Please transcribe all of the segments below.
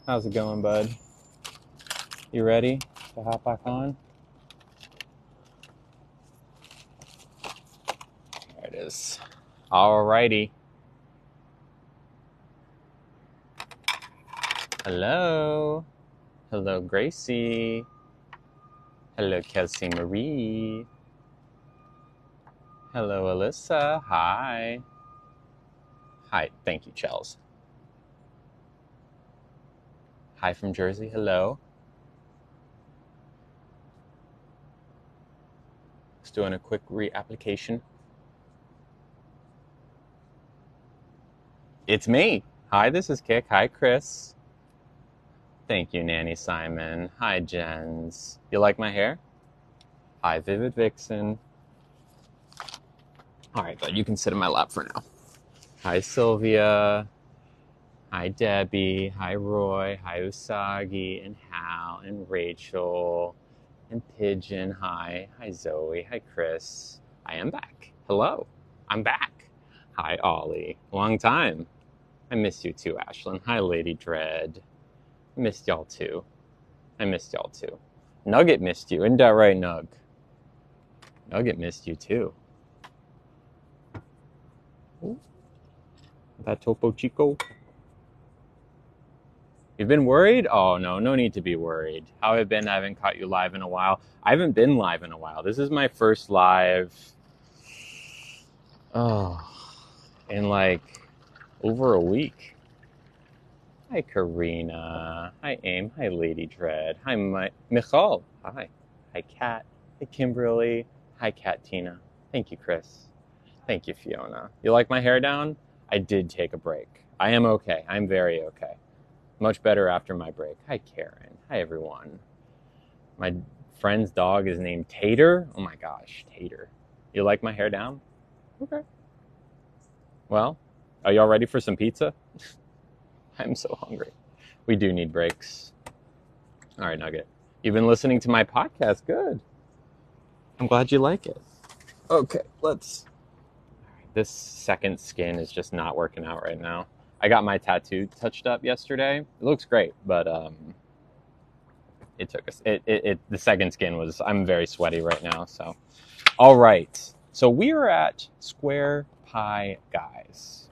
How's it going, bud? You ready to hop back on? There it is. Alrighty. Hello. Hello, Gracie. Hello, Kelsey Marie. Hello, Alyssa. Hi. Hi. Thank you, Chels. Hi from Jersey. Hello. Just doing a quick reapplication. It's me. Hi, this is Kick. Hi, Chris. Thank you, Nanny Simon. Hi, Jens. You like my hair? Hi, Vivid Vixen. All right, bud, you can sit in my lap for now. Hi, Sylvia. Hi, Debbie. Hi, Roy. Hi, Usagi and Hal and Rachel and Pigeon. Hi. Hi, Zoe. Hi, Chris. I am back. Hello. I'm back. Hi, Ollie. Long time. I missed you too, Ashlyn. Hi, Lady Dread. I missed y'all too. I missed y'all too. Nugget missed you. Isn't that right, Nug? Nugget missed you too. Ooh. That Topo Chico. You've been worried? Oh, no, no need to be worried. How have I been? I haven't caught you live in a while. I haven't been live in a while. This is my first live, in like over a week. Hi, Karina. Hi, Aim. Hi, Lady Dread. Hi, Michal. Hi. Hi, Kat. Hi, Kimberly. Hi, Kat Tina. Thank you, Chris. Thank you, Fiona. You like my hair down? I did take a break. I am okay. I'm very okay. Much better after my break. Hi, Karen. Hi, everyone. My friend's dog is named Tater. Oh my gosh, Tater. You like my hair down? Okay. Well, are y'all ready for some pizza? I'm so hungry. We do need breaks. All right, Nugget. You've been listening to my podcast. Good. I'm glad you like it. Okay, let's. This second skin is just not working out right now. I got my tattoo touched up yesterday. It looks great, but it took us. The second skin was. I'm very sweaty right now. So, all right. So we are at Square Pie Guys,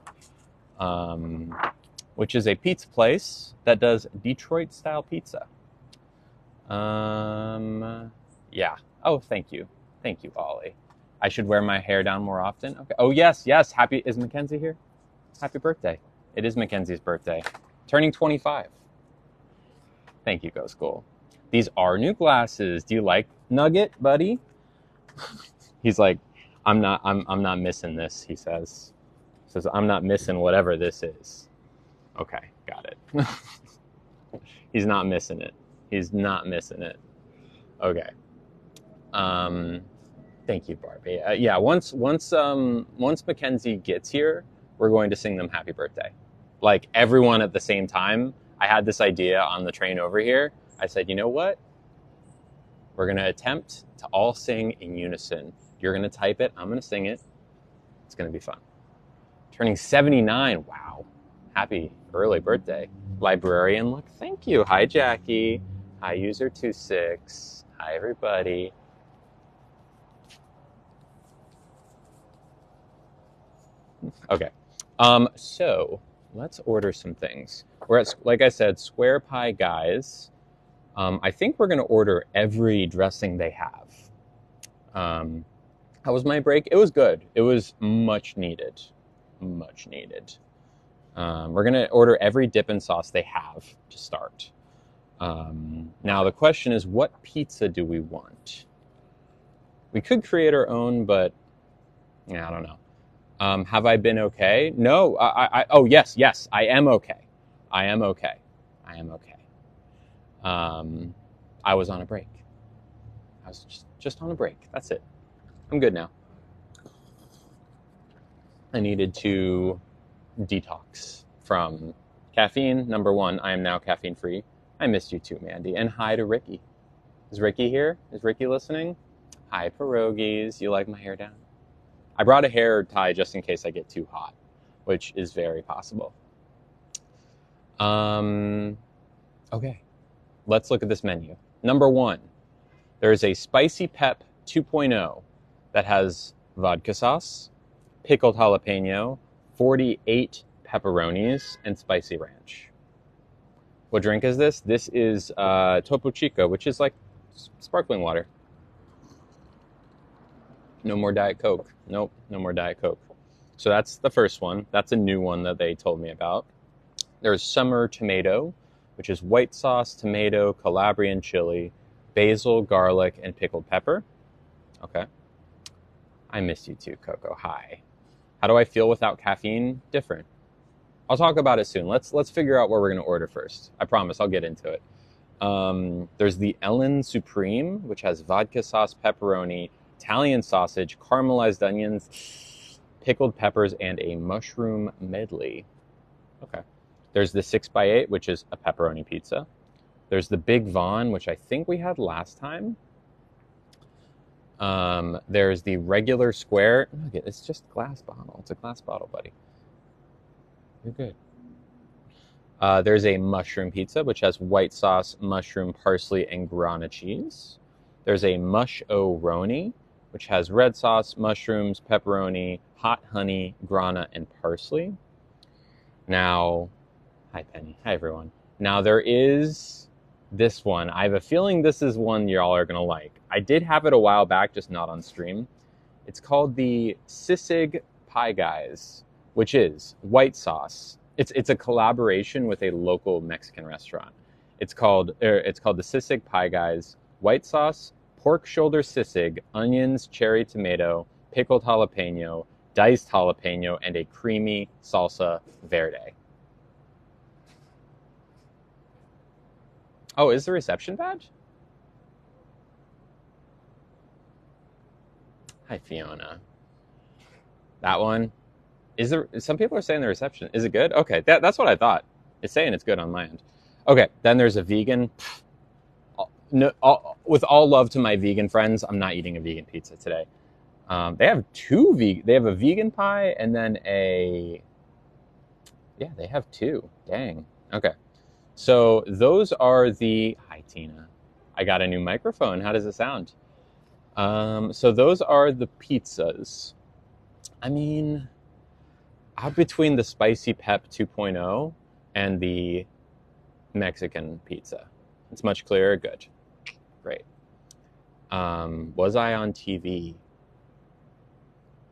which is a pizza place that does Detroit style pizza. Yeah. Oh, thank you, Ollie. I should wear my hair down more often. Okay. Oh yes, yes. Happy is Mackenzie here? Happy birthday! It is Mackenzie's birthday, turning 25. Thank you, Go School. These are new glasses. Do you like Nugget, buddy? He's like, I'm not missing this. He says I'm not missing whatever this is. Okay, got it. He's not missing it. He's not missing it. Okay. Um, Thank you, Barbie. Yeah, once Mackenzie gets here, we're going to sing them happy birthday, like everyone at the same time. I had this idea on the train over here. I said, you know what? We're gonna attempt to all sing in unison. You're gonna type it. I'm gonna sing it. It's gonna be fun. Turning 79. Wow. Happy early birthday, librarian. Look, thank you. Hi, Jackie. Hi, user26. Hi, everybody. Okay. So let's order some things. We're at, like I said, Square Pie Guys. I think we're going to order every dressing they have. How was my break? It was good. It was much needed. Much needed. We're going to order every dip and sauce they have to start. Now, the question is, what pizza do we want? We could create our own, but yeah, I don't know. Have I been okay? No. Oh, yes, yes. I am okay. I am okay. I am okay. I was on a break. I was just on a break. That's it. I'm good now. I needed to detox from caffeine. Number one, I am now caffeine free. I missed you too, Mandy. And hi to Ricky. Is Ricky here? Is Ricky listening? Hi, pierogies. You like my hair down? I brought a hair tie just in case I get too hot, which is very possible. Okay, let's look at this menu. Number one, there is a Spicy Pep 2.0 that has vodka sauce, pickled jalapeno, 48 pepperonis, and spicy ranch. What drink is this? This is Topo Chico, which is like sparkling water. No more Diet Coke. Nope, no more Diet Coke. So that's the first one. That's a new one that they told me about. There's Summer Tomato, which is white sauce, tomato, Calabrian chili, basil, garlic, and pickled pepper. Okay. I miss you too, Coco. Hi. How do I feel without caffeine? Different. I'll talk about it soon. Let's figure out what we're going to order first. I promise I'll get into it. There's the Ellen Supreme, which has vodka sauce, pepperoni, Italian sausage, caramelized onions, pickled peppers, and a mushroom medley. Okay. There's the 6x8, which is a pepperoni pizza. There's the Big Von, which I think we had last time. There's the regular square. Look, it's just glass bottle. It's a glass bottle, buddy. You're good. There's a mushroom pizza, which has white sauce, mushroom, parsley, and grana cheese. There's a mush-o-roni, which has red sauce, mushrooms, pepperoni, hot honey, grana, and parsley. Now, hi Penny. Hi everyone. Now there is this one. I have a feeling this is one y'all are gonna like. I did have it a while back, just not on stream. It's called the Sisig Pie Guys, which is white sauce. It's a collaboration with a local Mexican restaurant. It's called the Sisig Pie Guys. White sauce, pork shoulder sisig, onions, cherry tomato, pickled jalapeno, diced jalapeno, and a creamy salsa verde. Oh, is the reception badge? Hi, Fiona. That one? Some people are saying the reception. Is it good? Okay, that's what I thought. It's saying it's good on my end. Okay, then there's a vegan. No, with all love to my vegan friends, I'm not eating a vegan pizza today. They have they have a vegan pie and then they have two. Dang. Okay. So those are the, hi Tina. I got a new microphone. How does it sound? So those are the pizzas. I mean, out between the Spicy Pep 2.0 and the Mexican pizza. It's much clearer. Good. Great. Was I on TV?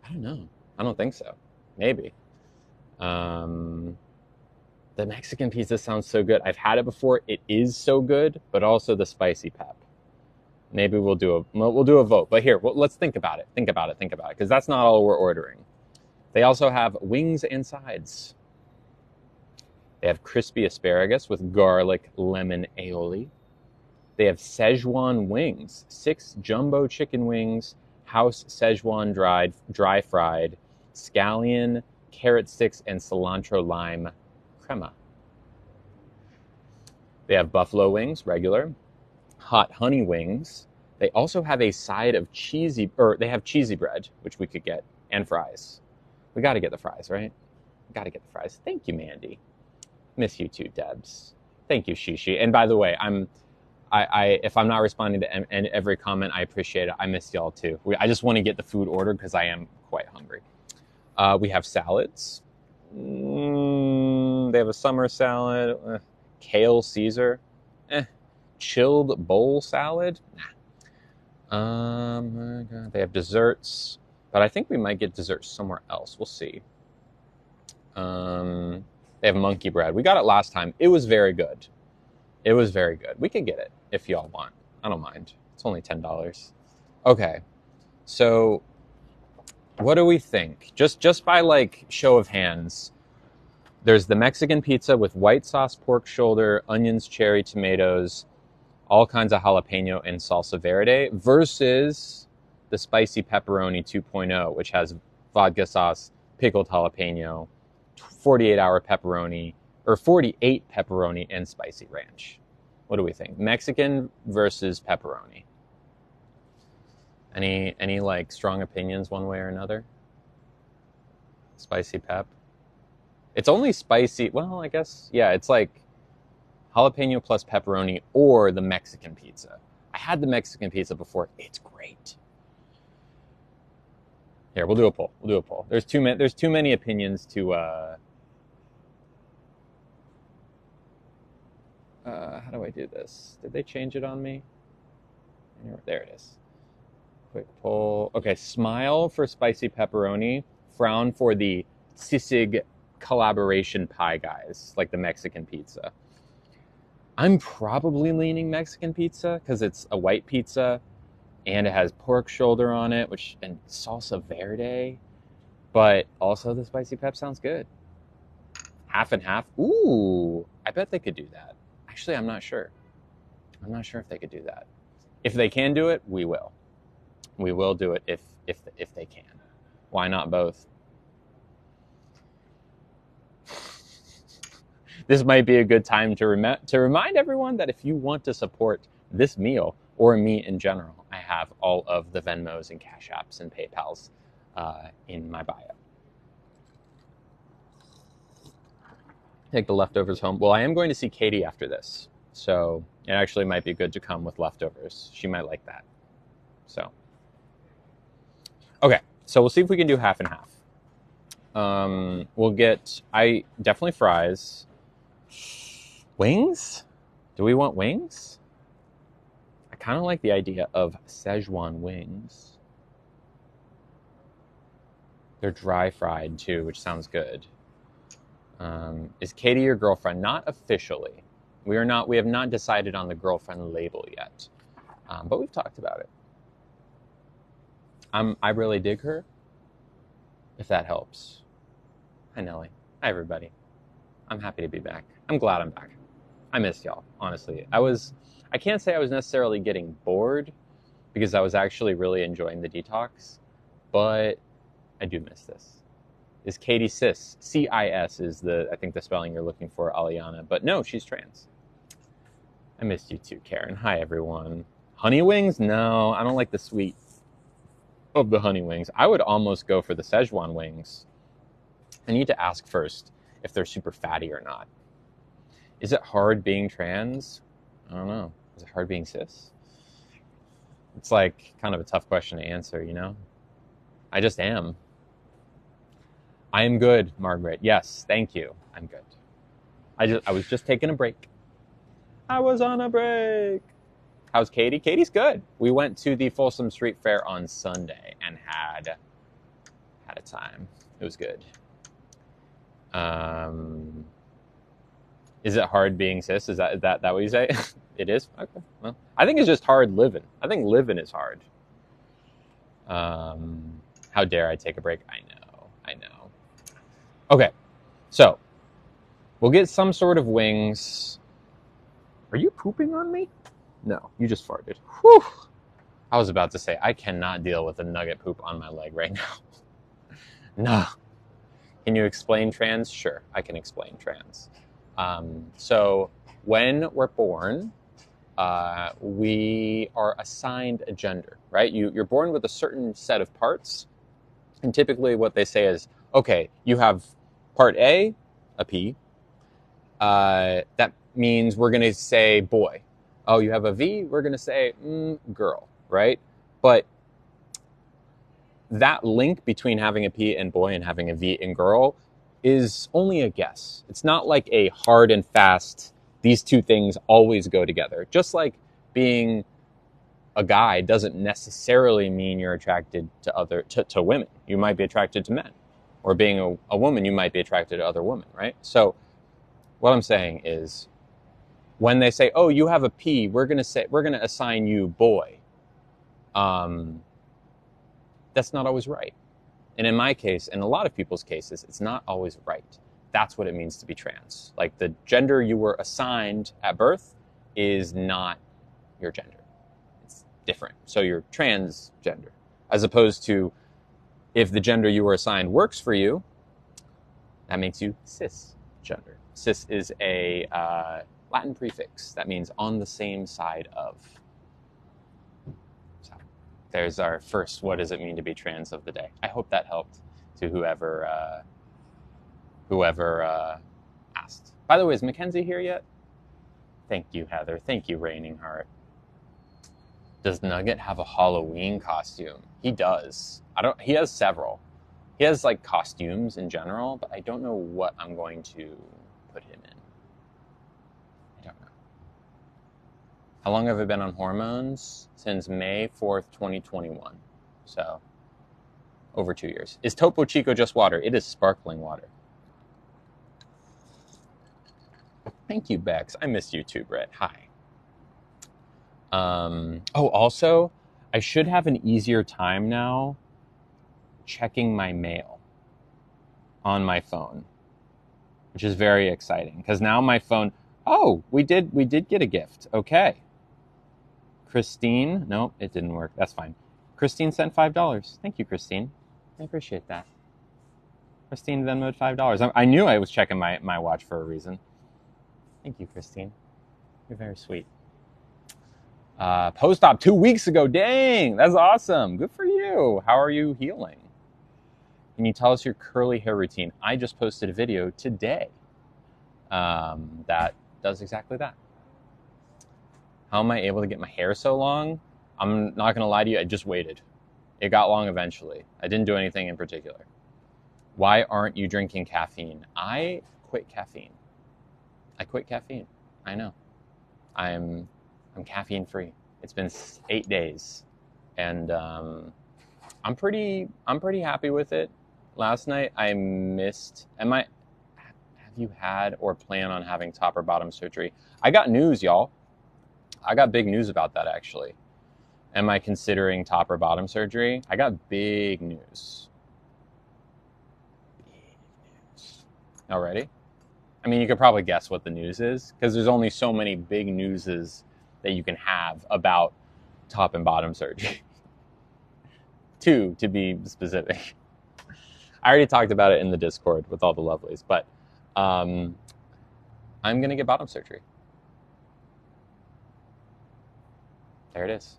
I don't know. I don't think so. Maybe. The Mexican pizza sounds so good. I've had it before. It is so good, but also the Spicy Pep. Maybe we'll do a vote. But here, let's think about it. Think about it, because that's not all we're ordering. They also have wings and sides. They have crispy asparagus with garlic lemon aioli. They have Szechuan wings, 6 jumbo chicken wings, house Szechuan dry fried, scallion, carrot sticks, and cilantro lime crema. They have buffalo wings, regular, hot honey wings. They also have a side of they have cheesy bread, which we could get, and fries. We got to get the fries, right? Got to get the fries. Thank you, Mandy. Miss you too, Debs. Thank you, Shishi. And by the way, if I'm not responding to every comment, I appreciate it. I miss y'all too. I just want to get the food ordered because I am quite hungry. We have salads. They have a summer salad, kale Caesar, chilled bowl salad. Nah. They have desserts, but I think we might get desserts somewhere else. We'll see. They have monkey bread. We got it last time. It was very good. It was very good. We could get it if y'all want. I don't mind. It's only $10. Okay. So what do we think? Just by like show of hands, there's the Mexican pizza with white sauce, pork shoulder, onions, cherry, tomatoes, all kinds of jalapeno and salsa verde versus the spicy pepperoni 2.0, which has vodka sauce, pickled jalapeno, 48-hour pepperoni, or 48 pepperoni and spicy ranch. What do we think? Mexican versus pepperoni. Any like strong opinions one way or another? Spicy pep. It's only spicy. Well, I guess, yeah, it's like jalapeno plus pepperoni or the Mexican pizza. I had the Mexican pizza before. It's great. Here, we'll do a poll. We'll do a poll. There's too many opinions to how do I do this? Did they change it on me? There it is. Quick poll. Okay, smile for spicy pepperoni, frown for the Sisig collaboration pie guys, like the Mexican pizza. I'm probably leaning Mexican pizza because it's a white pizza and it has pork shoulder on it, and salsa verde. But also the spicy pep sounds good. Half and half. Ooh, I bet they could do that. Actually, I'm not sure. I'm not sure if they could do that. If they can do it, we will. We will do it if they can. Why not both? This might be a good time to remind everyone that if you want to support this meal or me in general, I have all of the Venmos and Cash Apps and PayPals in my bio. Take the leftovers home. Well, I am going to see Katie after this, so it actually might be good to come with leftovers. She might like that. So, okay, so we'll see if we can do half and half. We'll get, definitely fries. Wings? Do we want wings? I kind of like the idea of Szechuan wings. They're dry fried too, which sounds good. Is Katie your girlfriend? Not officially. We have not decided on the girlfriend label yet, but we've talked about it. I really dig her, if that helps. Hi, Nelly. Hi, everybody. I'm happy to be back. I'm glad I'm back. I missed y'all, honestly. I can't say I was necessarily getting bored because I was actually really enjoying the detox, but I do miss this. Is Katie cis? C-I-S is I think the spelling you're looking for, Aliana. But no, she's trans. I missed you too, Karen. Hi, everyone. Honey wings? No, I don't like the sweet of the honey wings. I would almost go for the Szechuan wings. I need to ask first if they're super fatty or not. Is it hard being trans? I don't know. Is it hard being cis? It's like kind of a tough question to answer, you know? I just am. I am good, Margaret. Yes, thank you. I'm good. I was just taking a break. I was on a break. How's Katie? Katie's good. We went to the Folsom Street Fair on Sunday and had a time. It was good. Is it hard being cis? Is that what you say? It is? Okay. Well, I think it's just hard living. I think living is hard. How dare I take a break? I know. Okay, so we'll get some sort of wings. Are you pooping on me? No, you just farted. Whew. I was about to say, I cannot deal with a nugget poop on my leg right now. No. Can you explain trans? Sure, I can explain trans. So when we're born, we are assigned a gender, right? You're born with a certain set of parts. And typically what they say is, okay, you have part A, a P. That means we're going to say boy. Oh, you have a V, we're going to say girl, right? But that link between having a P in boy and having a V in girl is only a guess. It's not like a hard and fast, these two things always go together. Just like being a guy doesn't necessarily mean you're attracted to women. You might be attracted to men. Or being a woman, you might be attracted to other women, right? So what I'm saying is when they say, oh, you have a P, we're going to assign you boy. That's not always right. And in my case, in a lot of people's cases, it's not always right. That's what it means to be trans. Like the gender you were assigned at birth is not your gender. It's different. So you're transgender. As opposed to if the gender you were assigned works for you, that makes you cisgender. Cis is a Latin prefix that means on the same side of. So there's our first what does it mean to be trans of the day. I hope that helped to whoever asked. By the way, is Mackenzie here yet? Thank you, Heather. Thank you, Raining Heart. Does Nugget have a Halloween costume? He does. He has several. He has like costumes in general, but I don't know what I'm going to put him in. I don't know. How long have I been on hormones? Since May 4th, 2021. So, over 2 years. Is Topo Chico just water? It is sparkling water. Thank you, Bex. I miss you too, Brett. Hi. Also, I should have an easier time now checking my mail on my phone, which is very exciting because now my phone. Oh, we did get a gift. Okay. Christine, nope, it didn't work. That's fine. Christine sent $5. Thank you, Christine. I appreciate that. Christine Venmoed $5. I knew I was checking my watch for a reason. Thank you, Christine. You're very sweet. Post-op 2 weeks ago. Dang, that's awesome. Good for you. How are you healing? Can you tell us your curly hair routine? I just posted a video today that does exactly that. How am I able to get my hair so long? I'm not going to lie to you. I just waited. It got long eventually. I didn't do anything in particular. Why aren't you drinking caffeine? I quit caffeine. I know. I'm caffeine free. It's been 8 days, and I'm pretty happy with it. Last night I missed. Have you had or plan on having top or bottom surgery? I got news, y'all. I got big news about that actually. Am I considering top or bottom surgery? I got big news. Already? I mean, you could probably guess what the news is because there's only so many big newses that you can have about top and bottom surgery. 2, to be specific. I already talked about it in the Discord with all the lovelies, but I'm going to get bottom surgery. There it is.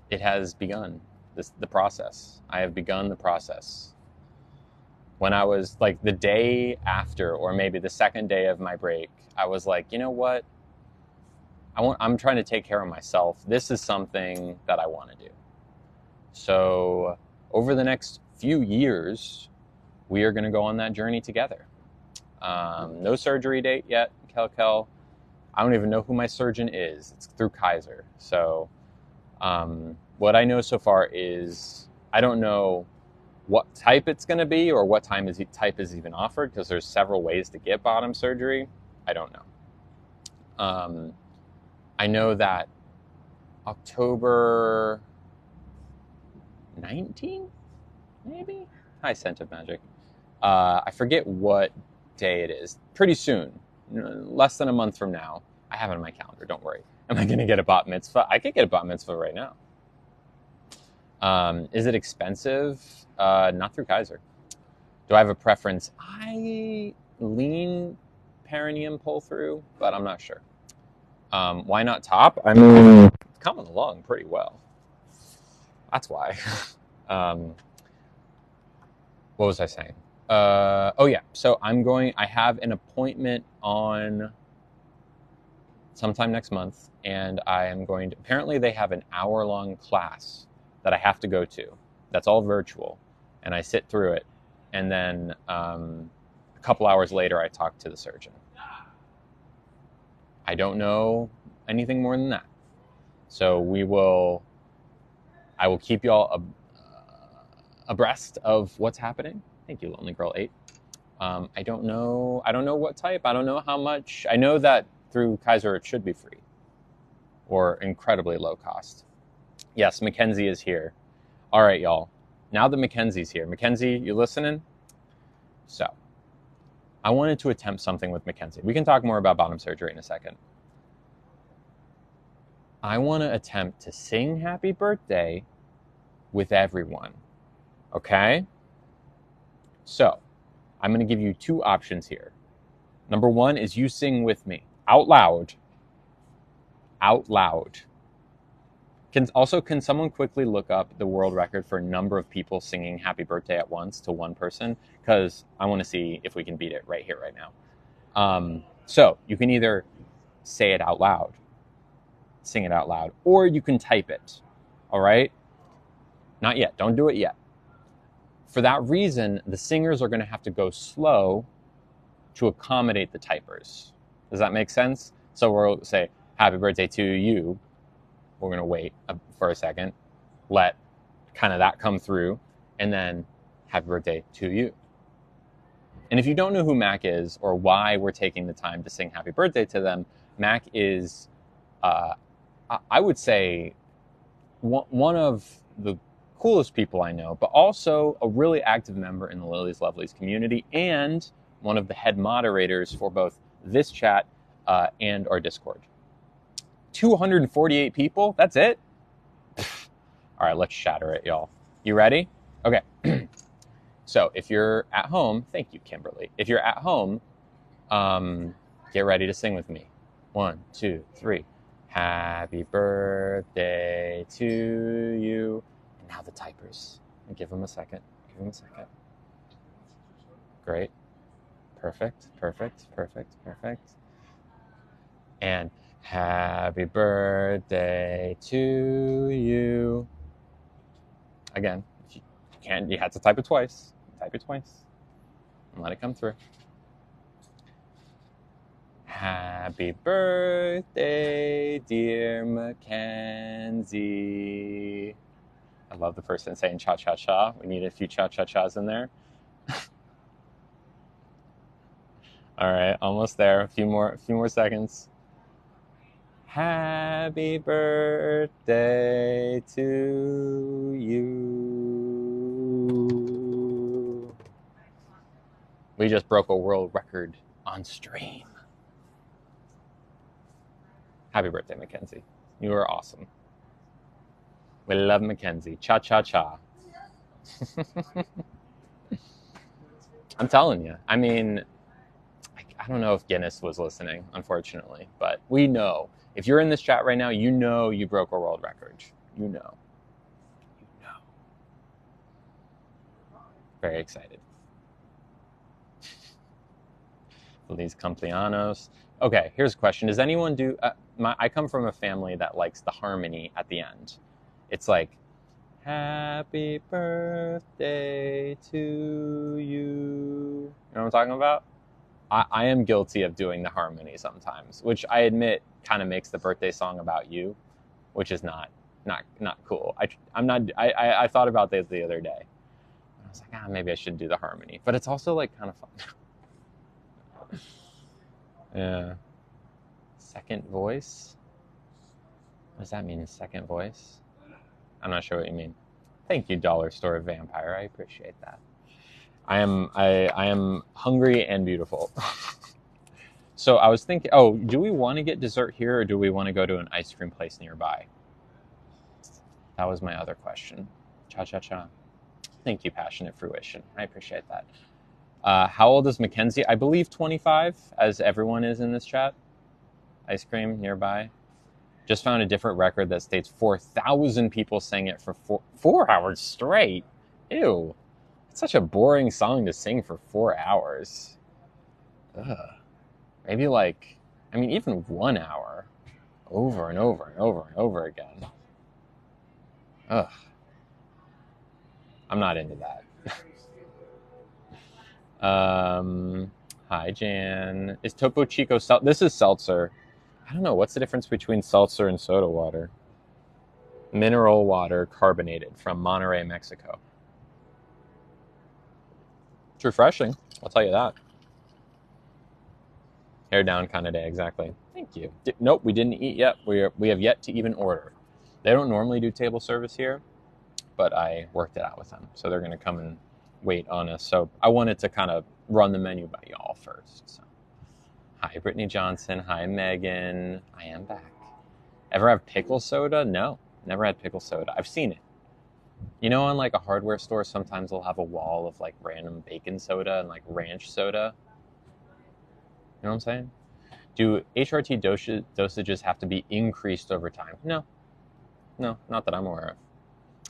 It has begun, the process. I have begun the process. When I was like the day after, or maybe the second day of my break, I was like, you know what? I'm trying to take care of myself. This is something that I want to do. So over the next few years, we are going to go on that journey together. No surgery date yet, Kel. I don't even know who my surgeon is. It's through Kaiser. So what I know so far is I don't know what type it's going to be or what type is even offered because there's several ways to get bottom surgery. I don't know. I know that October 19th, maybe? Hi, Scent of Magic. I forget what day it is. Pretty soon. Less than a month from now. I have it on my calendar, don't worry. Am I going to get a bat mitzvah? I could get a bat mitzvah right now. Is it expensive? Not through Kaiser. Do I have a preference? I lean perineum pull through, but I'm not sure. Why not top? I mean, it's coming along pretty well. That's why. What was I saying? Oh yeah, so I have an appointment on sometime next month, and I am going to, apparently they have an hour-long class that I have to go to. That's all virtual, and I sit through it, and then a couple hours later I talk to the surgeon. I don't know anything more than that. So I will keep you all abreast of what's happening. Thank you, Lonely Girl 8. I don't know what type. I don't know how much. I know that through Kaiser it should be free or incredibly low cost. Yes, Mackenzie is here. All right, y'all. Now that Mackenzie's here. Mackenzie, you listening? So, I wanted to attempt something with Mackenzie. We can talk more about bottom surgery in a second. I want to attempt to sing happy birthday with everyone. Okay? So, I'm going to give you 2 options here. Number 1 is you sing with me. Out loud. Out loud. Can someone quickly look up the world record for number of people singing happy birthday at once to one person? Because I want to see if we can beat it right here, right now. So, you can either say it out loud. Sing it out loud. Or you can type it. All right? Not yet. Don't do it yet. For that reason, the singers are going to have to go slow to accommodate the typers. Does that make sense? So we'll say, happy birthday to you. We're going to wait for a second, let kind of that come through, and then happy birthday to you. And if you don't know who Mac is or why we're taking the time to sing happy birthday to them, Mac is, I would say, one of the coolest people I know, but also a really active member in the Lilies Lovelies community and one of the head moderators for both this chat and our Discord. 248 people? That's it? All right, let's shatter it, y'all. You ready? Okay. So if you're at home, thank you, Kimberly. If you're at home, get ready to sing with me. 1, 2, 3. Happy birthday to you. And now the typers. Give them a second. Give them a second. Great. Perfect, perfect, perfect, perfect. And happy birthday to you. Again, if you can't, you have to type it twice. Type it twice. And let it come through. Happy birthday, dear Mackenzie. I love the person saying cha-cha-cha. We need a few cha-cha-chas in there. All right, almost there. A few more seconds. Happy birthday to you. We just broke a world record on stream. Happy birthday, Mackenzie. You are awesome. We love Mackenzie. Cha-cha-cha. I'm telling you. I mean, I don't know if Guinness was listening, unfortunately, but we know. If you're in this chat right now, you know you broke a world record. You know. You know. Very excited. Feliz cumpleaños. Okay, here's a question. Does anyone do... I come from a family that likes the harmony at the end. It's like, happy birthday to you. You know what I'm talking about? I am guilty of doing the harmony sometimes, which I admit kind of makes the birthday song about you, which is not cool. I thought about this the other day. I was like, maybe I should do the harmony, but it's also like kind of fun. Yeah. Second voice. What does that mean? Second voice? I'm not sure what you mean. Thank you, Dollar Store Vampire. I appreciate that. I am hungry and beautiful. So I was thinking, do we want to get dessert here or do we want to go to an ice cream place nearby? That was my other question. Cha-cha-cha. Thank you, Passionate Fruition. I appreciate that. How old is Mackenzie? I believe 25, as everyone is in this chat. Ice cream nearby. Just found a different record that states 4,000 people sang it for 4 hours straight. Ew. Such a boring song to sing for 4 hours. Ugh. Maybe even 1 hour. Over and over and over and over again. Ugh. I'm not into that. Hi, Jan. Is Topo Chico this is seltzer. I don't know. What's the difference between seltzer and soda water? Mineral water carbonated from Monterrey, Mexico. It's refreshing, I'll tell you that. Hair down kind of day, exactly. Thank you. Nope, we didn't eat yet. We have yet to even order. They don't normally do table service here, but I worked it out with them. So they're going to come and wait on us. So I wanted to kind of run the menu by y'all first. So. Hi, Brittany Johnson. Hi, Megan. I am back. Ever have pickle soda? No, never had pickle soda. I've seen it. You know, in like a hardware store, sometimes they'll have a wall of like random bacon soda and like ranch soda. You know what I'm saying? Do HRT dosages have to be increased over time? No, not that I'm aware of.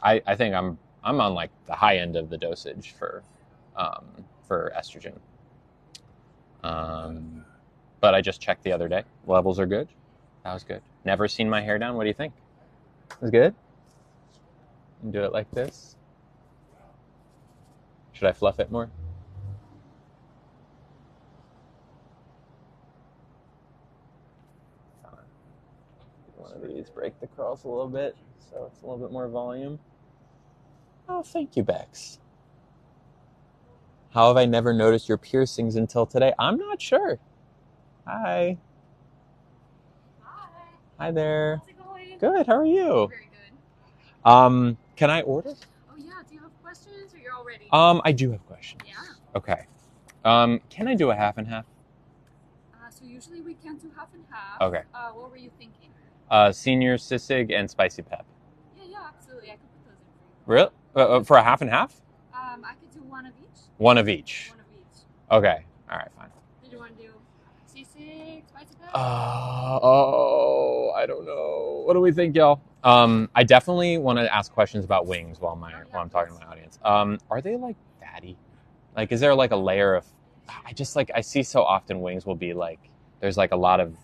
I think I'm on like the high end of the dosage for estrogen. but I just checked the other day. Levels are good. That was good. Never seen my hair down. What do you think? It was good? Do it like this. Should I fluff it more? One of these, break the curls a little bit so it's a little bit more volume. Oh, thank you, Bex. How have I never noticed your piercings until today? I'm not sure. Hi. Hi. Hi there. How's it going? Good. How are you? Very good. Can I order? Oh yeah. Do you have questions, or you're all ready? I do have questions. Yeah. Okay. Can I do a half and half? So usually we can do half and half. Okay. What were you thinking? Senior sisig and spicy pep. Yeah, absolutely. I could put those in for you. Really? For a half and half? I could do one of each. One of each. One of each. Okay. All right. Fine. Did you want to do sisig, spicy pep? I don't know. What do we think, y'all? I definitely want to ask questions about wings while I'm talking to my audience. Are they like fatty? Like, is there like a layer of? I see so often wings will be like there's like a lot of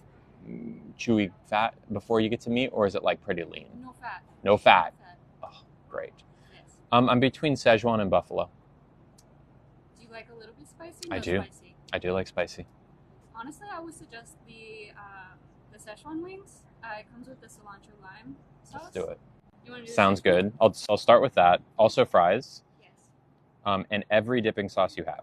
chewy fat before you get to meat, or is it like pretty lean? No fat. No fat. No fat. Oh, great. Yes. I'm between Szechuan and buffalo. Do you like a little bit spicy? I No do. Spicy. I do like spicy. Honestly, I would suggest the Szechuan wings. It comes with the cilantro lime sauce. Let's do it. You want to do Sounds the same good. I'll start with that. Also fries. thing? Yes. And every dipping sauce you have.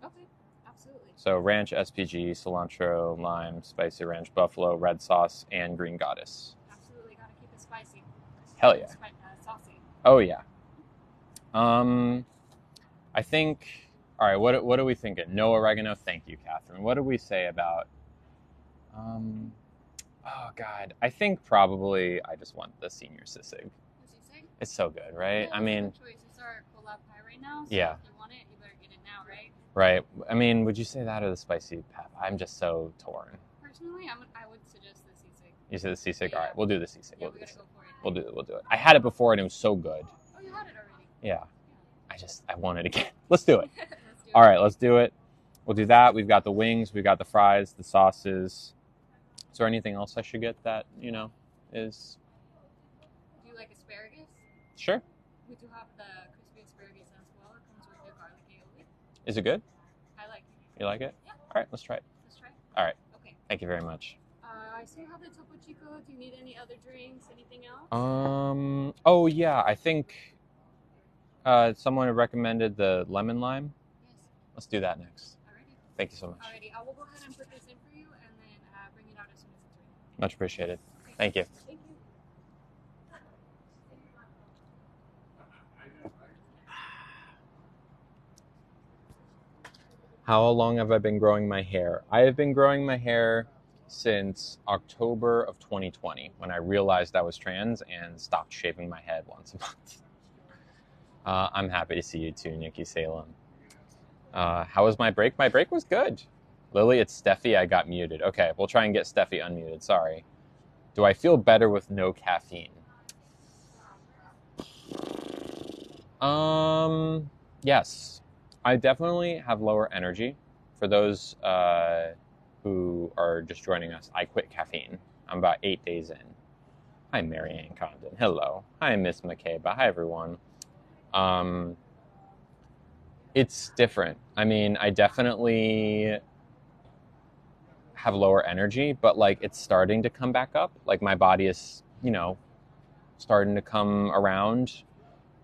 Okay. Absolutely. So ranch, SPG, cilantro, lime, spicy ranch, buffalo, red sauce, and green goddess. Absolutely. Gotta keep it spicy. Hell yeah. Saucy. Oh yeah. I think. All right. What are we thinking? No oregano. Thank you, Catherine. What do we say about? Oh God. I think probably I just want the senior sisig. It's so good, right? Yeah, I mean, choices are collab pie right now. So yeah. If you want it, you better get it now, right? Right. I mean, would you say that or the spicy pep? I'm just so torn. Personally, I would suggest the sisig. You said the sisig. Yeah. All right, we'll do the sisig. Yeah, We'll we do gotta the go for it. We'll do it. We'll do it. I had it before and it was so good. Oh, you had it already. Yeah. I want it again. Let's do it. Let's do it. All right, let's do it. We'll do that. We've got the wings. We've got the fries, the sauces. Is there anything else I should get that, is... Do you like asparagus? Sure. We do have the crispy asparagus as well. It comes with the garlic aioli. Is it good? I like it. You like it? Yeah. All right, let's try it. Let's try it. All right. Okay. Thank you very much. I still have the Topo Chico. Do you need any other drinks? Anything else? Oh yeah, I think someone had recommended the lemon lime. Yes. Let's do that next. Alrighty. Thank you so much. Alrighty. I will go ahead and put this in for you, and then bring it out as soon as it's ready. Much appreciated. Okay. Thank you. Thank you. How long have I been growing my hair? I have been growing my hair since October of 2020 when I realized I was trans and stopped shaving my head once a month. I'm happy to see you too, Nikki Salem. How was my break? My break was good. Lily, it's Steffi. I got muted. Okay, we'll try and get Steffi unmuted. Sorry. Do I feel better with no caffeine? Yes. I definitely have lower energy. For those who are just joining us, I quit caffeine. I'm about 8 days in. Hi, Marianne Condon. Hello. Hi, Miss McCabe. Hi, everyone. It's different. I mean, I definitely have lower energy, but like it's starting to come back up. Like my body is, starting to come around,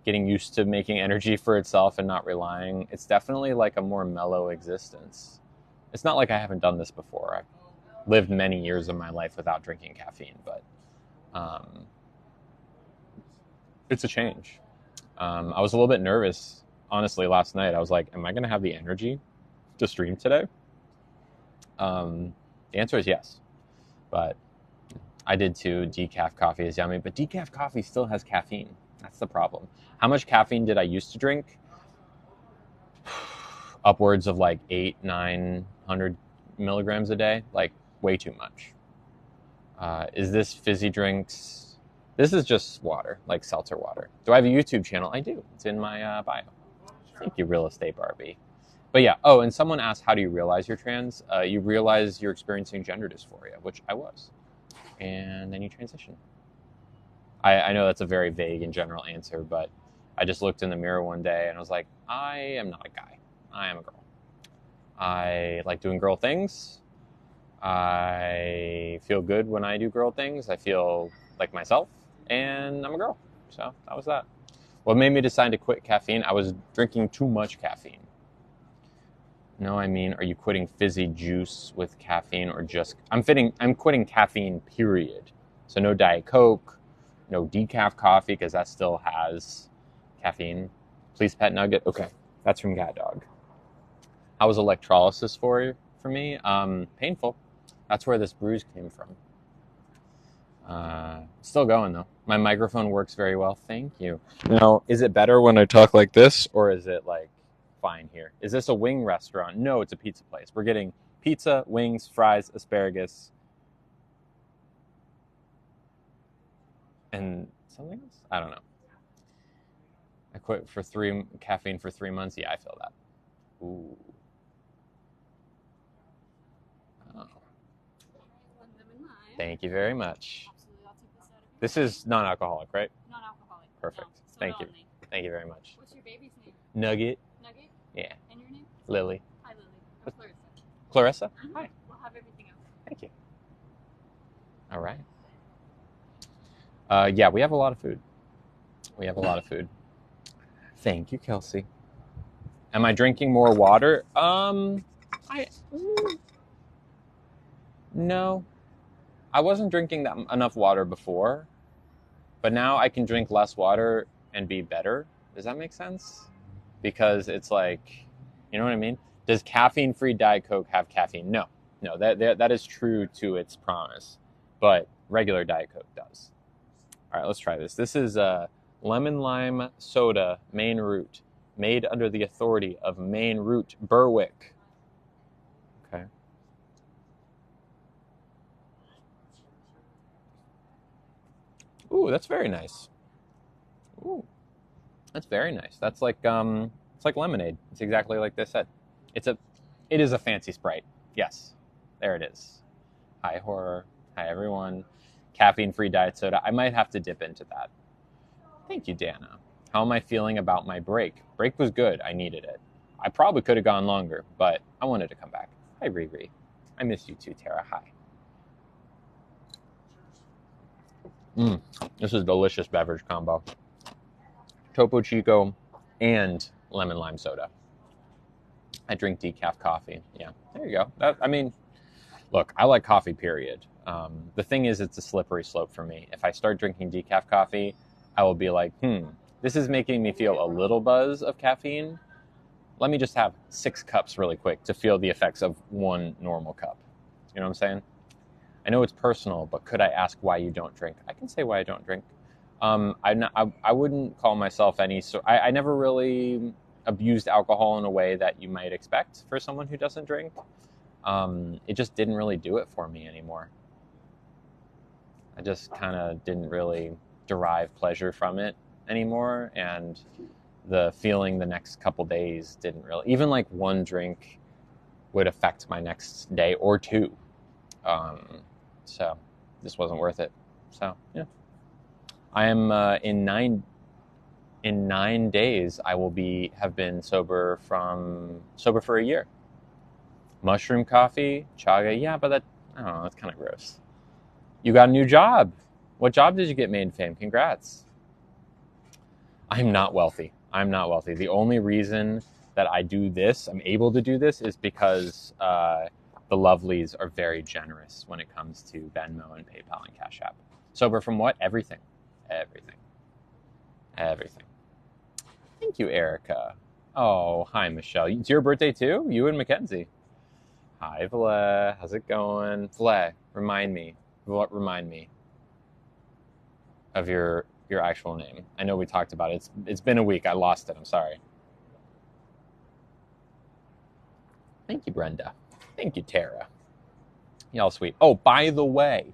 getting used to making energy for itself and not relying. It's definitely like a more mellow existence. It's not like I haven't done this before. I've lived many years of my life without drinking caffeine, but it's a change. I was a little bit nervous, honestly, last night. I was like, am I going to have the energy to stream today? The answer is yes, but I did too. Decaf coffee is yummy, but decaf coffee still has caffeine. That's the problem. How much caffeine did I used to drink? Upwards of like 900 milligrams a day, like way too much. Is this fizzy drinks? This is just water, like seltzer water. Do I have a YouTube channel? I do. It's in my bio. Thank you, Real Estate Barbie. But yeah. Oh, and someone asked, how do you realize you're trans? You realize you're experiencing gender dysphoria, which I was, and then you transition. I know that's a very vague and general answer, but I just looked in the mirror one day and I was like, I am not a guy. I am a girl. I like doing girl things. I feel good when I do girl things. I feel like myself, and I'm a girl. So that was that. What made me decide to quit caffeine? I was drinking too much caffeine. No, I mean, are you quitting fizzy juice with caffeine or just... I'm quitting caffeine, period. So no Diet Coke, no decaf coffee, because that still has caffeine. Please, pet nugget. Okay, that's from Cat Dog. How was electrolysis for me? Painful. That's where this bruise came from. Still going though. My microphone works very well. Thank you. Now, is it better when I talk like this, or is it like fine here? Is this a wing restaurant? No, it's a pizza place. We're getting pizza, wings, fries, asparagus, and something else. I don't know. I quit caffeine for 3 months. Yeah, I feel that. Ooh. Oh. Thank you very much. Absolutely, I'll take this out of you. This is non-alcoholic, right? Non-alcoholic. Perfect. No, soda Thank you. only. Thank you very much. What's your baby's name? Nugget. Nugget? Yeah. And your name? Lily. Hi, Lily. I'm Clarissa. Clarissa? Mhm. Hi. We'll have everything else. Thank you. All right. Yeah, we have a lot of food. Thank you, Kelsey. Am I drinking more water? No. I wasn't drinking enough water before, but now I can drink less water and be better. Does that make sense? Because it's like, you know what I mean? Does caffeine-free Diet Coke have caffeine? No. That is true to its promise, but regular Diet Coke does. All right, let's try this. This is lemon lime soda, Maine Root, made under the authority of Maine Root Berwick. Okay. Ooh, that's very nice. Ooh, that's very nice. That's like it's like lemonade. It's exactly like they said. It is a fancy Sprite. Yes, there it is. Hi horror. Hi everyone. Caffeine-free diet soda. I might have to dip into that. Thank you, Dana. How am I feeling about my break? Break was good. I needed it. I probably could have gone longer, but I wanted to come back. Hi, Riri. I miss you too, Tara. Hi. This is a delicious beverage combo. Topo Chico and lemon lime soda. I drink decaf coffee. Yeah, there you go. Look, I like coffee, period. The thing is, it's a slippery slope for me. If I start drinking decaf coffee, I will be like, this is making me feel a little buzz of caffeine. Let me just have 6 cups really quick to feel the effects of 1 normal cup. You know what I'm saying? I know it's personal, but could I ask why you don't drink? I can say why I don't drink. I wouldn't call myself any... I never really abused alcohol in a way that you might expect for someone who doesn't drink. It just didn't really do it for me anymore. I just kind of didn't really derive pleasure from it anymore, and the feeling the next couple days didn't really... Even like 1 drink would affect my next day or 2. So this wasn't worth it. So yeah, I am in 9 days. I will have been sober for a year. Mushroom coffee, chaga. Yeah, but I don't know. That's kind of gross. You got a new job. What job did you get made fame? Congrats. I'm not wealthy. The only reason that I do this, I'm able to do this, is because the lovelies are very generous when it comes to Venmo and PayPal and Cash App. Sober from what? Everything. Thank you, Erica. Oh, hi, Michelle. It's your birthday too? You and Mackenzie. Hi, Vle. How's it going? Vle, remind me of your actual name. I know we talked about it. It's been a week. I lost it. I'm sorry. Thank you, Brenda. Thank you, Tara. Y'all sweet. Oh, by the way,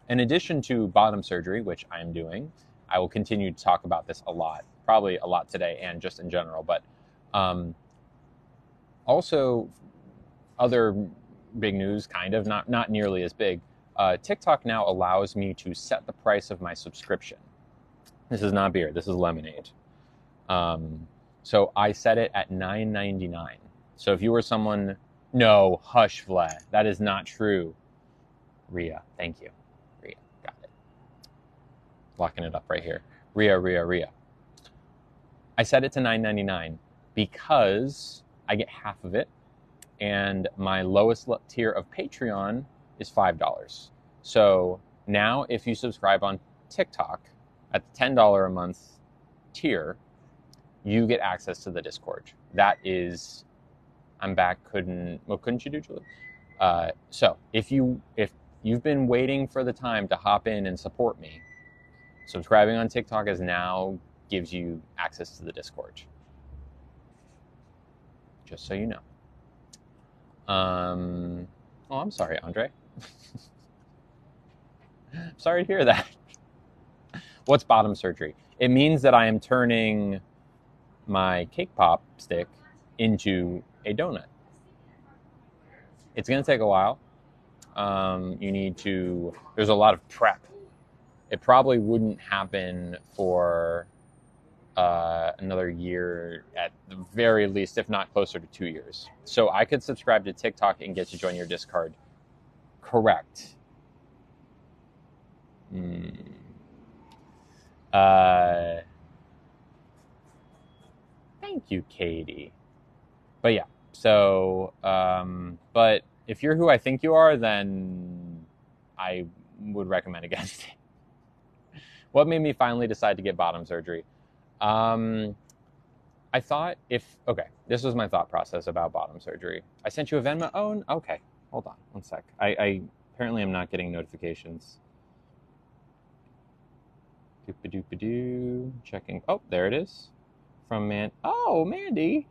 in addition to bottom surgery, which I'm doing, I will continue to talk about this a lot, probably a lot today and just in general, but Also, other big news, kind of, not nearly as big. TikTok now allows me to set the price of my subscription. This is not beer. This is lemonade. So I set it at $9.99. So if you were someone, no, hush, Vlad. That is not true. Ria, thank you. Ria, got it. Locking it up right here. Ria. I set it to $9.99 because I get half of it, and my lowest tier of Patreon is $5. So now if you subscribe on TikTok at the $10 a month tier, you get access to the Discord. That is, I'm back. What couldn't you do, Julie? So if you've been waiting for the time to hop in and support me, subscribing on TikTok is now gives you access to the Discord. Just so you know. Oh, I'm sorry, Andre. Sorry to hear that. What's bottom surgery? It means that I am turning my cake pop stick into a donut. It's going to take a while. There's a lot of prep. It probably wouldn't happen for another year at the very least, if not closer to 2 years. So I could subscribe to TikTok and get to join your Discord. Correct. Thank you, Katie. But yeah, so, but if you're who I think you are, then I would recommend against it. What made me finally decide to get bottom surgery? I thought this was my thought process about bottom surgery. I sent you a Venmo. Oh, okay. Hold on one sec. I apparently am not getting notifications. Doop-a-doop-a-doo. Checking. Oh, there it is. From Mandy.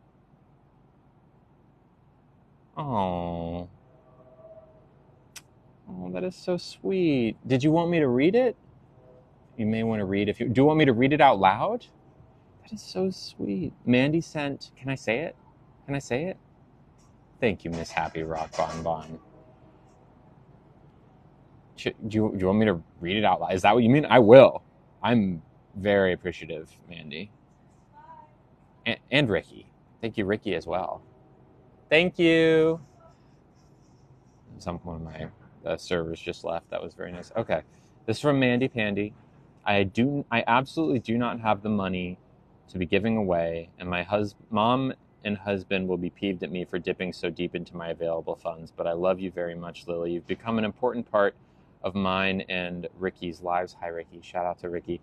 Oh, that is so sweet. Did you want me to read it? You may want to read do you want me to read it out loud? That is so sweet. Mandy sent, can I say it? Thank you, Miss Happy Rock Bonbon. Do you want me to read it out loud? Is that what you mean? I will. I'm very appreciative, Mandy. And Ricky. Thank you, Ricky, as well. Thank you. One of my servers just left. That was very nice. Okay. This is from Mandy Pandy. I absolutely do not have the money to be giving away, and my mom and husband will be peeved at me for dipping so deep into my available funds, but I love you very much, Lily. You've become an important part of mine and Ricky's lives. Hi, Ricky. Shout out to Ricky.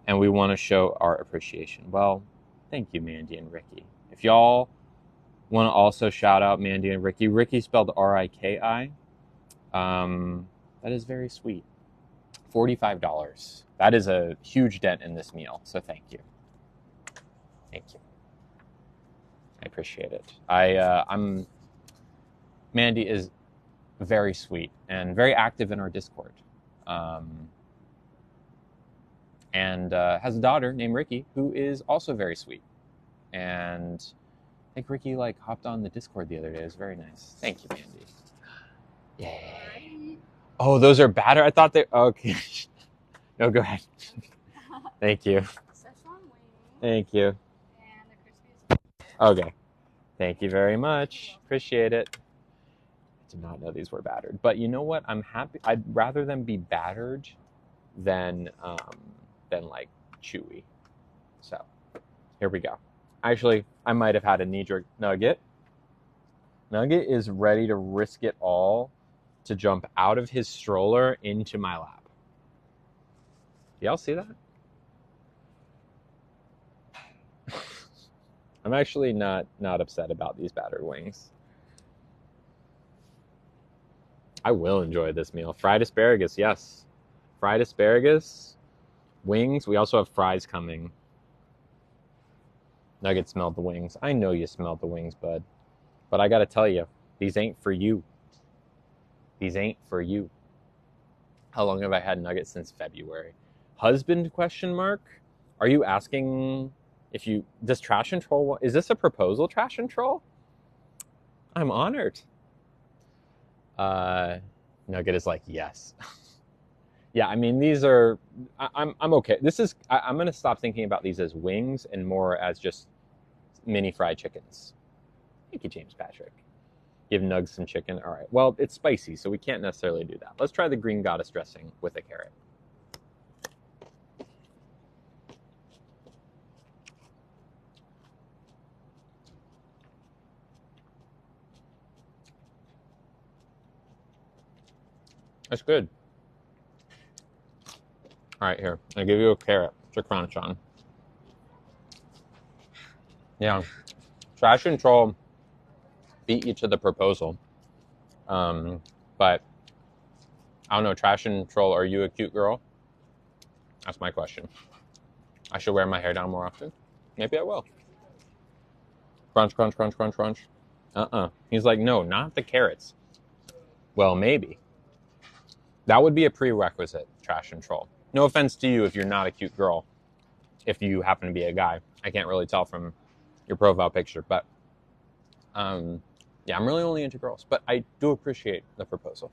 And we want to show our appreciation. Well, thank you, Mandy and Ricky. If y'all want to also shout out Mandy and Ricky. Ricky spelled R-I-K-I. That is very sweet. $45. That is a huge dent in this meal, so thank you. Thank you. I appreciate it. Mandy is very sweet and very active in our Discord. And has a daughter named Ricky who is also very sweet. And I think Ricky hopped on the Discord the other day. It was very nice. Thank you, Mandy. Yay. Oh, those are batter? I thought they... Okay. No, go ahead. Thank you. Thank you. And the crispiest. Okay. Thank you very much. Appreciate it. I did not know these were battered. But you know what? I'm happy. I'd rather them be battered than chewy. So, here we go. Actually, I might have had a knee-jerk Nugget. Nugget is ready to risk it all to jump out of his stroller into my lap. Y'all see that? I'm actually not upset about these battered wings. I will enjoy this meal. Fried asparagus, yes. Fried asparagus, wings. We also have fries coming. Nugget smelled the wings. I know you smelled the wings, bud. But I gotta tell you, these ain't for you. These ain't for you. How long have I had nuggets? Since February. Husband, question mark? Are you asking does Trash and Troll, is this a proposal, Trash and Troll? I'm honored. Nugget is like, yes. Yeah, I mean, these are, I'm okay. I'm going to stop thinking about these as wings and more as just mini fried chickens. Thank you, James Patrick. Give Nugs some chicken. All right. Well, it's spicy, so we can't necessarily do that. Let's try the green goddess dressing with a carrot. That's good. All right, here. I'll give you a carrot to crunch on. Yeah. Trash and Troll beat you to the proposal. But I don't know, Trash and Troll, are you a cute girl? That's my question. I should wear my hair down more often. Maybe I will. Crunch, crunch, crunch, crunch, crunch. He's like, no, not the carrots. Well, maybe. That would be a prerequisite, Trash and Troll. No offense to you if you're not a cute girl. If you happen to be a guy. I can't really tell from your profile picture. But, yeah, I'm really only into girls. But I do appreciate the proposal.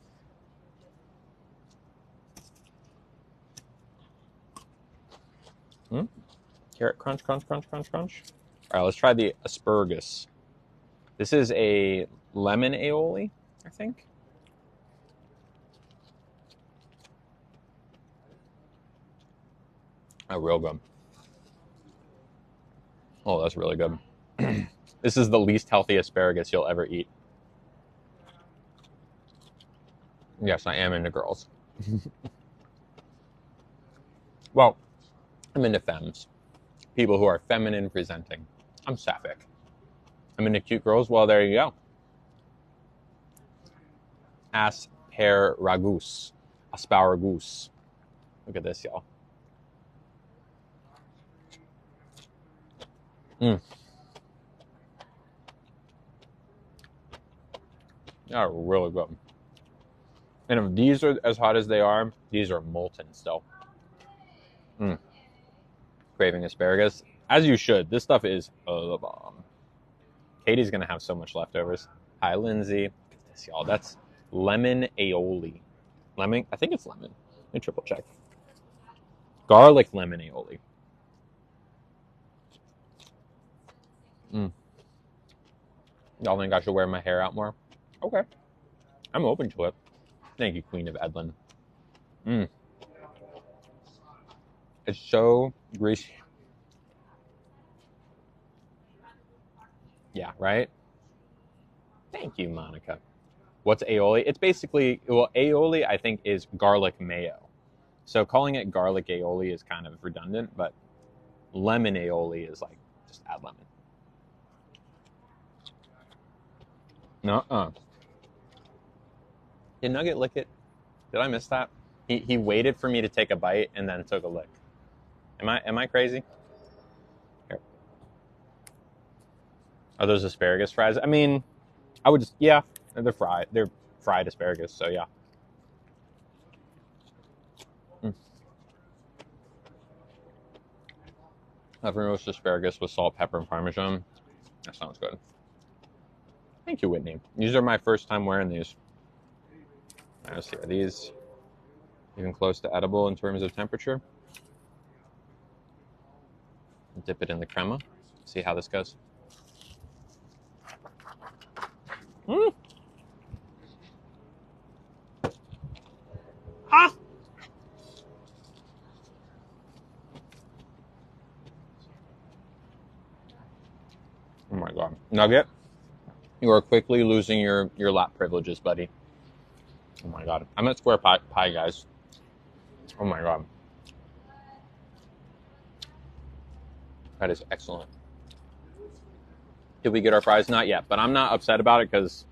Carrot crunch, crunch, crunch, crunch, crunch. All right, let's try the asparagus. This is a lemon aioli, I think. Oh, real good. Oh, that's really good. This is the least healthy asparagus you'll ever eat. Yes, I am into girls. Well, I'm into femmes. People who are feminine presenting. I'm sapphic. I'm into cute girls. Well, there you go. Asparagus. Asparagus. Look at this, y'all. They're really good. And if these are as hot as they are, these are molten still. Craving asparagus. As you should. This stuff is the bomb. Katie's going to have so much leftovers. Hi, Lindsay. Look at this, y'all. That's lemon aioli. Lemon? I think it's lemon. Let me triple check. Garlic lemon aioli. Y'all think I should wear my hair out more? Okay. I'm open to it. Thank you, Queen of Edlin. It's so greasy. Yeah, right? Thank you, Monica. What's aioli? It's basically, well, aioli, I think, is garlic mayo. So calling it garlic aioli is kind of redundant, but lemon aioli is like, just add lemon. Did Nugget lick it? Did I miss that? He waited for me to take a bite and then took a lick. Am I crazy? Here. Are those asparagus fries? I mean, I would just, yeah, they're fried. They're fried asparagus, so yeah. Having roast asparagus with salt, pepper, and Parmesan. That sounds good. Thank you, Whitney. These are my first time wearing these. Let's see, are these even close to edible in terms of temperature? Dip it in the crema. See how this goes. Ah! Oh my god. Nugget, you are quickly losing your lap privileges, buddy. Oh my god. I'm at Square Pie, guys. Oh my god. That is excellent. Did we get our fries? Not yet, but I'm not upset about it because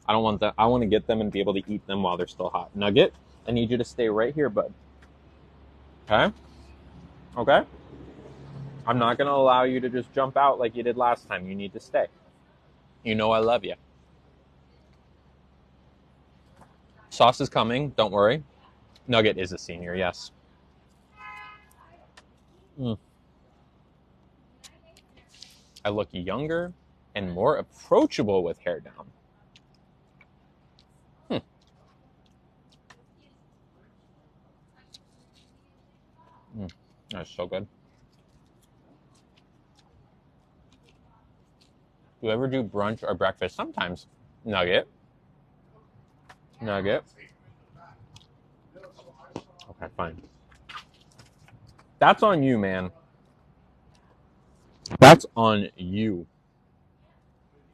I don't want that. I want to get them and be able to eat them while they're still hot. Nugget, I need you to stay right here, bud. Okay? Okay? I'm not going to allow you to just jump out like you did last time. You need to stay. You know I love you. Sauce is coming. Don't worry. Nugget is a senior, yes. I look younger and more approachable with hair down. That's so good. Do you ever do brunch or breakfast? Sometimes. Nugget. Nugget. Okay, fine. That's on you, man. That's on you.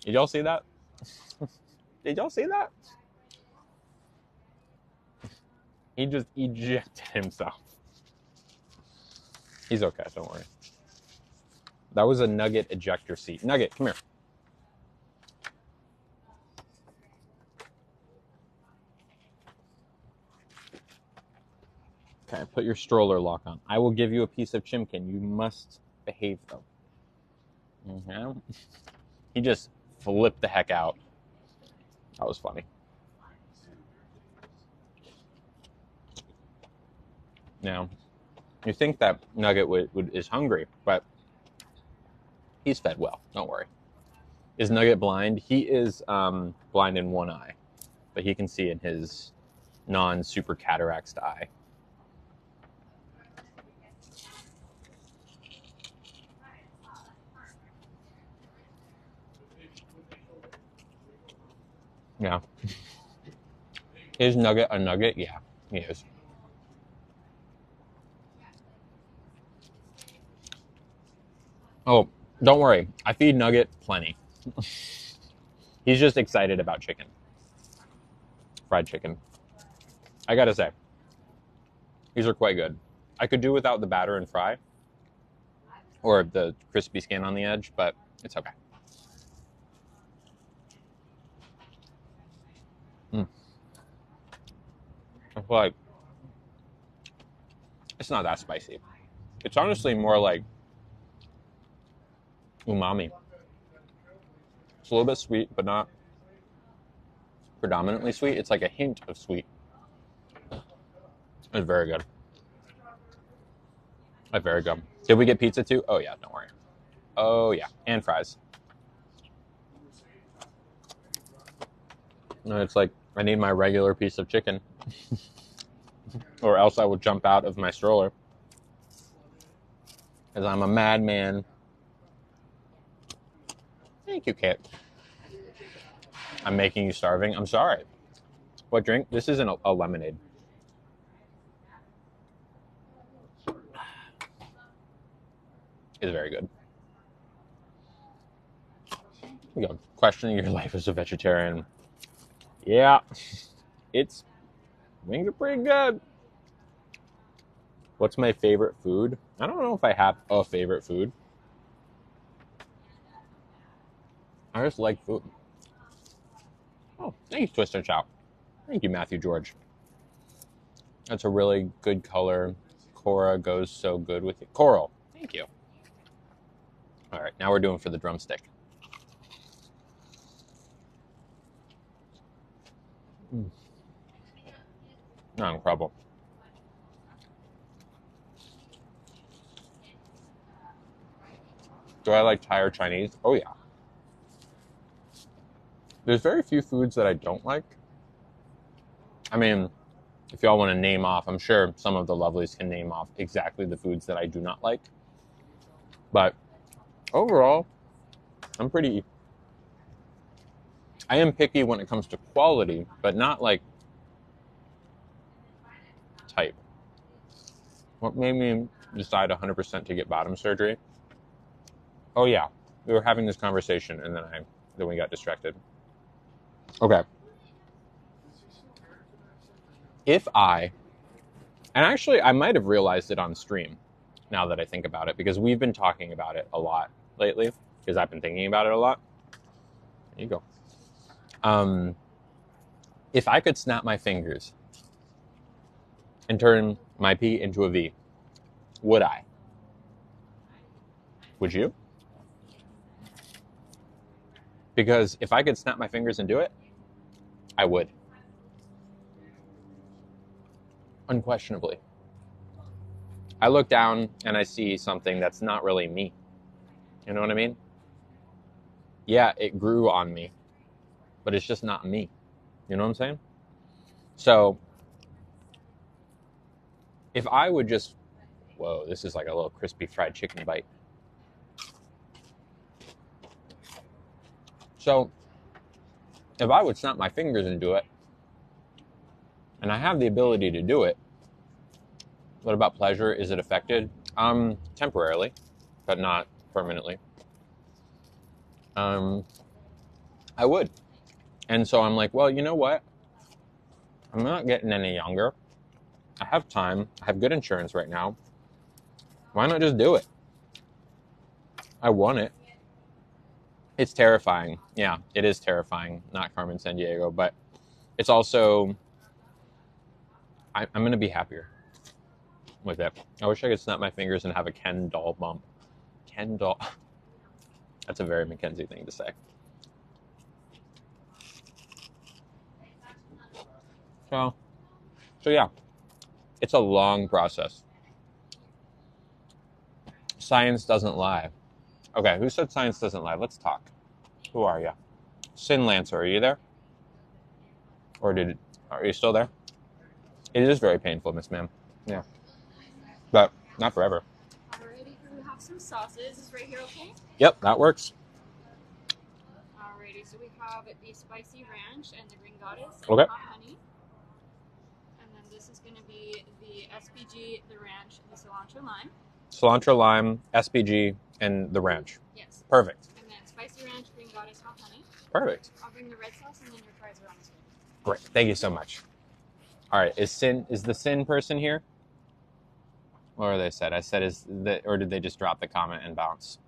Did y'all see that? Did y'all see that? He just ejected himself. He's okay, don't worry. That was a Nugget ejector seat. Nugget, come here. Okay, put your stroller lock on. I will give you a piece of chimkin. You must behave, though. Okay. He just flipped the heck out. That was funny. Now, you think that Nugget is hungry, but he's fed well. Don't worry. Is Nugget blind? He is blind in one eye, but he can see in his non-super cataracts eye. Yeah. Is Nugget a nugget? Yeah, he is. Oh, don't worry. I feed Nugget plenty. He's just excited about chicken. Fried chicken. I gotta say, these are quite good. I could do without the batter and fry, or the crispy skin on the edge, but it's okay. I feel like it's not that spicy. It's honestly more like umami. It's a little bit sweet, but not predominantly sweet. It's like a hint of sweet. It's very good. It's very good. Did we get pizza too? Oh yeah, don't worry. Oh yeah, and fries. No, it's like I need my regular piece of chicken, or else I will jump out of my stroller, because I'm a madman. Thank you, Kit. I'm making you starving. I'm sorry. What drink? This isn't a lemonade. It's very good. You go. Questioning your life as a vegetarian. Yeah, wings are pretty good. What's my favorite food? I don't know if I have a favorite food. I just like food. Oh, thank you, Twister Chow. Thank you, Matthew George. That's a really good color. Cora goes so good with it. Coral, thank you. All right, now we're doing for the drumstick. Not incredible. Do I like Thai or Chinese? Oh yeah. There's very few foods that I don't like. I mean, if y'all want to name off, I'm sure some of the lovelies can name off exactly the foods that I do not like. But overall, I am picky when it comes to quality, but not like type. What made me decide 100% to get bottom surgery? Oh yeah, we were having this conversation and then we got distracted. Okay. And actually I might have realized it on stream now that I think about it, because we've been talking about it a lot lately, because I've been thinking about it a lot. There you go. If I could snap my fingers and turn my P into a V, would I? Would you? Because if I could snap my fingers and do it, I would. Unquestionably. I look down and I see something that's not really me. You know what I mean? Yeah, it grew on me, but it's just not me. You know what I'm saying? So if I would just Whoa, this is like a little crispy fried chicken bite. So, if I would snap my fingers and do it, and I have the ability to do it, what about pleasure? Is it affected? Temporarily, but not permanently. I would. And so I'm like, well, you know what? I'm not getting any younger. I have time. I have good insurance right now. Why not just do it? I want it. It's terrifying. Yeah, it is terrifying. Not Carmen Sandiego, but it's also, I'm going to be happier with it. I wish I could snap my fingers and have a Ken doll bump. Ken doll. That's a very Mackenzie thing to say. So yeah, it's a long process. Science doesn't lie. Okay, who said science doesn't lie? Let's talk. Who are you? Sin Lancer, are you there? Or are you still there? It is very painful, Miss Ma'am. Yeah. But not forever. Alrighty, we have some sauces. Is right here okay? Yep, that works. Alrighty, so we have the spicy ranch and the green goddess and Okay. hot honey. And then this is going to be the SPG, the ranch, and the cilantro lime. Cilantro lime, SPG, and the ranch. Yes. Perfect. And then spicy ranch, green goddess, hot honey. Perfect. I'll bring the red sauce and then your fries are on the screen. Great. Thank you so much. All right. Is the Sin person here? What are they said? I said or did they just drop the comment and bounce?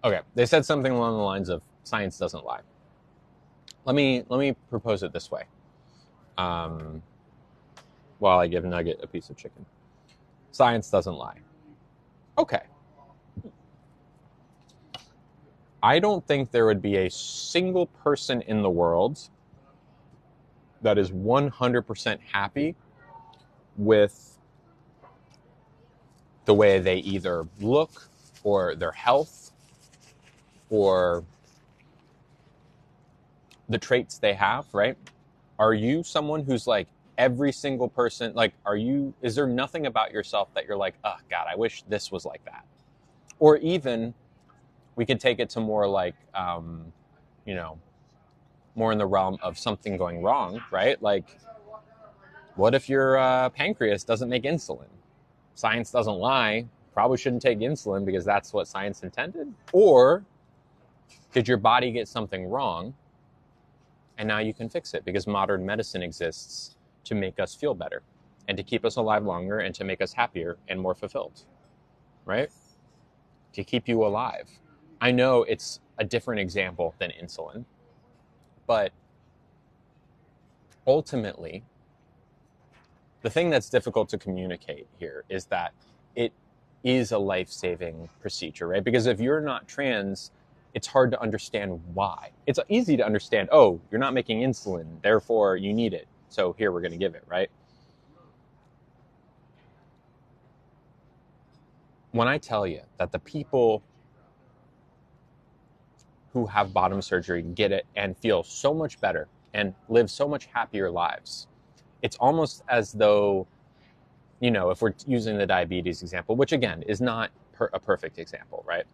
Okay. They said something along the lines of science doesn't lie. Let me propose it this way. While I give Nugget a piece of chicken. Science doesn't lie. Okay. I don't think there would be a single person in the world that is 100% happy with the way they either look or their health or the traits they have, right? Are you someone who's like every single person, like, is there nothing about yourself that you're like, oh God, I wish this was like that? Or even we could take it to more like, more in the realm of something going wrong, right? Like, what if your pancreas doesn't make insulin? Science doesn't lie. Probably shouldn't take insulin because that's what science intended. Or did your body get something wrong and now you can fix it because modern medicine exists to make us feel better and to keep us alive longer and to make us happier and more fulfilled, right? To keep you alive. I know it's a different example than insulin, but ultimately, the thing that's difficult to communicate here is that it is a life-saving procedure, right? Because if you're not trans, it's hard to understand why. It's easy to understand, oh, you're not making insulin, therefore you need it. So here we're going to give it, right? When I tell you that the people who have bottom surgery get it and feel so much better and live so much happier lives, it's almost as though, if we're using the diabetes example, which again is not a perfect example, right?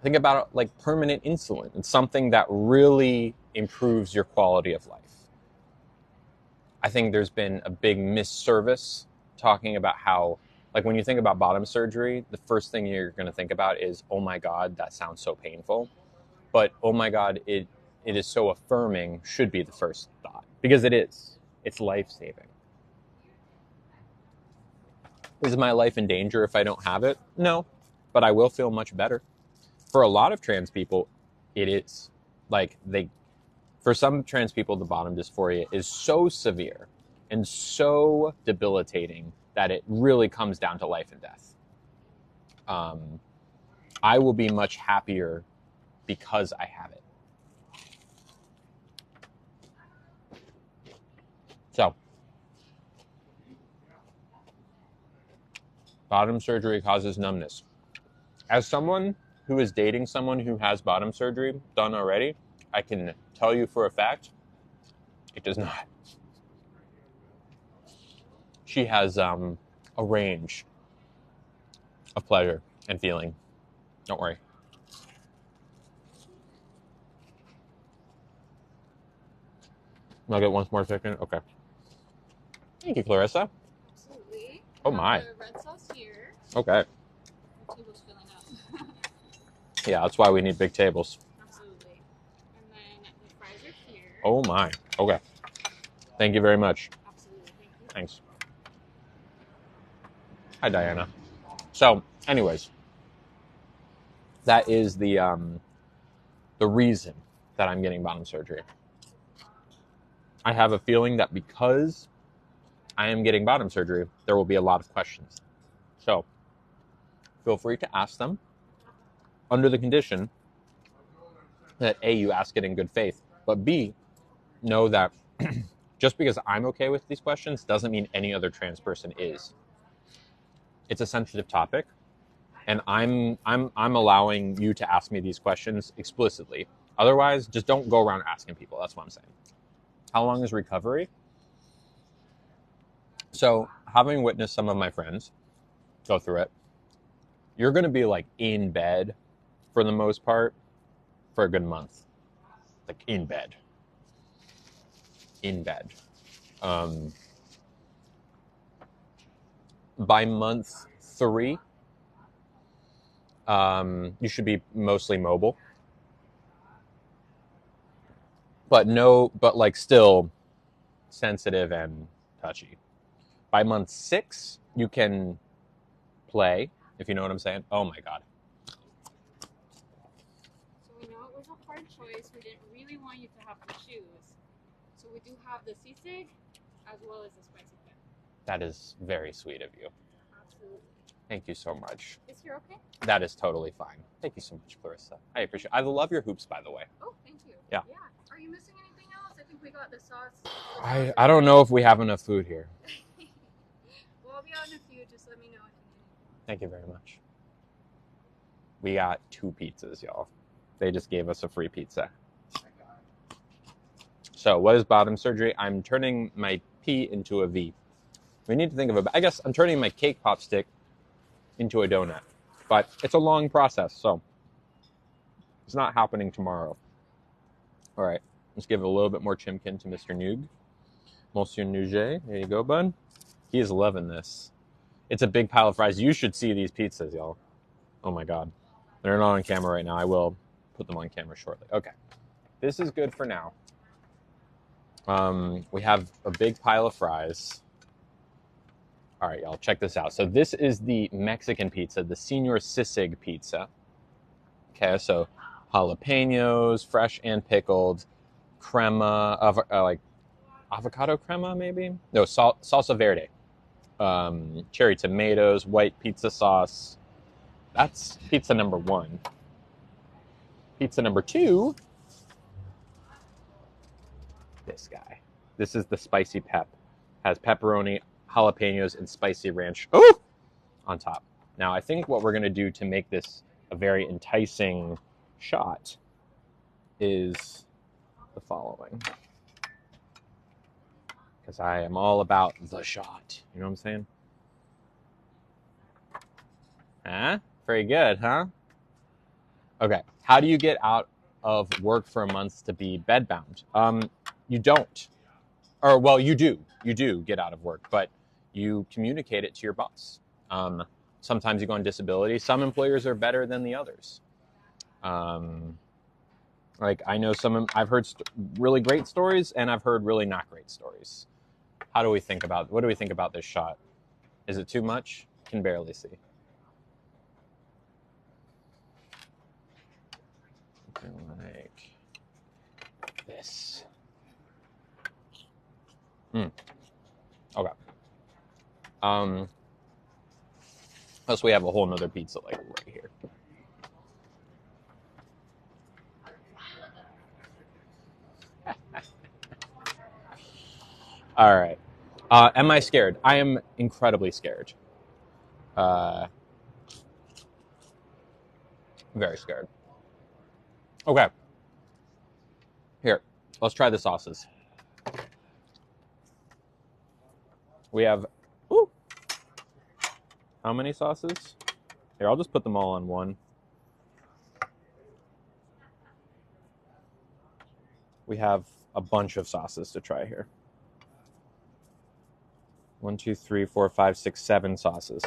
Think about like permanent insulin. It's something that really improves your quality of life. I think there's been a big misservice talking about how, like when you think about bottom surgery, the first thing you're going to think about is, oh my God, that sounds so painful. But oh my God, it is so affirming should be the first thought. Because it is. It's life-saving. Is my life in danger if I don't have it? No, but I will feel much better. For a lot of trans people, it is. For some trans people, the bottom dysphoria is so severe and so debilitating that it really comes down to life and death. I will be much happier because I have it. So, bottom surgery causes numbness. As someone who is dating someone who has bottom surgery done already, I can tell you for a fact, it does not. she has a range of pleasure and feeling. Don't worry. I'll get one more second. Okay. Thank you, Clarissa. Absolutely. Oh my. The red sauce here. Okay. The table's filling up. Yeah, that's why we need big tables. Absolutely. And then the fries are here. Oh my. Okay. Thank you very much. Absolutely. Thank you. Thanks. Hi, Diana. So, anyways, that is the reason that I'm getting bottom surgery. I have a feeling that because I am getting bottom surgery, there will be a lot of questions. So, feel free to ask them under the condition that A, you ask it in good faith, but B, know that just because I'm okay with these questions doesn't mean any other trans person is. It's a sensitive topic, and I'm allowing you to ask me these questions explicitly. Otherwise, just don't go around asking people. That's what I'm saying. How long is recovery? So, having witnessed some of my friends go through it, you're going to be like in bed for the most part for a good month. Like in bed. In bed. By month 3, you should be mostly mobile. But like still sensitive and touchy. By month 6, you can play, if you know what I'm saying. Oh my God. So we know it was a hard choice. We didn't really want you to have to choose. So we do have the sisig as well as the spicy pep. That is very sweet of you. Absolutely. Thank you so much. Is here okay? That is totally fine. Thank you so much, Clarissa. I appreciate it. I love your hoops, by the way. Oh, thank you. Yeah. Are you missing anything else? I think we got the sauce. I don't know if we have enough food here. Well, I'll be out in a few. Just let me know if you need. Thank you very much. We got 2 pizzas, y'all. They just gave us a free pizza. So what is bottom surgery? I'm turning my P into a V. We need to think of I guess I'm turning my cake pop stick into a donut. But it's a long process, so it's not happening tomorrow. All right, let's give a little bit more chimkin to Mr. Noog. Monsieur Nouget, there you go, bud. He is loving this. It's a big pile of fries. You should see these pizzas, y'all. Oh my God. They're not on camera right now. I will put them on camera shortly. Okay, this is good for now. We have a big pile of fries. All right, y'all, check this out. So this is the Mexican pizza, the Señor Sisig pizza. Okay, so jalapenos, fresh and pickled, crema, like avocado crema, maybe? No, salsa verde. Cherry tomatoes, white pizza sauce. That's pizza number 1. Pizza number 2, this guy. This is the spicy pep. Has pepperoni, jalapenos, and spicy ranch on top. Now, I think what we're going to do to make this a very enticing shot is the following. Because I am all about the shot. You know what I'm saying? Huh? Very good, huh? Okay. How do you get out of work for a month to be bedbound? You don't. Or, well, you do. You do get out of work, but you communicate it to your boss. Sometimes you go on disability. Some employers are better than the others. Like I know I've heard really great stories, and I've heard really not great stories. What do we think about this shot? Is it too much? Can barely see. Like this. Okay. Plus we have a whole nother pizza like right here. All right. Am I scared? I am incredibly scared. Very scared. Okay. Here, let's try the sauces. We have, How many sauces? Here, I'll just put them all on one. We have a bunch of sauces to try here. 1, 2, 3, 4, 5, 6, 7 sauces.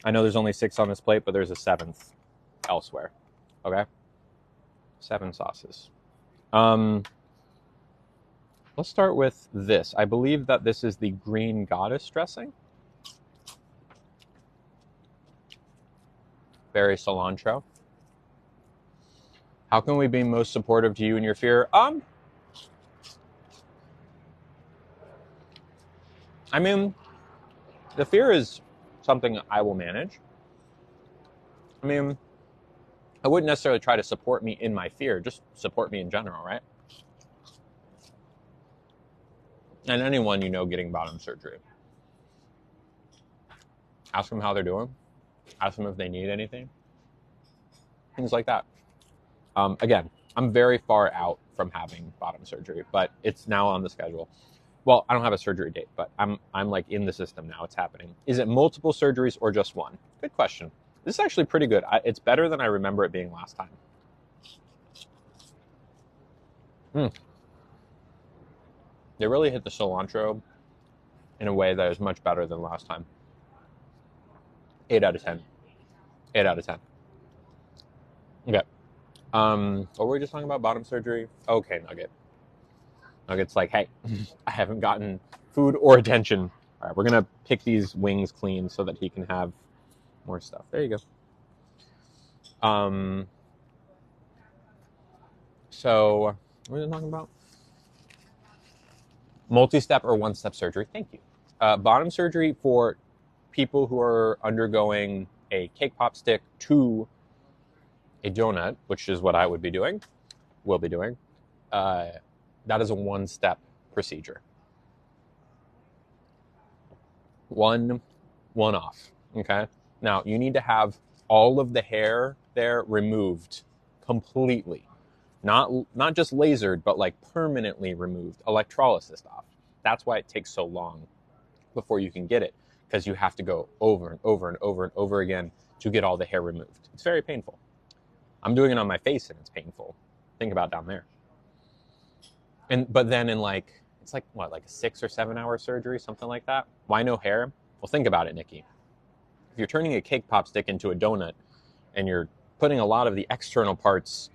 I know there's only 6 on this plate, but there's a 7th elsewhere. Okay? 7 sauces. Let's start with this. I believe that this is the green goddess dressing. Berry cilantro. How can we be most supportive to you and your fear? I mean, the fear is something I will manage. I mean, I wouldn't necessarily try to support me in my fear, just support me in general, right? And anyone getting bottom surgery. Ask them how they're doing. Ask them if they need anything. Things like that. Again, I'm very far out from having bottom surgery, but it's now on the schedule. Well, I don't have a surgery date, but I'm like in the system now. It's happening. Is it multiple surgeries or just one? Good question. This is actually pretty good. It's better than I remember it being last time. They really hit the cilantro in a way that is much better than last time. 8 out of 10. 8 out of 10. Okay. What were we just talking about? Bottom surgery? Okay, Nugget. Nugget's like, hey, I haven't gotten food or attention. All right, we're going to pick these wings clean so that he can have more stuff. There you go. So, what are we talking about? Multi-step or one-step surgery. Thank you. Bottom surgery for people who are undergoing a cake pop stick to a donut, which is what I will be doing. That is a one-step procedure. One off. Okay. Now you need to have all of the hair there removed completely, not just lasered, but like permanently removed, electrolysis off. That's why it takes so long before you can get it, because you have to go over and over and over and over again to get all the hair removed. It's very painful. I'm doing it on my face and it's painful. Think about down there. But then it's like a 6 or 7 hour surgery, something like that. Why no hair? Well, think about it, Nikki. If you're turning a cake pop stick into a donut and you're putting a lot of the external parts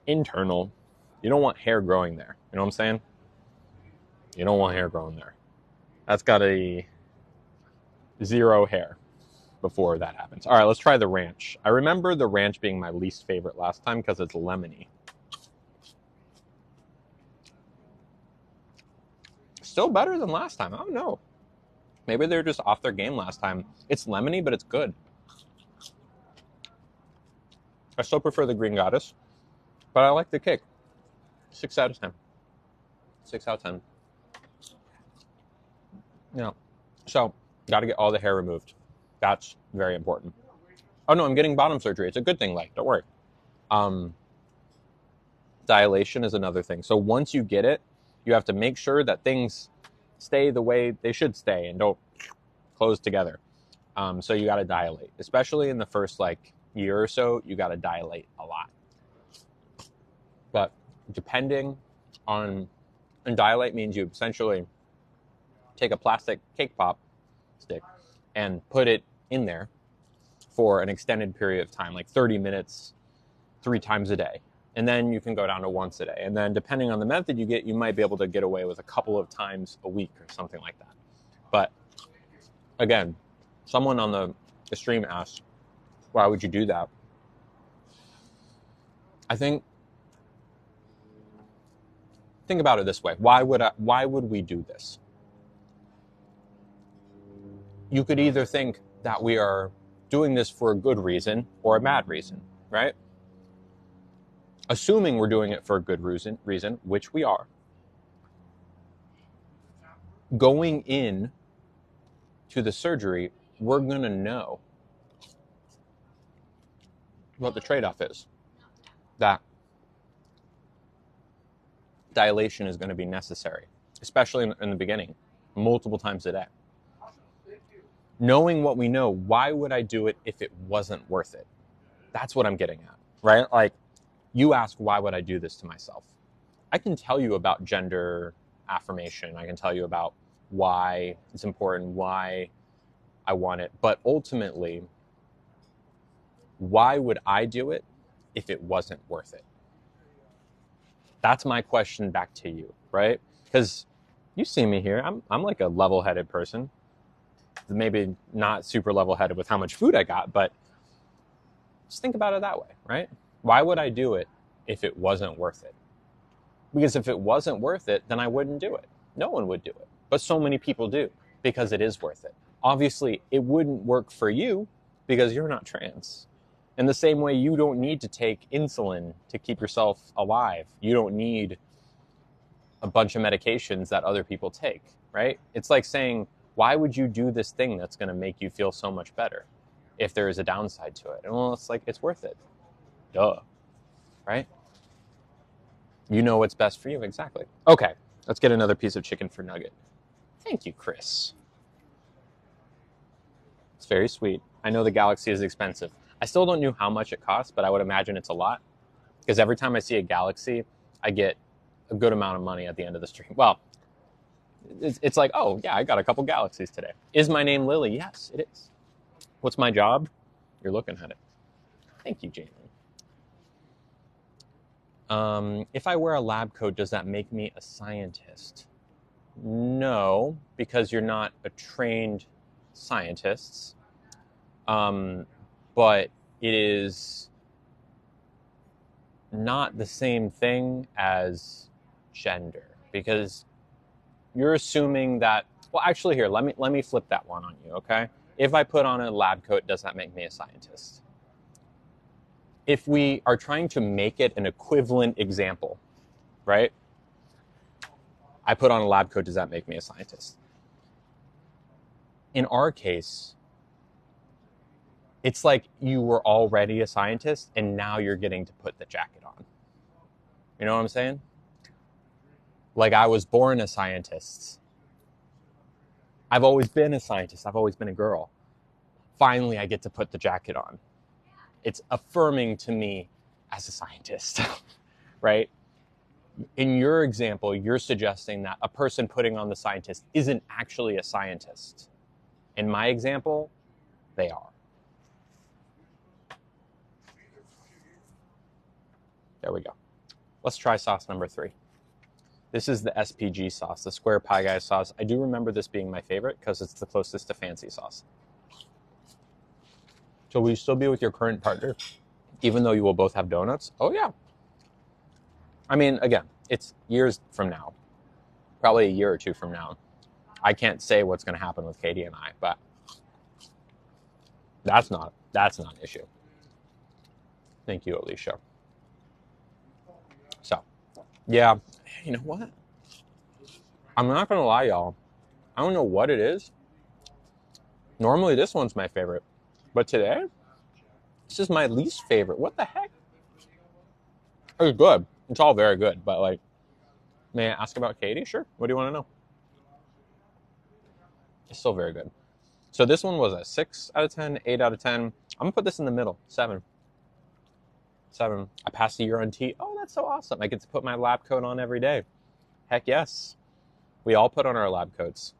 internal, you don't want hair growing there. You know what I'm saying? You don't want hair growing there. That's got a 0 hair before that happens. All right, let's try the ranch. I remember the ranch being my least favorite last time because it's lemony. Still better than last time. I don't know. Maybe they're just off their game last time. It's lemony, but it's good. I still prefer the green goddess, but I like the cake. 6 out of 10. 6 out of 10. Yeah. So, got to get all the hair removed. That's very important. Oh no, I'm getting bottom surgery. It's a good thing, don't worry. Dilation is another thing. So once you get it, you have to make sure that things stay the way they should stay and don't close together. So you got to dilate, especially in the first year or so. You got to dilate a lot. But depending on, and dilate means you essentially take a plastic cake pop stick and put it in there for an extended period of time, like 30 minutes, 3 times a day. And then you can go down to once a day. And then depending on the method you get, you might be able to get away with a couple of times a week or something like that. But again, someone on the stream asked, why would you do that? I think about it this way. Why would we do this? You could either think that we are doing this for a good reason or a bad reason, right? Assuming we're doing it for a good reason, which we are, going in to the surgery, we're going to know what the trade-off is. That dilation is going to be necessary, especially in the beginning, multiple times a day. Knowing what we know, why would I do it if it wasn't worth it? That's what I'm getting at, right? Like, you ask, why would I do this to myself? I can tell you about gender affirmation. I can tell you about why it's important, why I want it. But ultimately, why would I do it if it wasn't worth it? That's my question back to you, right? Because you see me here. I'm like a level-headed person. Maybe not super level-headed with how much food I got, but just think about it that way, right? Why would I do it if it wasn't worth it? Because if it wasn't worth it, then I wouldn't do it. No one would do it. But so many people do because it is worth it. Obviously, it wouldn't work for you because you're not trans. In the same way, you don't need to take insulin to keep yourself alive. You don't need a bunch of medications that other people take, right? It's like saying, why would you do this thing that's going to make you feel so much better if there is a downside to it? And well, it's like, it's worth it. Duh, right? You know what's best for you, exactly. Okay, let's get another piece of chicken for Nugget. Thank you, Chris. It's very sweet. I know the Galaxy is expensive. I still don't know how much it costs, but I would imagine it's a lot. Because every time I see a Galaxy, I get a good amount of money at the end of the stream. Well, it's like, oh, yeah, I got a couple Galaxies today. Is my name Lily? Yes, it is. What's my job? You're looking at it. Thank you, Jamie. If I wear a lab coat, does that make me a scientist? No, because you're not a trained scientist. But it is not the same thing as gender, because you're assuming that, well, actually here, let me flip that one on you, okay? If I put on a lab coat, does that make me a scientist? If we are trying to make it an equivalent example, right? I put on a lab coat, does that make me a scientist? In our case, it's like you were already a scientist and now you're getting to put the jacket on. You know what I'm saying? Like, I was born a scientist. I've always been a scientist. I've always been a girl. Finally, I get to put the jacket on. It's affirming to me as a scientist, right? In your example, you're suggesting that a person putting on the scientist isn't actually a scientist. In my example, they are. There we go. Let's try sauce number 3. This is the SPG sauce, the Square Pie Guy sauce. I do remember this being my favorite because it's the closest to fancy sauce. So will you still be with your current partner, even though you will both have donuts? Oh, yeah. I mean, again, it's years from now, probably a year or two from now. I can't say what's going to happen with Katie and I, but that's not an issue. Thank you, Alicia. So, yeah, you know what? I'm not going to lie, y'all. I don't know what it is. Normally, this one's my favorite. But today, this is my least favorite. What the heck? It's good. It's all very good. But, like, may I ask about Katie? Sure. What do you want to know? It's still very good. So this one was a 6 out of 10, 8 out of 10. I'm going to put this in the middle. 7. I passed a year on T. Oh, that's so awesome. I get to put my lab coat on every day. Heck yes. We all put on our lab coats.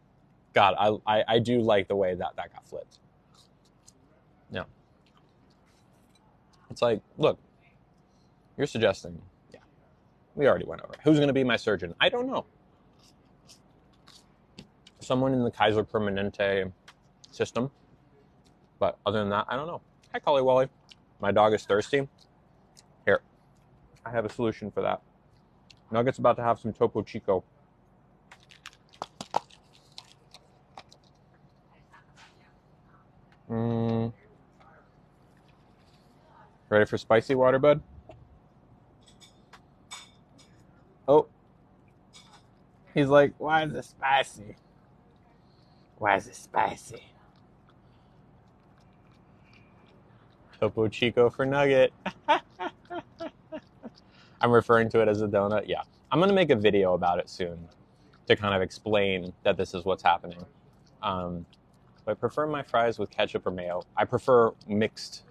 God, I do like the way that got flipped. Yeah. It's like, look, you're suggesting, yeah, we already went over. Who's going to be my surgeon? I don't know. Someone in the Kaiser Permanente system. But other than that, I don't know. Hi, Collie Wally. My dog is thirsty. Here, I have a solution for that. Nugget's about to have some Topo Chico. Ready for spicy water, bud? Oh. He's like, why is it spicy? Why is it spicy? Topo Chico for Nugget. I'm referring to it as a donut. Yeah. I'm going to make a video about it soon to kind of explain that this is what's happening. But Do I prefer my fries with ketchup or mayo? I prefer mixed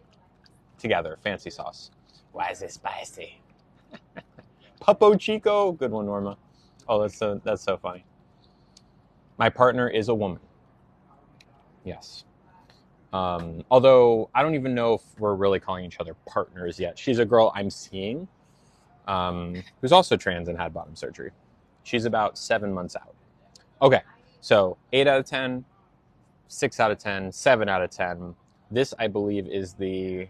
together, fancy sauce. Why is it spicy? Papo Chico, good one, Norma. Oh, that's so funny. My partner is a woman. Yes. Although I don't even know if we're really calling each other partners yet. She's a girl I'm seeing, who's also trans and had bottom surgery. She's about 7 months out. Okay, so 8 out of 10, 6 out of 10, 7 out of 10. This, I believe, is the...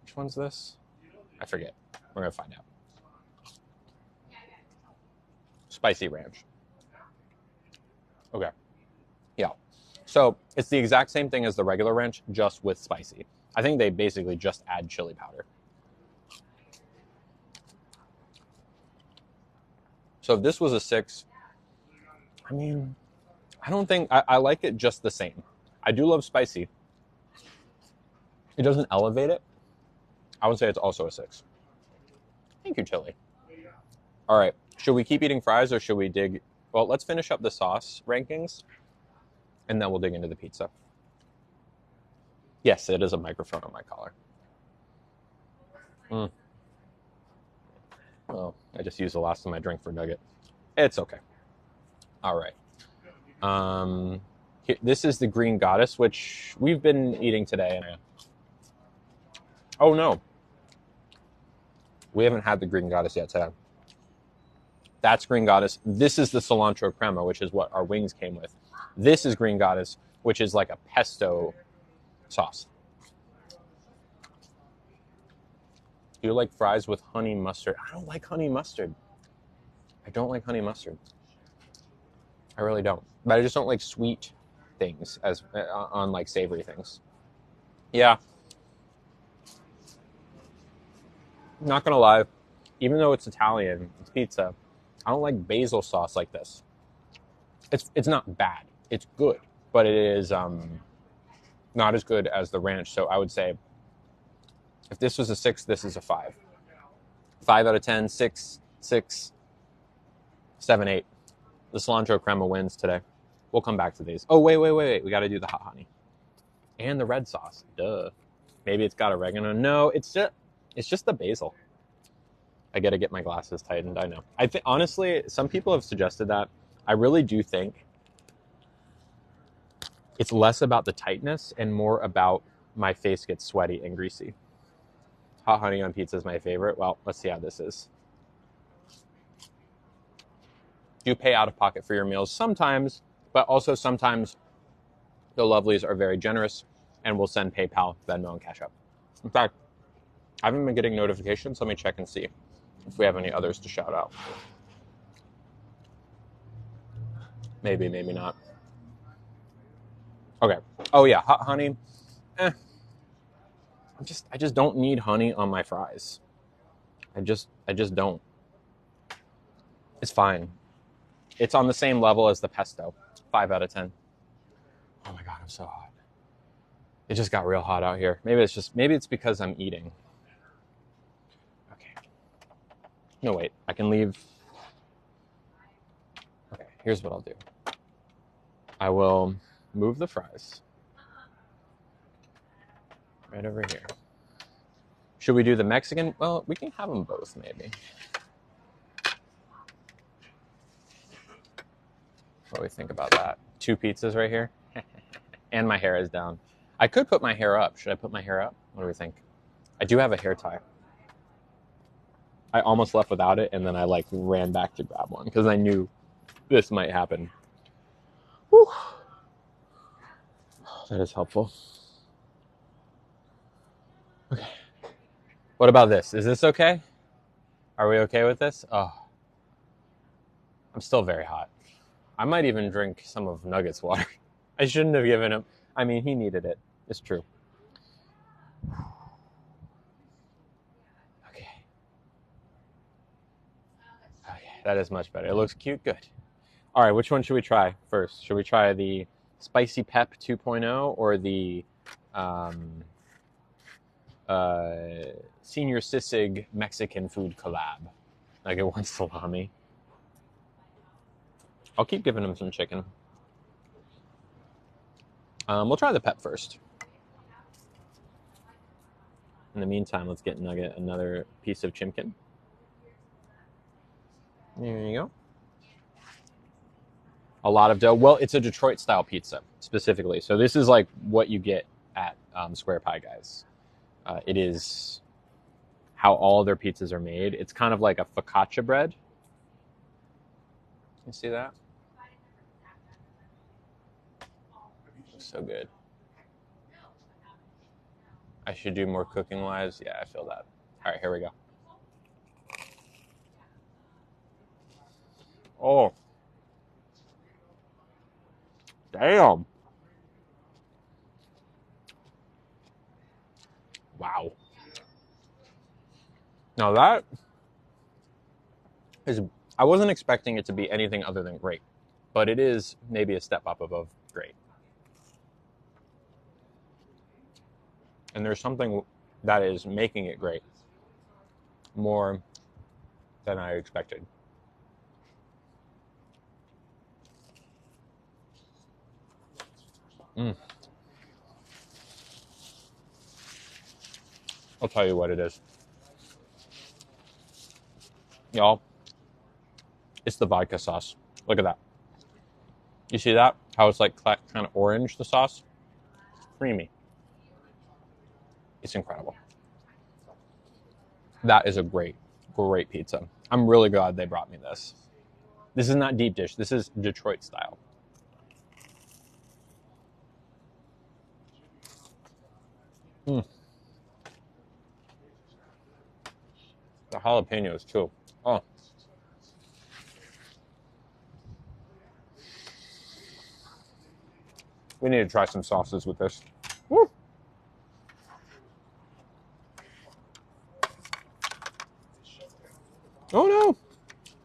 Which one's this? I forget. We're going to find out. Spicy ranch. Okay. Yeah. So it's the exact same thing as the regular ranch, just with spicy. I think they basically just add chili powder. So if this was a 6, I mean, I don't think... I like it just the same. I do love spicy. It doesn't elevate it. I would say it's also a 6. Thank you, chili. All right. Should we keep eating fries or should we dig... Well, let's finish up the sauce rankings, and then we'll dig into the pizza. Yes, it is a microphone on my collar. Oh, I just used the last of my drink for nugget. It's okay. All right. This is the Green Goddess, which we've been eating today. Oh, no. We haven't had the Green Goddess yet today. That's Green Goddess. This is the cilantro crema, which is what our wings came with. This is Green Goddess, which is like a pesto sauce. Do you like fries with honey mustard? I don't like honey mustard. I don't like honey mustard. I really don't. But I just don't like sweet things as on like savory things. Yeah. Not gonna lie, even though it's Italian, it's pizza, I don't like basil sauce like this. It's not bad. It's good, but it is not as good as the ranch. So I would say if this was a 6, this is a 5. 5 out of 10, 6, 6, 7, 8. The cilantro crema wins today. We'll come back to these. Oh, wait. We got to do the hot honey. And the red sauce. Duh. Maybe it's got oregano. No, it's just the basil. I got to get my glasses tightened. I know. I think, honestly, some people have suggested that. I really do think it's less about the tightness and more about my face gets sweaty and greasy. Hot honey on pizza is my favorite. Well, let's see how this is. Do pay out of pocket for your meals sometimes, but also sometimes the lovelies are very generous and will send PayPal, Venmo, and Cash App. In fact, I haven't been getting notifications. Let me check and see if we have any others to shout out. Maybe, maybe not. Okay. Oh yeah, hot honey. I just don't need honey on my fries. I just don't. It's fine. It's on the same level as the pesto. 5 out of 10. Oh my God, I'm so hot. It just got real hot out here. Maybe it's because I'm eating. Okay. No, wait. I can leave. Okay, here's what I'll do. I will move the fries right over here. Should we do the Mexican? Well, we can have them both, maybe. What do we think about that? 2 pizzas right here. And my hair is down. I could put my hair up. Should I put my hair up? What do we think? I do have a hair tie. I almost left without it, and then I ran back to grab one because I knew this might happen. Whew. That is helpful. Okay. What about this? Is this okay? Are we okay with this? Oh. I'm still very hot. I might even drink some of Nugget's water. I shouldn't have given him. I mean, he needed it. It's true. Okay. Okay, that is much better. It looks cute. Good. All right, which one should we try first? Should we try the Spicy Pep 2.0 or the Senior Sisig Mexican food collab? I get one salami. I'll keep giving him some chicken. We'll try the pep first. In the meantime, let's get Nugget another piece of chimkin. There you go. A lot of dough. Well, it's a Detroit style pizza specifically. So this is like what you get at Square Pie Guys. It is how all their pizzas are made. It's kind of like a focaccia bread. You see that? So good. I should do more cooking lives. Yeah, I feel that. All right, here we go. Oh. Damn. Wow. Now that is, I wasn't expecting it to be anything other than great, but it is maybe a step up above great. And there's something that is making it great more than I expected. I'll tell you what it is. Y'all, it's the vodka sauce. Look at that. You see that? How it's like kind of orange, the sauce? Creamy. It's incredible. That is a great, great pizza. I'm really glad they brought me this. This is not deep dish. This is Detroit style. The jalapenos too. Oh. We need to try some sauces with this. Woo. Oh no!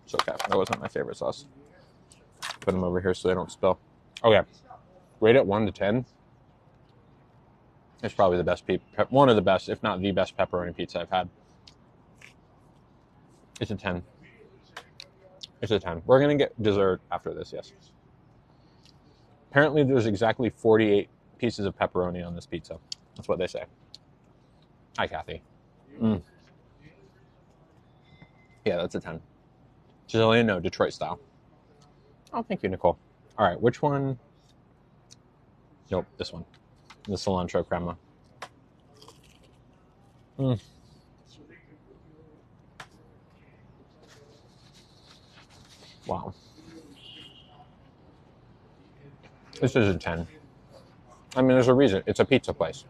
It's okay. That wasn't my favorite sauce. Put them over here so they don't spill. Okay. Rate it 1 to 10. It's probably the best one of the best, if not the best pepperoni pizza I've had. It's a 10. It's a 10. We're going to get dessert after this, yes. Apparently there's exactly 48 pieces of pepperoni on this pizza. That's what they say. Hi, Kathy. Yeah, that's a 10. Just so you know, Detroit style. Oh, thank you, Nicole. All right, which one? Nope, this one. The cilantro crema. Wow. This is a 10. I mean, there's a reason. It's a pizza place.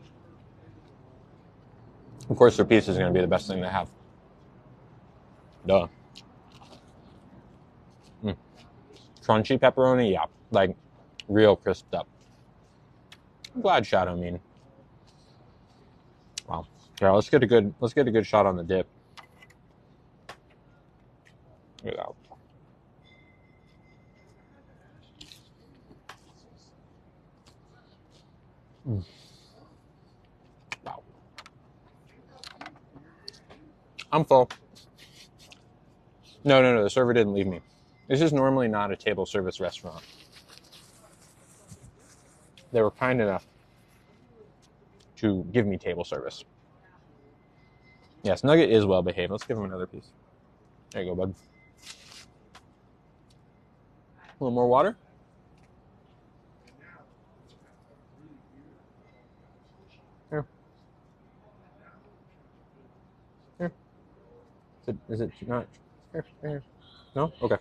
Of course, their pizza is going to be the best thing they have. Duh. Crunchy pepperoni, yeah. Like, real crisped up. I'm glad Shadow Mean. Wow. Yeah, let's get a good shot on the dip. Look at that. Wow. I'm full. No, the server didn't leave me. This is normally not a table service restaurant. They were kind enough to give me table service. Yes, Nugget is well behaved. Let's give him another piece. There you go, bud. A little more water. Here. Here. Is it not? Here. No? Okay.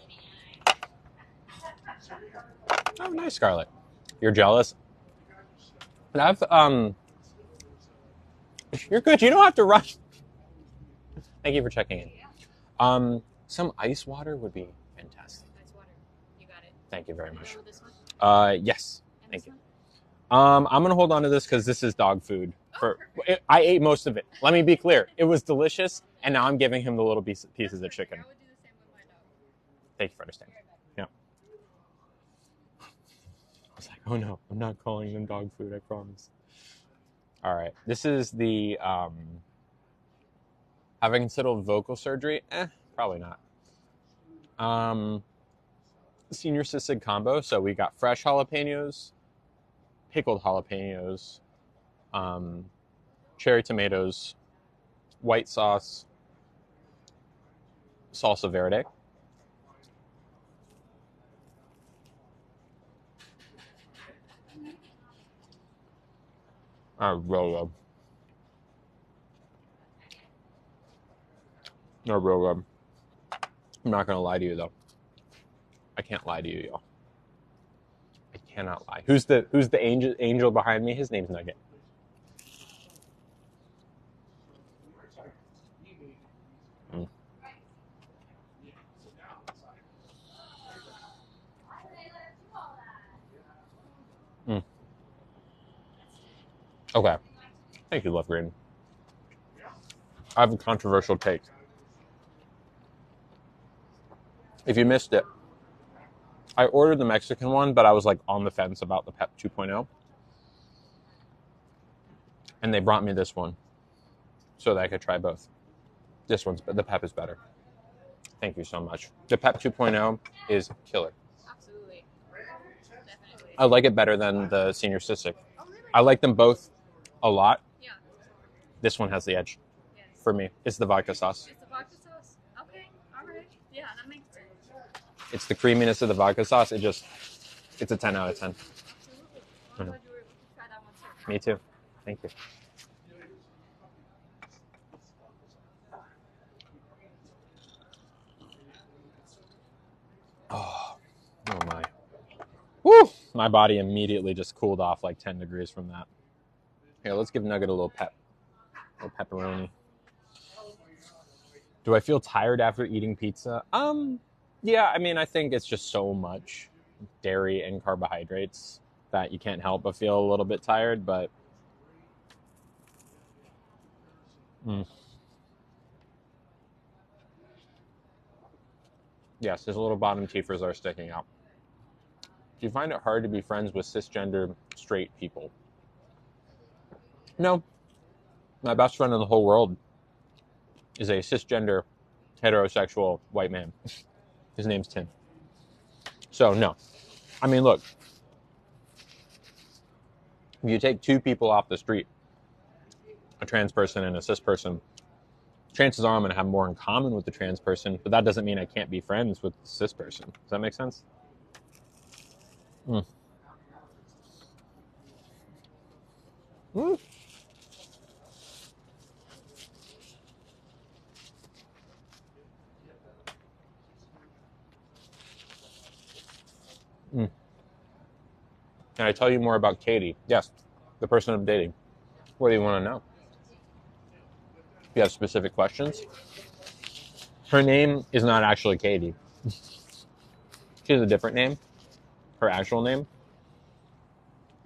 Oh, nice, Scarlett. You're jealous? And you're good. You don't have to rush. Thank you for checking in. Some ice water would be fantastic. Ice water. You got it. Thank you very much. This one? Yes. And Thank this you. one? I'm gonna hold on to this because this is dog food. I ate most of it. Let me be clear. It was delicious, and now I'm giving him the little pieces of chicken. I would do the same with my dog. Thank you for understanding. Yeah. I was like, oh no, I'm not calling them dog food, I promise. All right. This is the have I considered vocal surgery? Probably not. Senior Sisig combo. So we got fresh jalapenos, pickled jalapenos, cherry tomatoes, white sauce, salsa verde. Real good. No, real good. I'm not gonna lie to you though. I can't lie to you, y'all. I cannot lie. Who's the angel behind me? His name's Nugget. Okay. Thank you, Love Green. I have a controversial take. If you missed it, I ordered the Mexican one, but I was like on the fence about the Pep 2.0. And they brought me this one so that I could try both. This one's, the Pep is better. Thank you so much. The Pep 2.0 is killer. Absolutely. Definitely. I like it better than the Senior Cystic. Oh, really? I like them both a lot. Yeah. This one has the edge Yes. for me. It's the vodka sauce. It's the vodka sauce? Okay. All right. Yeah, that makes sense. It's the creaminess of the vodka sauce. It's a 10 out of 10. Absolutely. I'm glad you were able to try that one too. Me too. Thank you. Oh my. Woo! My body immediately just cooled off like 10 degrees from that. Here, let's give Nugget a little pepperoni. Do I feel tired after eating pizza? Yeah, I mean, I think it's just so much dairy and carbohydrates that you can't help but feel a little bit tired, but yes, his little bottom teethers are sticking out. Do you find it hard to be friends with cisgender straight people? No. My best friend in the whole world is a cisgender heterosexual white man. His name's Tim. So, no. I mean, look. If you take two people off the street, a trans person and a cis person, chances are I'm going to have more in common with the trans person, but that doesn't mean I can't be friends with the cis person. Does that make sense? Can I tell you more about Katie? Yes, the person I'm dating. What do you want to know? If you have specific questions. Her name is not actually Katie. She has a different name. Her actual name.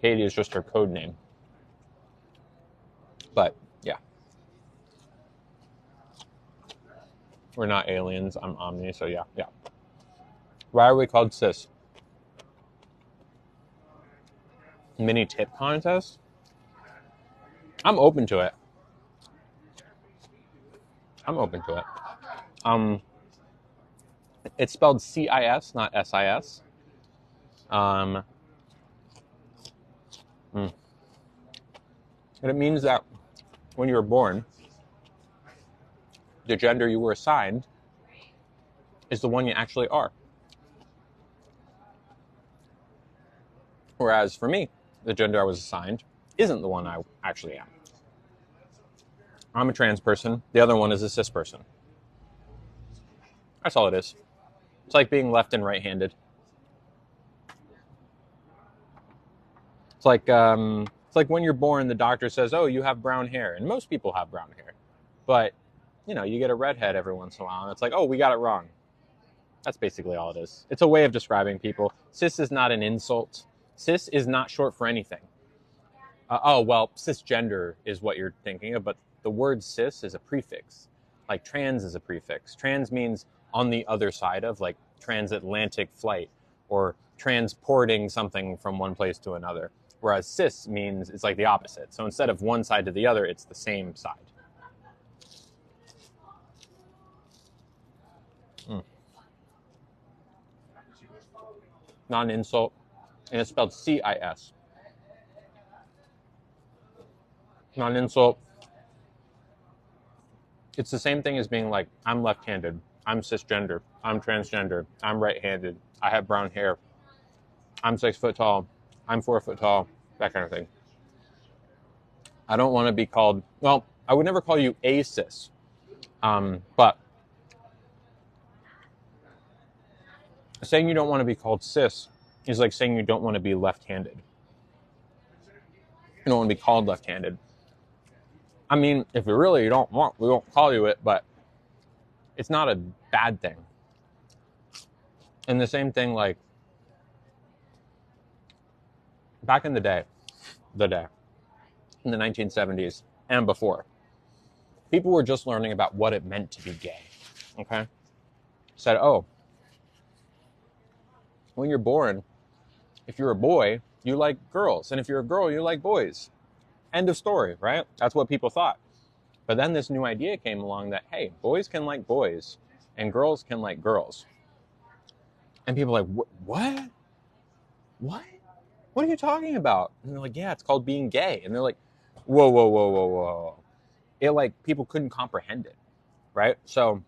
Katie is just her code name. But, yeah. We're not aliens. I'm Omni, so yeah. Why are we called cis? Mini tip contest? I'm open to it. It's spelled CIS, not SIS. And it means that when you were born, the gender you were assigned is the one you actually are. Whereas for me, the gender I was assigned isn't the one I actually am. I'm a trans person. The other one is a cis person. That's all it is. It's like being left and right-handed. It's like when you're born, the doctor says, "Oh, you have brown hair," and most people have brown hair, but you get a redhead every once in a while, and it's like, "Oh, we got it wrong." That's basically all it is. It's a way of describing people. Cis is not an insult. Cis is not short for anything. Cisgender is what you're thinking of, but the word cis is a prefix. Like trans is a prefix. Trans means on the other side of, like transatlantic flight or transporting something from one place to another. Whereas cis means it's like the opposite. So instead of one side to the other, it's the same side. Not an insult. And it's spelled CIS. not an insult. It's the same thing as being like, I'm left-handed, I'm cisgender, I'm transgender, I'm right-handed, I have brown hair, I'm 6 foot tall, I'm 4 foot tall, that kind of thing. I don't want to be called, well, I would never call you a cis, but saying you don't want to be called cis is like saying you don't want to be left-handed. You don't want to be called left-handed. I mean, if you really don't want, we won't call you it, but it's not a bad thing. And the same thing, like, back in the day, in the 1970s and before, people were just learning about what it meant to be gay, okay? Said, oh, when you're born, if you're a boy, you like girls, and if you're a girl, you like boys. End of story, right? That's what people thought. But then this new idea came along that, hey, boys can like boys, and girls can like girls. And people are like, what? What? What are you talking about? And they're like, yeah, it's called being gay. And they're like, whoa, whoa, whoa, whoa, whoa. It, like, people couldn't comprehend it, right? So,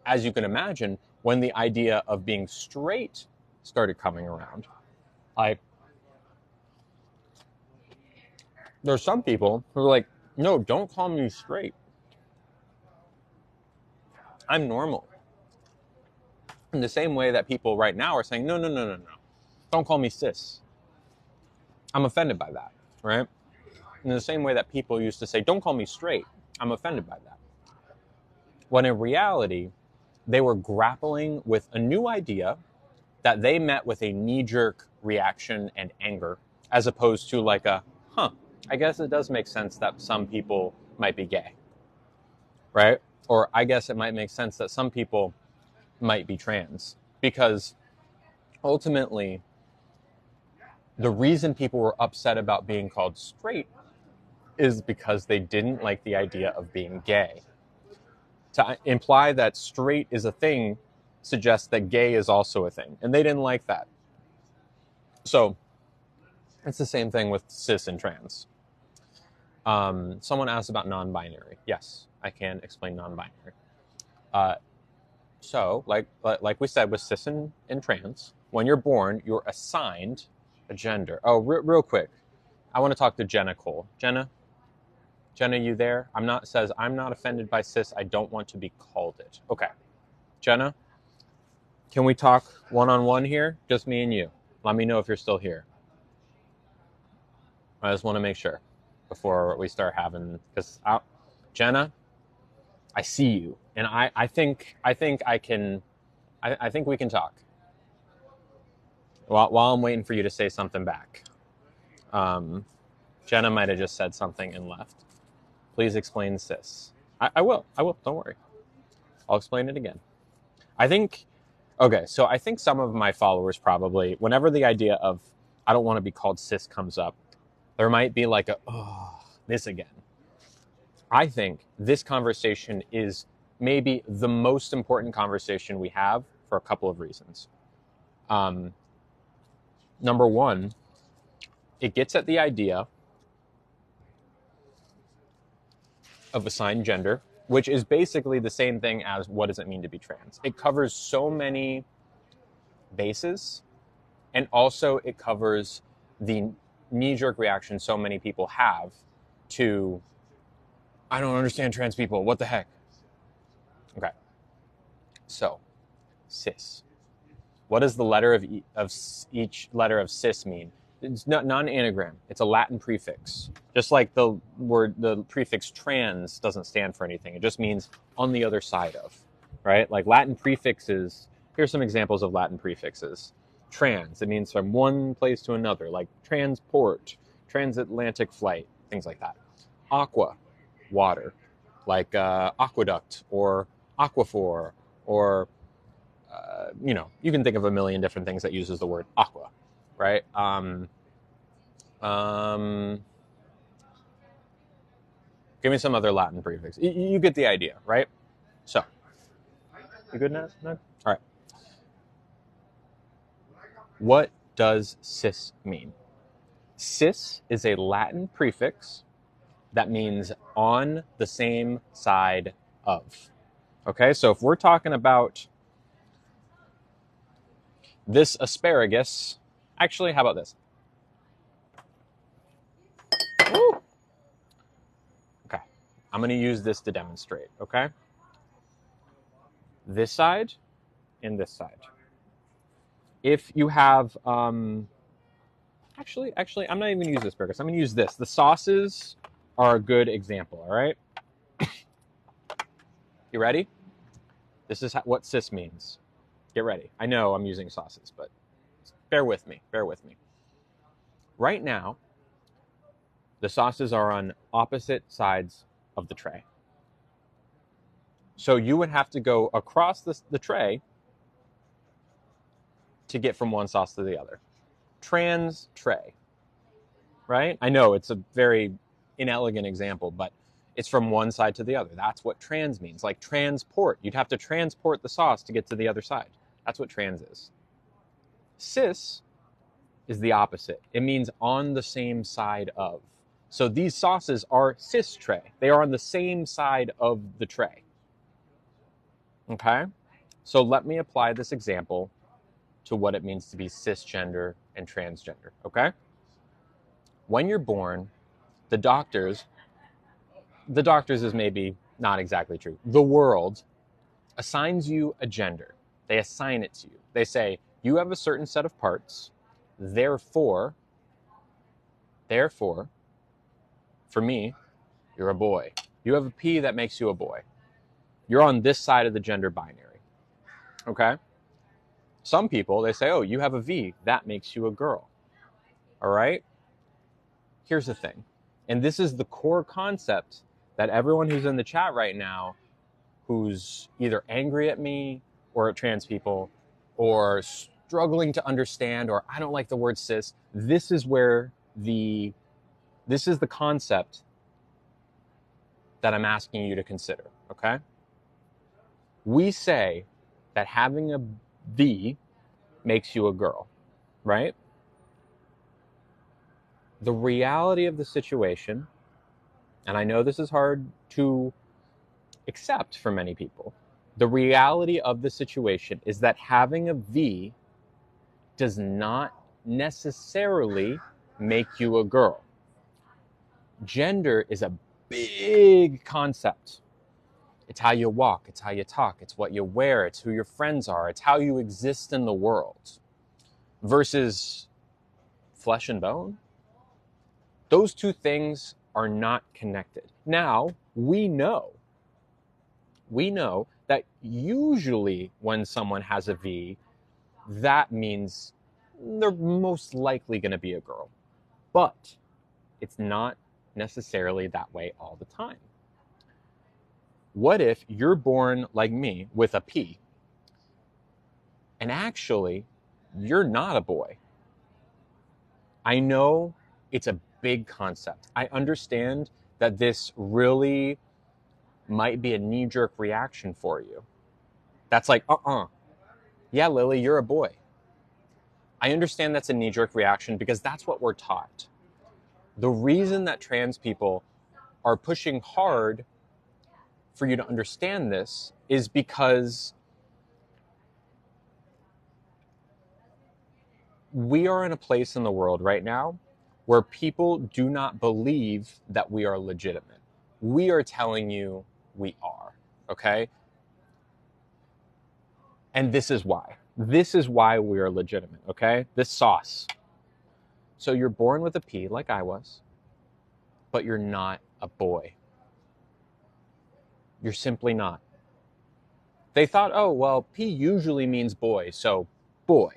as you can imagine, when the idea of being straight started coming around, like, there's some people who are like, no, don't call me straight. I'm normal. In the same way that people right now are saying, no, no, no, no, no. Don't call me cis. I'm offended by that, right? In the same way that people used to say, don't call me straight. I'm offended by that. When in reality, they were grappling with a new idea that they met with a knee-jerk reaction and anger, as opposed to like a, I guess it does make sense that some people might be gay, right? Or I guess it might make sense that some people might be trans, because ultimately the reason people were upset about being called straight is because they didn't like the idea of being gay. To imply that straight is a thing suggests that gay is also a thing, and they didn't like that. So it's the same thing with cis and trans. Someone asked about non-binary. Yes, I can explain non-binary. So, like we said with cis and trans, when you're born, you're assigned a gender. Oh, real quick, I want to talk to Jenna Cole. Jenna, you there? Says, I'm not offended by cis. I don't want to be called it. Okay. Jenna, can we talk one-on-one here? Just me and you. Let me know if you're still here. I just want to make sure before we start having, because Jenna, I see you, and I think we can talk. While I'm waiting for you to say something back. Jenna might have just said something and left. Please explain cis. I will. Don't worry. I'll explain it again. I think some of my followers probably, whenever the idea of I don't want to be called cis comes up, there might be like this again. I think this conversation is maybe the most important conversation we have for a couple of reasons. Number one, it gets at the idea of assigned gender, which is basically the same thing as what does it mean to be trans. It covers so many bases, and also it covers the knee-jerk reaction so many people have to, I don't understand trans people, what the heck? Okay, so cis. What does the letter of each letter of cis mean? It's not non-anagram. It's a Latin prefix. Just like the prefix trans doesn't stand for anything. It just means on the other side of, right? Like Latin prefixes, here's some examples of Latin prefixes. Trans, it means from one place to another, like transport, transatlantic flight, things like that. Aqua, water, like aqueduct or aquifer, or you can think of a million different things that uses the word aqua, right? Give me some other Latin prefix. You get the idea, right? So, you good, Ned? All right. What does cis mean? Cis is a Latin prefix that means on the same side of. Okay, so if we're talking about this asparagus, actually, how about this? Woo! Okay, I'm going to use this to demonstrate, okay? This side and this side. If you have, actually, I'm not even going to use asparagus. I'm going to use this. The sauces are a good example, all right? You ready? This is what cis means. Get ready. I know I'm using sauces, but bear with me. Bear with me. Right now, the sauces are on opposite sides of the tray. So you would have to go across the tray to get from one sauce to the other. Trans tray, right? I know it's a very inelegant example, but it's from one side to the other. That's what trans means. Like transport. You'd have to transport the sauce to get to the other side. That's what trans is. Cis is the opposite. It means on the same side of. So these sauces are cis tray. They are on the same side of the tray. Okay? So let me apply this example to what it means to be cisgender and transgender. Okay? When you're born, the doctors is maybe not exactly true. The world assigns you a gender. They assign it to you. They say, you have a certain set of parts, therefore, for me, you're a boy. You have a P that makes you a boy. You're on this side of the gender binary. Okay? Some people, they say, oh, you have a V, that makes you a girl. All right? Here's the thing. And this is the core concept that everyone who's in the chat right now, who's either angry at me or at trans people, or struggling to understand, or I don't like the word cis, this is the concept that I'm asking you to consider, okay? We say that having a V makes you a girl, right? The reality of the situation, and I know this is hard to accept for many people, the reality of the situation is that having a V does not necessarily make you a girl. Gender is a big concept. It's how you walk, it's how you talk, it's what you wear, it's who your friends are, it's how you exist in the world. Versus flesh and bone. Those two things are not connected. Now, we know that usually when someone has a V, that means they're most likely going to be a girl. But it's not necessarily that way all the time. What if you're born like me with a P, and actually you're not a boy? I know it's a big concept. I understand that this really might be a knee-jerk reaction for you. That's like, yeah, Lily, you're a boy. I understand that's a knee-jerk reaction because that's what we're taught. The reason that trans people are pushing hard for you to understand this is because we are in a place in the world right now where people do not believe that we are legitimate. We are telling you we are, okay? And this is why. This is why we are legitimate, okay? This sauce. So you're born with a P like I was, but you're not a boy. You're simply not. They thought, oh, well, P usually means boy, so boy.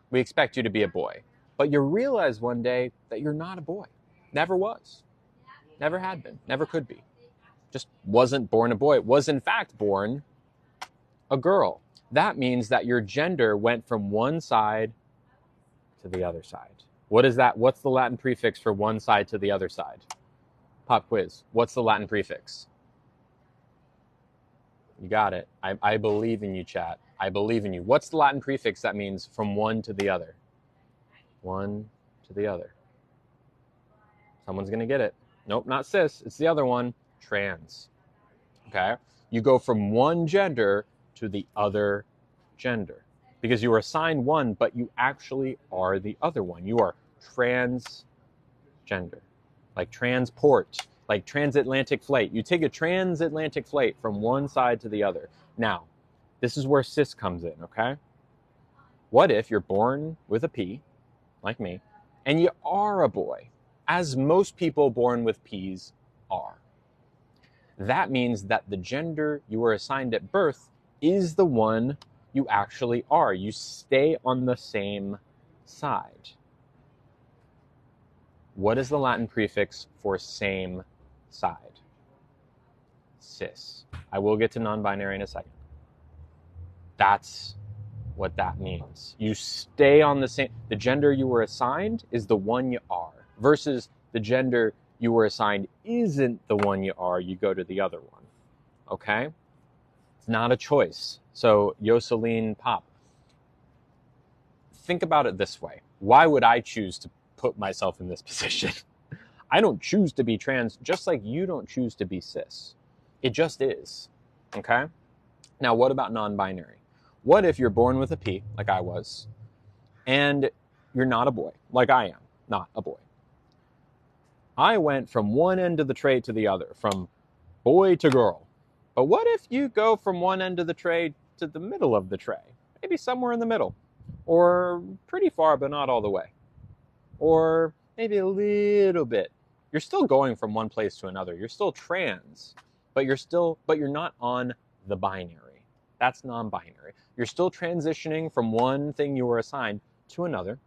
We expect you to be a boy. But you realize one day that you're not a boy. Never was. Never had been. Never could be. Just wasn't born a boy. Was in fact born a girl. That means that your gender went from one side to the other side. What is that? What's the Latin prefix for one side to the other side? Pop quiz. What's the Latin prefix? You got it. I believe in you, chat. I believe in you. What's the Latin prefix that means from one to the other? One to the other. Someone's going to get it. Nope, not cis. It's the other one, trans. Okay? You go from one gender to the other gender because you were assigned one, but you actually are the other one. You are transgender, like transport, like transatlantic flight. You take a transatlantic flight from one side to the other. Now, this is where cis comes in, okay? What if you're born with a P, like me, and you are a boy, as most people born with P's are? That means that the gender you were assigned at birth is the one you actually are. You stay on the same side. What is the Latin prefix for same side? Cis. I will get to non-binary in a second. That's what that means. You stay on the same, the gender you were assigned is the one you are, versus the gender you were assigned isn't the one you are, you go to the other one. Okay? It's not a choice. So, Jocelyn Pop, think about it this way. Why would I choose to put myself in this position? I don't choose to be trans, just like you don't choose to be cis. It just is. Okay? Now, what about non-binary? What if you're born with a P, like I was, and you're not a boy, like I am, not a boy? I went from one end of the tray to the other, from boy to girl. But what if you go from one end of the tray to the middle of the tray? Maybe somewhere in the middle. Or pretty far, but not all the way. Or maybe a little bit. You're still going from one place to another. You're still trans, but you're not on the binary. That's non-binary. You're still transitioning from one thing you were assigned to another.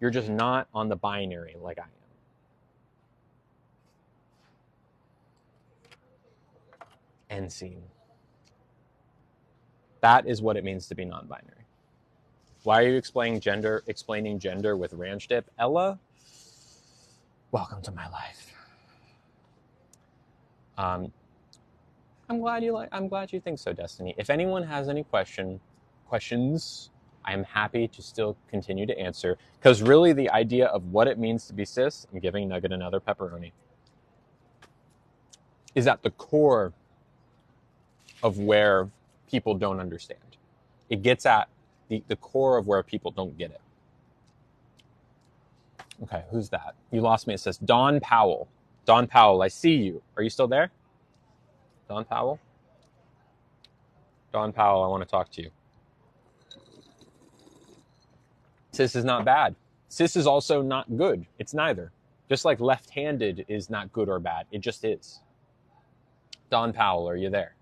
You're just not on the binary like I am. End scene. That is what it means to be non-binary. Why are you explaining gender with ranch dip? Ella, welcome to my life. I'm glad you think so, Destiny. If anyone has any questions, I am happy to still continue to answer. Because really the idea of what it means to be cis, I'm giving Nugget another pepperoni, is at the core of where people don't understand. It gets at the core of where people don't get it. Okay, who's that? You lost me. It says Don Powell. Don Powell, I see you. Are you still there? Don Powell? Don Powell, I want to talk to you. Cis is not bad. Cis is also not good. It's neither. Just like left-handed is not good or bad. It just is. Don Powell, are you there?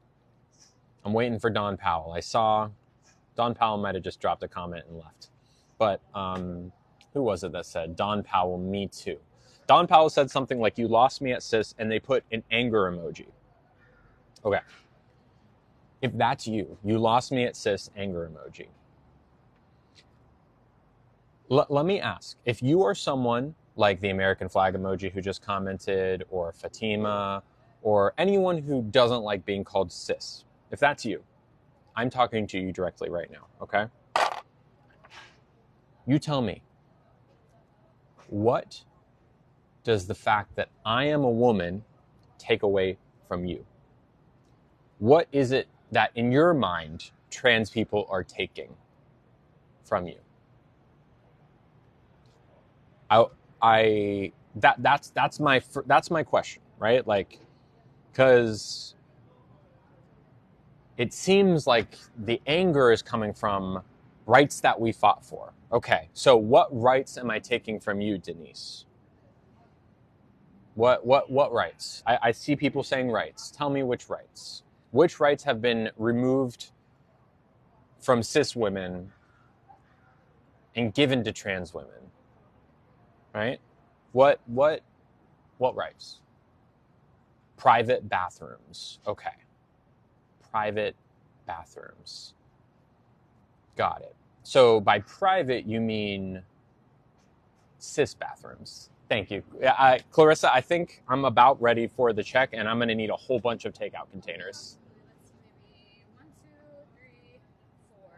I'm waiting for Don Powell. I saw Don Powell might have just dropped a comment and left. But who was it that said, Don Powell, me too? Don Powell said something like, you lost me at cis, and they put an anger emoji. Okay. If that's you lost me at cis, anger emoji. Let me ask, if you are someone like the American flag emoji who just commented, or Fatima, or anyone who doesn't like being called cis, if that's you, I'm talking to you directly right now, okay? You tell me, what does the fact that I am a woman take away from you? What is it that in your mind trans people are taking from you? That's my question, right? Like, because it seems like the anger is coming from rights that we fought for. Okay, so what rights am I taking from you, Denise? What rights? I see people saying rights. Tell me which rights. Which rights have been removed from cis women and given to trans women? Right? What rights? Private bathrooms. Okay. Private bathrooms. Got it. So by private, you mean cis bathrooms. Thank you. Clarissa, I think I'm about ready for the check, and I'm going to need a whole bunch of takeout containers. Let's see, maybe 1, 2, 3, 4.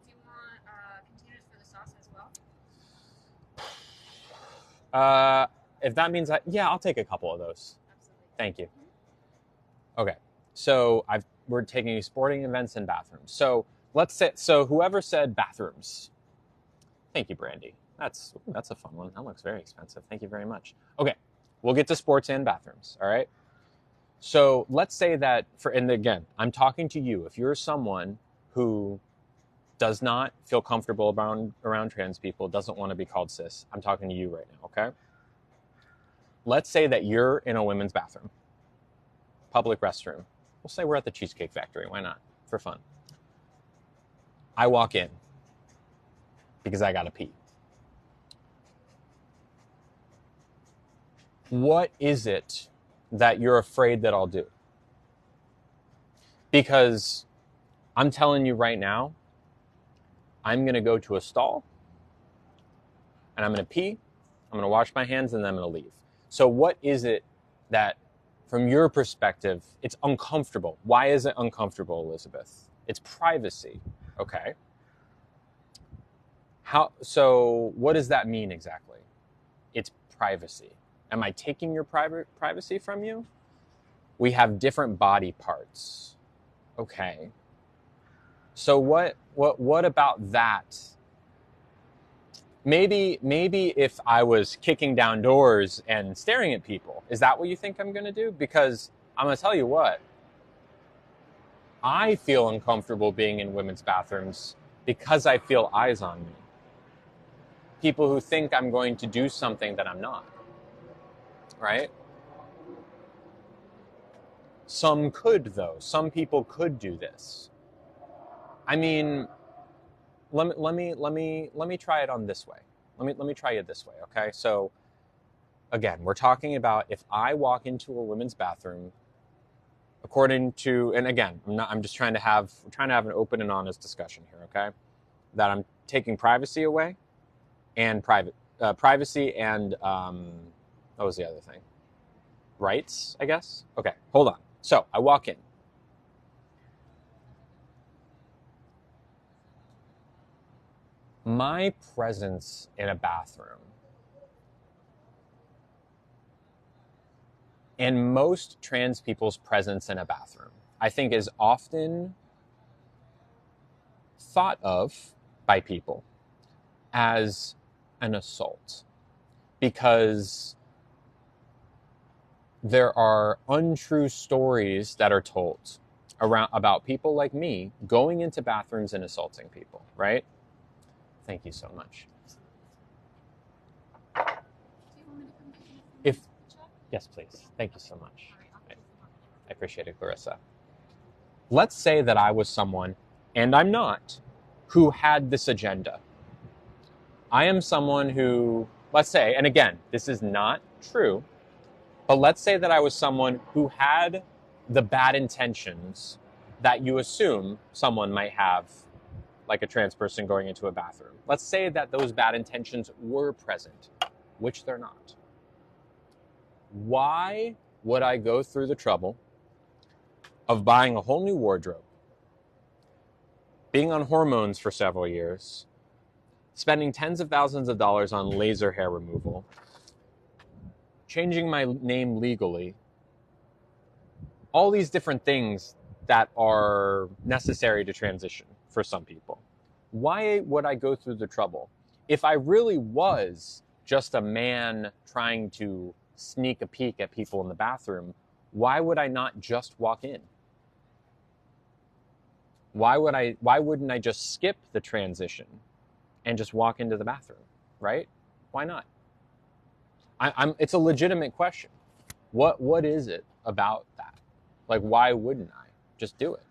Do you want containers for the sauce as well? If that means yeah, I'll take a couple of those. Absolutely. Thank you. Okay. So we're taking sporting events and bathrooms. So let's say, whoever said bathrooms. Thank you, Brandy. That's a fun one. That looks very expensive. Thank you very much. Okay. We'll get to sports and bathrooms. All right. So let's say that and again, I'm talking to you. If you're someone who does not feel comfortable around trans people, doesn't want to be called cis, I'm talking to you right now, okay? Let's say that you're in a women's bathroom, public restroom. We'll say we're at the Cheesecake Factory. Why not? For fun. I walk in because I gotta pee. What is it that you're afraid that I'll do? Because I'm telling you right now, I'm going to go to a stall and I'm going to pee, I'm going to wash my hands, and then I'm going to leave. So what is it that, from your perspective, it's uncomfortable? Why is it uncomfortable, Elizabeth? It's privacy. Okay. So what does that mean exactly? It's privacy. Am I taking your privacy from you? We have different body parts. Okay. So what about that? Maybe if I was kicking down doors and staring at people, is that what you think I'm going to do? Because I'm going to tell you what, I feel uncomfortable being in women's bathrooms because I feel eyes on me. People who think I'm going to do something that I'm not. Right? Some could, though. Some people could do this. I mean, let me try it on this way. Let me try it this way, okay? So again, we're talking about if I walk into a women's bathroom, according to, and again, I'm just trying to have an open and honest discussion here, okay? That I'm taking privacy away, and privacy and what was the other thing? Rights, I guess. Okay, hold on. So I walk in. My presence in a bathroom, and most trans people's presence in a bathroom, I think is often thought of by people as an assault, because there are untrue stories that are told about people like me going into bathrooms and assaulting people, right? Thank you so much. Do you want me to come get you? Yes, please. Thank you so much. I appreciate it, Clarissa. Let's say that I was someone, and I'm not, who had this agenda. I am someone who, let's say, and again, this is not true, but let's say that I was someone who had the bad intentions that you assume someone might have, like a trans person going into a bathroom. Let's say that those bad intentions were present, which they're not. Why would I go through the trouble of buying a whole new wardrobe, being on hormones for several years, spending tens of thousands of dollars on laser hair removal, changing my name legally, all these different things that are necessary to transition for some people? Why would I go through the trouble? If I really was just a man trying to sneak a peek at people in the bathroom, why would I not just walk in? Why wouldn't I just skip the transition and just walk into the bathroom, right? Why not? It's a legitimate question. What is it about that? Like, why wouldn't I just do it?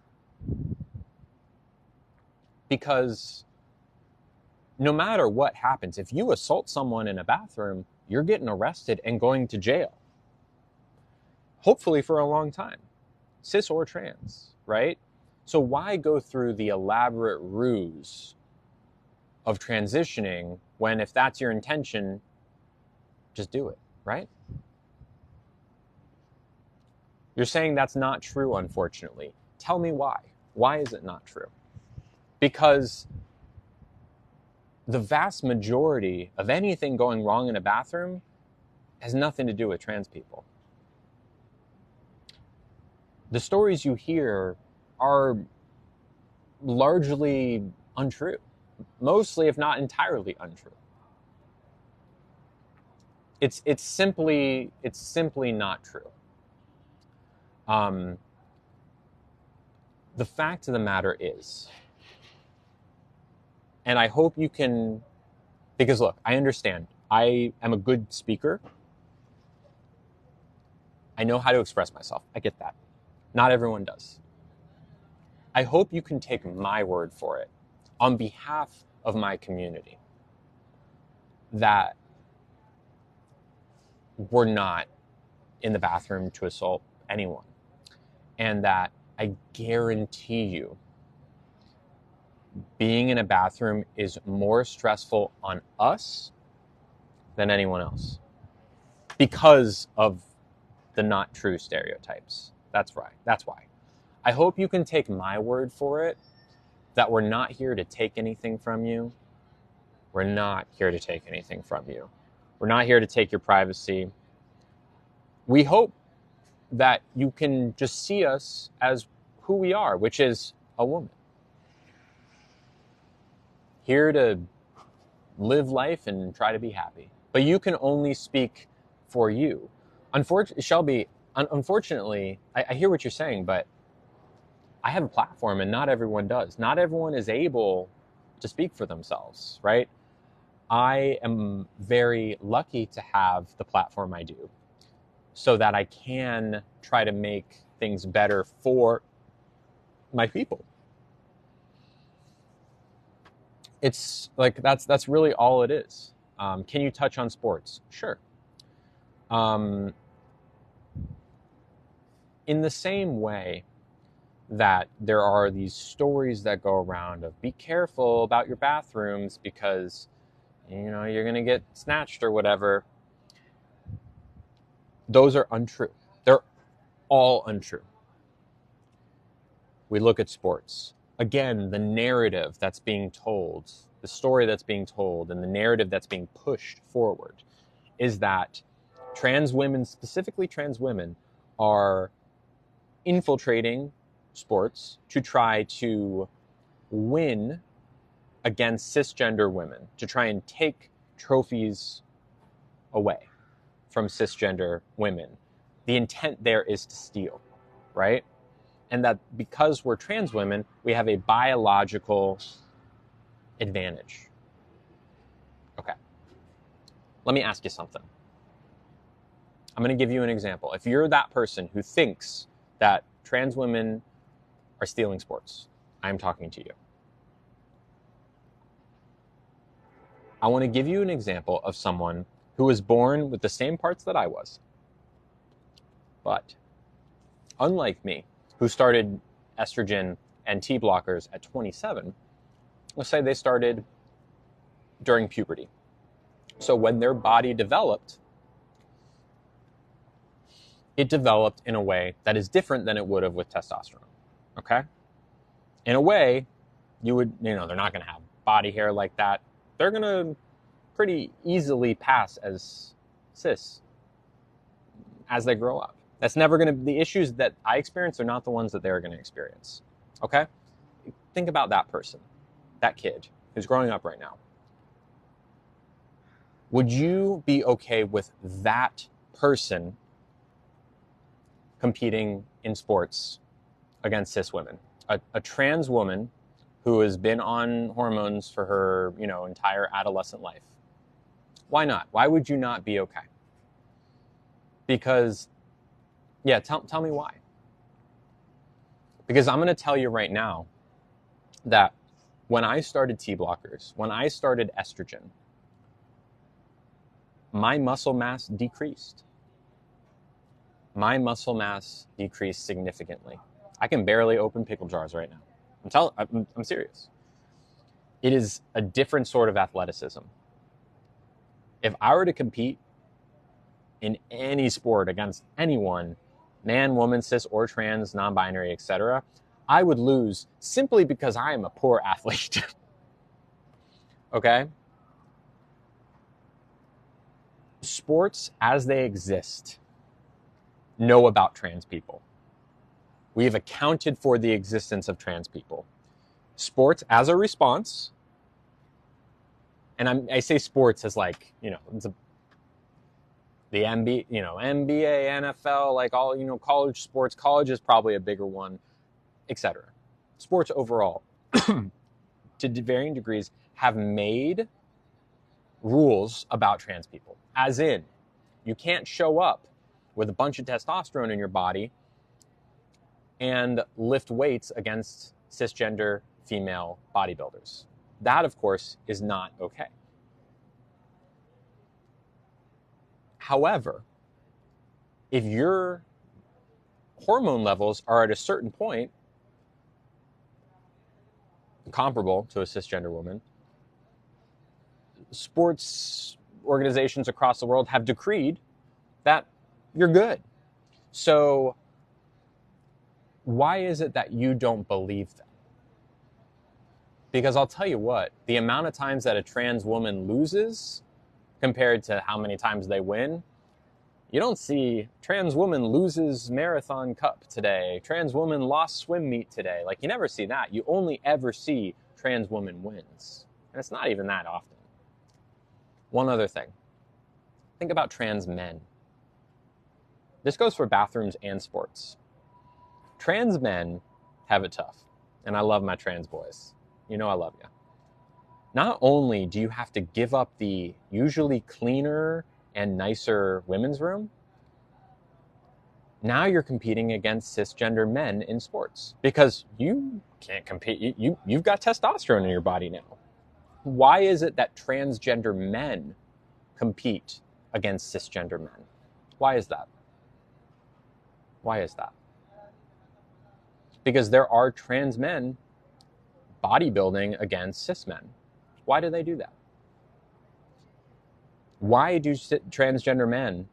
Because no matter what happens, if you assault someone in a bathroom, you're getting arrested and going to jail. Hopefully for a long time, cis or trans, right? So why go through the elaborate ruse of transitioning when, if that's your intention, just do it, right? You're saying that's not true, unfortunately. Tell me why. Why is it not true? Because the vast majority of anything going wrong in a bathroom has nothing to do with trans people. The stories you hear are largely untrue, mostly, if not entirely, untrue. It's simply not true. The fact of the matter is, and I hope you can, because look, I understand. I am a good speaker. I know how to express myself. I get that. Not everyone does. I hope you can take my word for it on behalf of my community that we're not in the bathroom to assault anyone. And that I guarantee you, being in a bathroom is more stressful on us than anyone else because of the not true stereotypes. That's right. That's why. I hope you can take my word for it that we're not here to take anything from you. We're not here to take anything from you. We're not here to take your privacy. We hope that you can just see us as who we are, which is a woman. Here to live life and try to be happy. But you can only speak for you. Shelby, unfortunately, I hear what you're saying, but I have a platform and not everyone does. Not everyone is able to speak for themselves, right? I am very lucky to have the platform I do so that I can try to make things better for my people. It's like, that's really all it is. Can you touch on sports? Sure. In the same way that there are these stories that go around of be careful about your bathrooms because, you know, you're going to get snatched or whatever. Those are untrue. They're all untrue. We look at sports. Again, the narrative that's being told, the story that's being told, and the narrative that's being pushed forward is that trans women, specifically trans women, are infiltrating sports to try to win against cisgender women, to try and take trophies away from cisgender women. The intent there is to steal, right? And that because we're trans women, we have a biological advantage. Okay. Let me ask you something. I'm going to give you an example. If you're that person who thinks that trans women are stealing sports, I'm talking to you. I want to give you an example of someone who was born with the same parts that I was. But unlike me, who started estrogen and T blockers at 27, let's say they started during puberty. So when their body developed, it developed in a way that is different than it would have with testosterone. Okay? In a way, they're not going to have body hair like that. They're going to pretty easily pass as cis as they grow up. That's never going to, the issues that I experience are not the ones that they're going to experience. Okay? Think about that person, that kid who's growing up right now. Would you be okay with that person competing in sports against cis women? A trans woman who has been on hormones for her, entire adolescent life. Why not? Why would you not be okay? Because, tell me why. Because I'm going to tell you right now that when I started T blockers, when I started estrogen, my muscle mass decreased. My muscle mass decreased significantly. I can barely open pickle jars right now. I'm serious. It is a different sort of athleticism. If I were to compete in any sport against anyone, man, woman, cis, or trans, non-binary, etc., I would lose simply because I am a poor athlete. Okay? sports as they exist know about trans people. We have accounted for the existence of trans people. Sports as a response, and I say sports as like, the NBA, NBA, NFL, like all, college sports. College is probably a bigger one, etc. Sports overall, to varying degrees, have made rules about trans people. As in, you can't show up with a bunch of testosterone in your body and lift weights against cisgender female bodybuilders. That, of course, is not okay. However, if your hormone levels are at a certain point, comparable to a cisgender woman, sports organizations across the world have decreed that you're good. So why is it that you don't believe that? Because I'll tell you what, the amount of times that a trans woman loses compared to how many times they win, you don't see trans woman loses marathon cup today, trans woman lost swim meet today. Like, you never see that. You only ever see trans woman wins. And it's not even that often. One other thing. Think about trans men. This goes for bathrooms and sports. Trans men have it tough. And I love my trans boys. You know I love you. Not only do you have to give up the usually cleaner and nicer women's room, now you're competing against cisgender men in sports because you can't compete. You've got testosterone in your body now. Why is it that transgender men compete against cisgender men? Why is that? Why is that? Because there are trans men bodybuilding against cis men. Why do they do that? Why do transgender men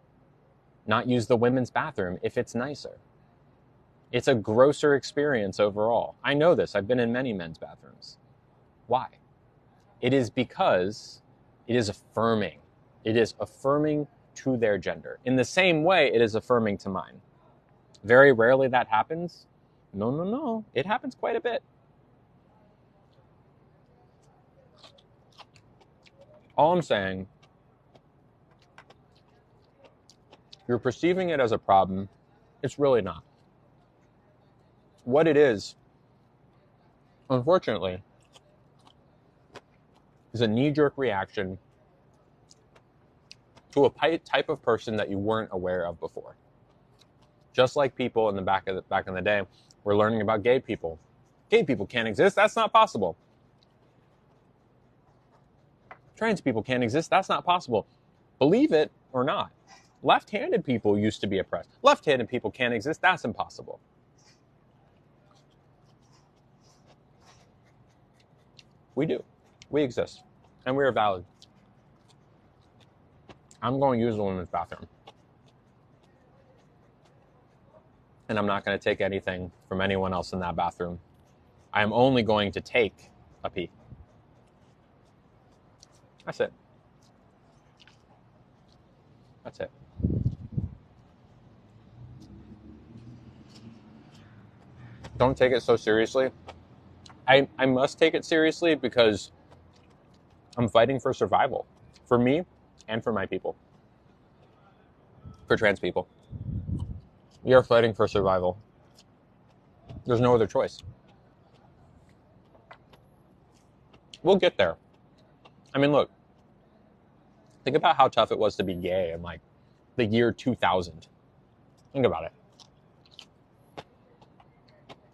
not use the women's bathroom if it's nicer? It's a grosser experience overall. I know this. I've been in many men's bathrooms. Why? It is because it is affirming. It is affirming to their gender. In the same way, it is affirming to mine. Very rarely that happens. No. It happens quite a bit. All I'm saying, you're perceiving it as a problem. It's really not. What it is, unfortunately, is a knee-jerk reaction to a type of person that you weren't aware of before. Just like people in the back in the day were learning about gay people. Gay people can't exist. That's not possible. Trans people can't exist. That's not possible. Believe it or not. Left-handed people used to be oppressed. Left-handed people can't exist. That's impossible. We do. We exist. And we are valid. I'm going to use the women's bathroom. And I'm not going to take anything from anyone else in that bathroom. I am only going to take a pee. That's it. That's it. Don't take it so seriously. I must take it seriously because I'm fighting for survival. For me and for my people. For trans people. We are fighting for survival. There's no other choice. We'll get there. I mean, look. Think about how tough it was to be gay in like the year 2000. Think about it.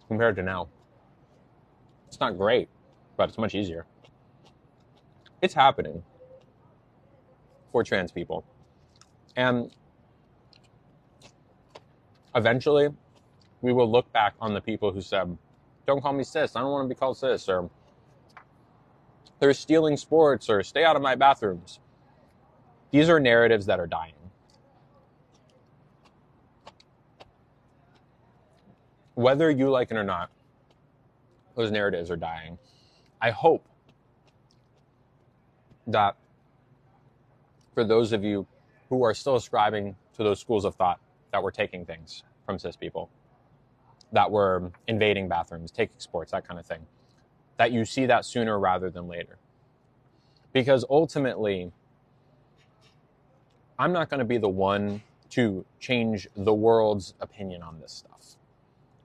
Compared to now. It's not great, but it's much easier. It's happening for trans people. And eventually, we will look back on the people who said, don't call me cis, I don't want to be called cis, or they're stealing sports, or stay out of my bathrooms. These are narratives that are dying. Whether you like it or not, those narratives are dying. I hope that for those of you who are still ascribing to those schools of thought that were taking things from cis people, that were invading bathrooms, taking sports, that kind of thing, that you see that sooner rather than later. Because ultimately, I'm not going to be the one to change the world's opinion on this stuff.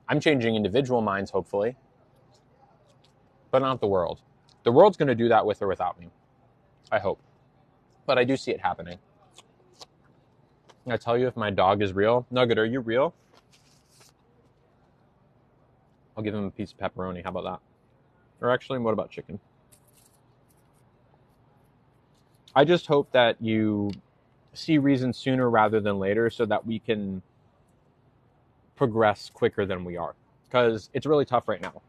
I'm changing individual minds, hopefully, but not the world. The world's going to do that with or without me, I hope. But I do see it happening. I tell you if my dog is real. Nugget, are you real? I'll give him a piece of pepperoni. How about that? Or actually, what about chicken? I just hope that you see reason sooner rather than later so that we can progress quicker than we are. Because it's really tough right now.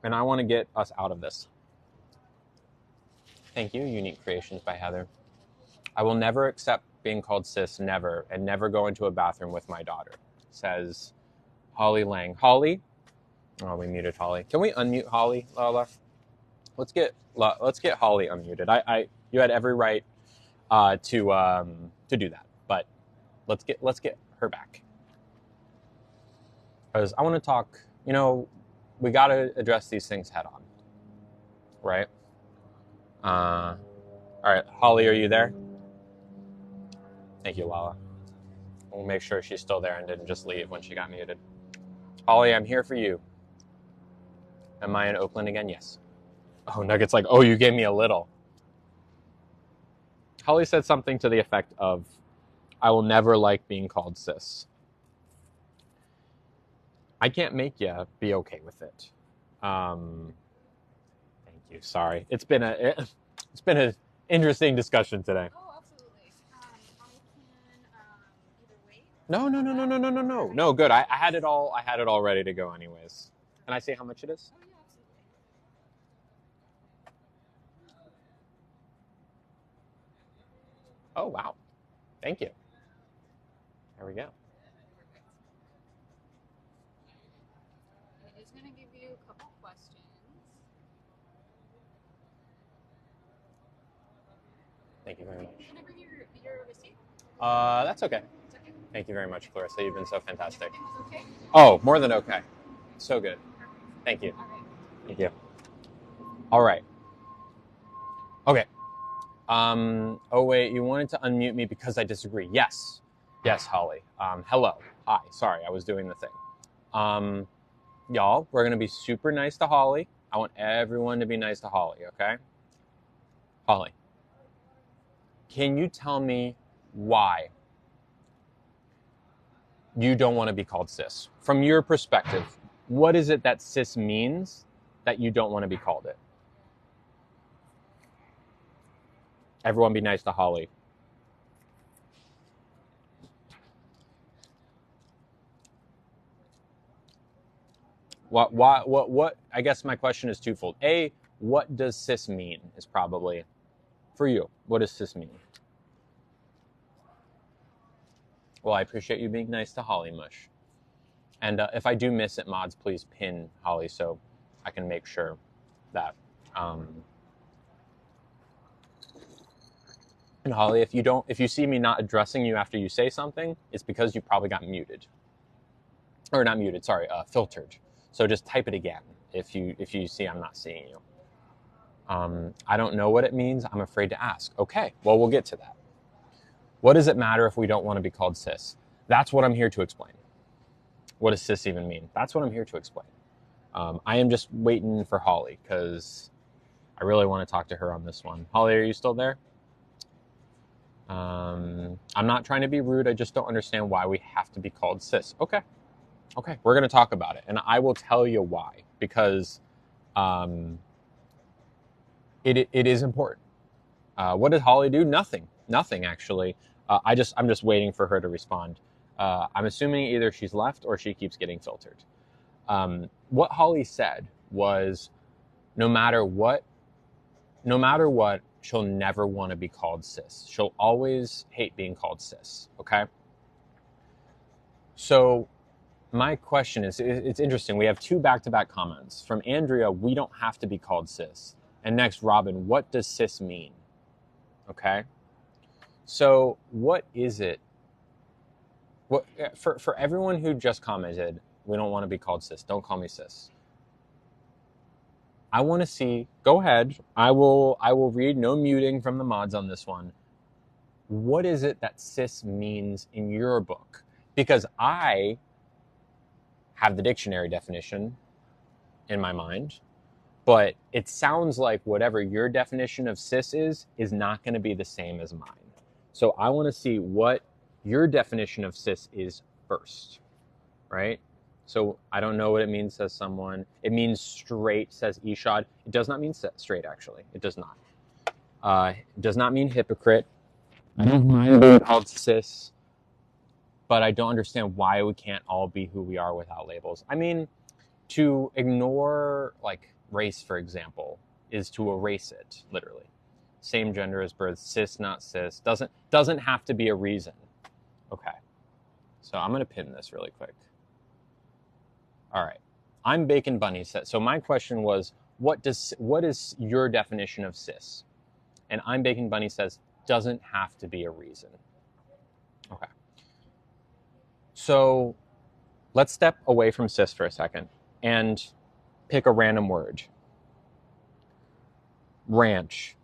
And I want to get us out of this. Thank you, Unique Creations by Heather. I will never accept being called cis, never, and never go into a bathroom with my daughter, says Holly Lang. Holly? Oh, we muted Holly. Can we unmute Holly, Lala? Let's get Holly unmuted. You had every right to do that, but let's get her back. Because I want to talk, we got to address these things head on, right? All right, Holly, are you there? Thank you, Lala. We'll make sure she's still there and didn't just leave when she got muted. Holly, I'm here for you. Am I in Oakland again? Yes. Oh, Nugget's like, oh, you gave me a little. Holly said something to the effect of, I will never like being called cis. I can't make you be okay with it. Thank you. Sorry. It's been an interesting discussion today. Oh, absolutely. I can either wait. No. No, good. I had it all ready to go anyways. Can I say how much it is? Oh, yeah, absolutely. Oh, wow. Thank you. There we go. Perfect. I'm just going to give you a couple questions. Thank you very much. Can I bring your receipt? That's okay. It's okay. Thank you very much, Clarissa. You've been so fantastic. Everything was okay? Oh, more than okay. So good. Perfect. Thank you. All right. Thank you. All right. Okay. Oh, wait, you wanted to unmute me because I disagree. Yes. Yes, Holly. Hello. Hi. Sorry, I was doing the thing. Y'all, we're going to be super nice to Holly. I want everyone to be nice to Holly, okay? Holly, can you tell me why you don't want to be called cis? From your perspective, what is it that cis means that you don't want to be called it? Everyone be nice to Holly. What, I guess my question is twofold. A, what does cis mean is probably, for you, what does cis mean? Well, I appreciate you being nice to Holly, Mush. And if I do miss it, mods, please pin Holly so I can make sure that. And Holly, if you see me not addressing you after you say something, it's because you probably got muted. Or not muted, sorry, filtered. So just type it again if you see I'm not seeing you. I don't know what it means. I'm afraid to ask. Okay, well, we'll get to that. What does it matter if we don't want to be called cis? That's what I'm here to explain. What does cis even mean? That's what I'm here to explain. I am just waiting for Holly because I really want to talk to her on this one. Holly, are you still there? I'm not trying to be rude. I just don't understand why we have to be called cis. Okay, we're going to talk about it. And I will tell you why. Because it is important. What did Holly do? Nothing, actually. I'm just waiting for her to respond. I'm assuming either she's left or she keeps getting filtered. What Holly said was, no matter what, she'll never want to be called cis. She'll always hate being called cis, okay? So my question is, it's interesting. We have two back-to-back comments. From Andrea, we don't have to be called cis. And next, Robin, what does cis mean? Okay? So what is it? What for everyone who just commented, we don't want to be called cis. Don't call me cis. I want to see. Go ahead. I will read. No muting from the mods on this one. What is it that cis means in your book? Because I have the dictionary definition in my mind, but it sounds like whatever your definition of cis is not going to be the same as mine. So I want to see what your definition of cis is first, right? So I don't know what it means, says someone. It means straight, says Ishad. It does not mean straight, actually. It does not. It does not mean hypocrite. I don't mind being called cis, but I don't understand why we can't all be who we are without labels. I mean, to ignore, like, race, for example, is to erase it, literally. Same gender as birth, cis, not cis. Doesn't have to be a reason. Okay. So I'm going to pin this really quick. All right. I'm Bacon Bunny. So my question was, what is your definition of cis? And I'm Bacon Bunny says, doesn't have to be a reason. Okay. So let's step away from cis for a second and pick a random word. Ranch.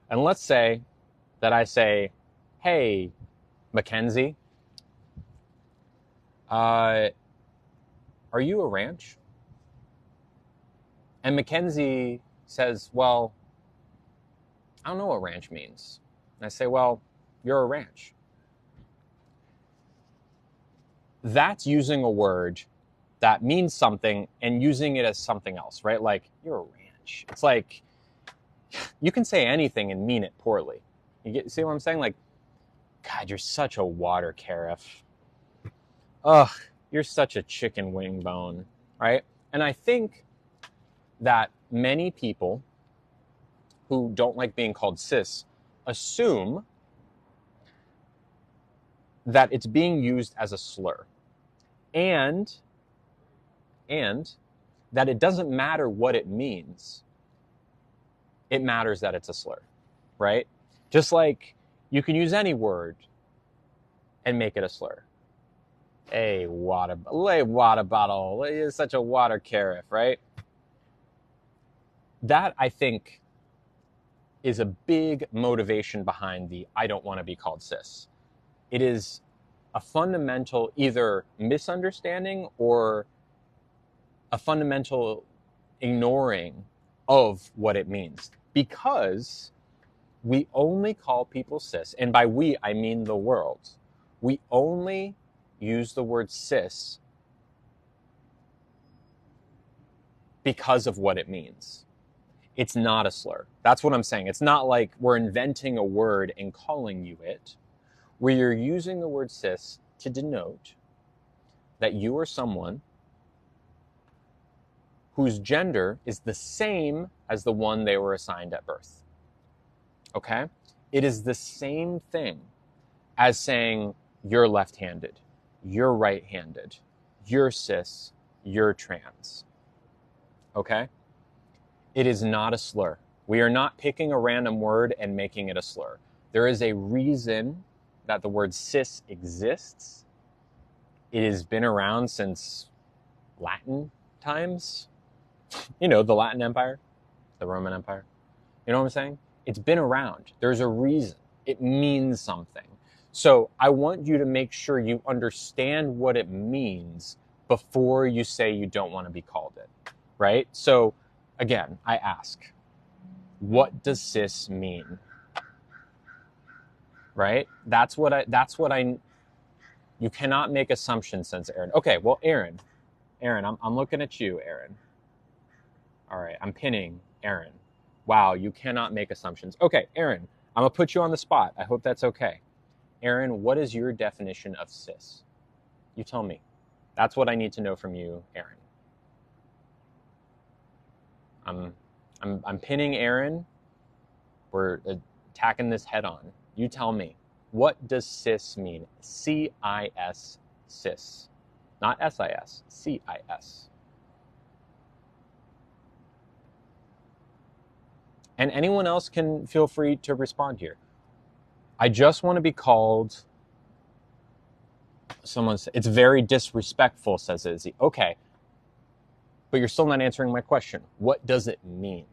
And let's say that I say, hey, Mackenzie, are you a ranch? And Mackenzie says, well, I don't know what ranch means. And I say, well, you're a ranch. That's using a word that means something and using it as something else, right? Like, you're a ranch. It's like, you can say anything and mean it poorly. See what I'm saying? Like, God, you're such a water carafe. Ugh, you're such a chicken wing bone, right? And I think that many people who don't like being called cis assume that it's being used as a slur. And that it doesn't matter what it means. It matters that it's a slur, right? Just like you can use any word and make it a slur. Hey, water bottle. You're such a water carafe, right? That, I think, is a big motivation behind the I don't want to be called cis. It is a fundamental either misunderstanding or a fundamental ignoring of what it means. Because we only call people cis, and by we, I mean the world. We only use the word cis because of what it means. It's not a slur. That's what I'm saying. It's not like we're inventing a word and calling you it. We're using the word cis to denote that you are someone whose gender is the same as the one they were assigned at birth. Okay? It is the same thing as saying you're left-handed, you're right-handed, you're cis, you're trans. Okay? It is not a slur. We are not picking a random word and making it a slur. There is a reason that the word cis exists. It has been around since Latin times. You know, the Latin Empire, the Roman Empire. You know what I'm saying? It's been around. There's a reason. It means something. So I want you to make sure you understand what it means before you say you don't want to be called it, right? So again, I ask, what does cis mean? Right? That's what I, you cannot make assumptions, since Aaron. Okay, well, Aaron, I'm looking at you, Aaron. All right, I'm pinning Aaron. Wow, you cannot make assumptions. Okay, Aaron, I'm gonna put you on the spot. I hope that's okay. Aaron, what is your definition of cis? You tell me. That's what I need to know from you, Aaron. I'm pinning Aaron. We're attacking this head on. You tell me. What does cis mean? C-I-S, cis. Not S-I-S, C-I-S. And anyone else can feel free to respond here. I just want to be called. Someone said, it's very disrespectful, says Izzy. Okay, but you're still not answering my question. What does it mean?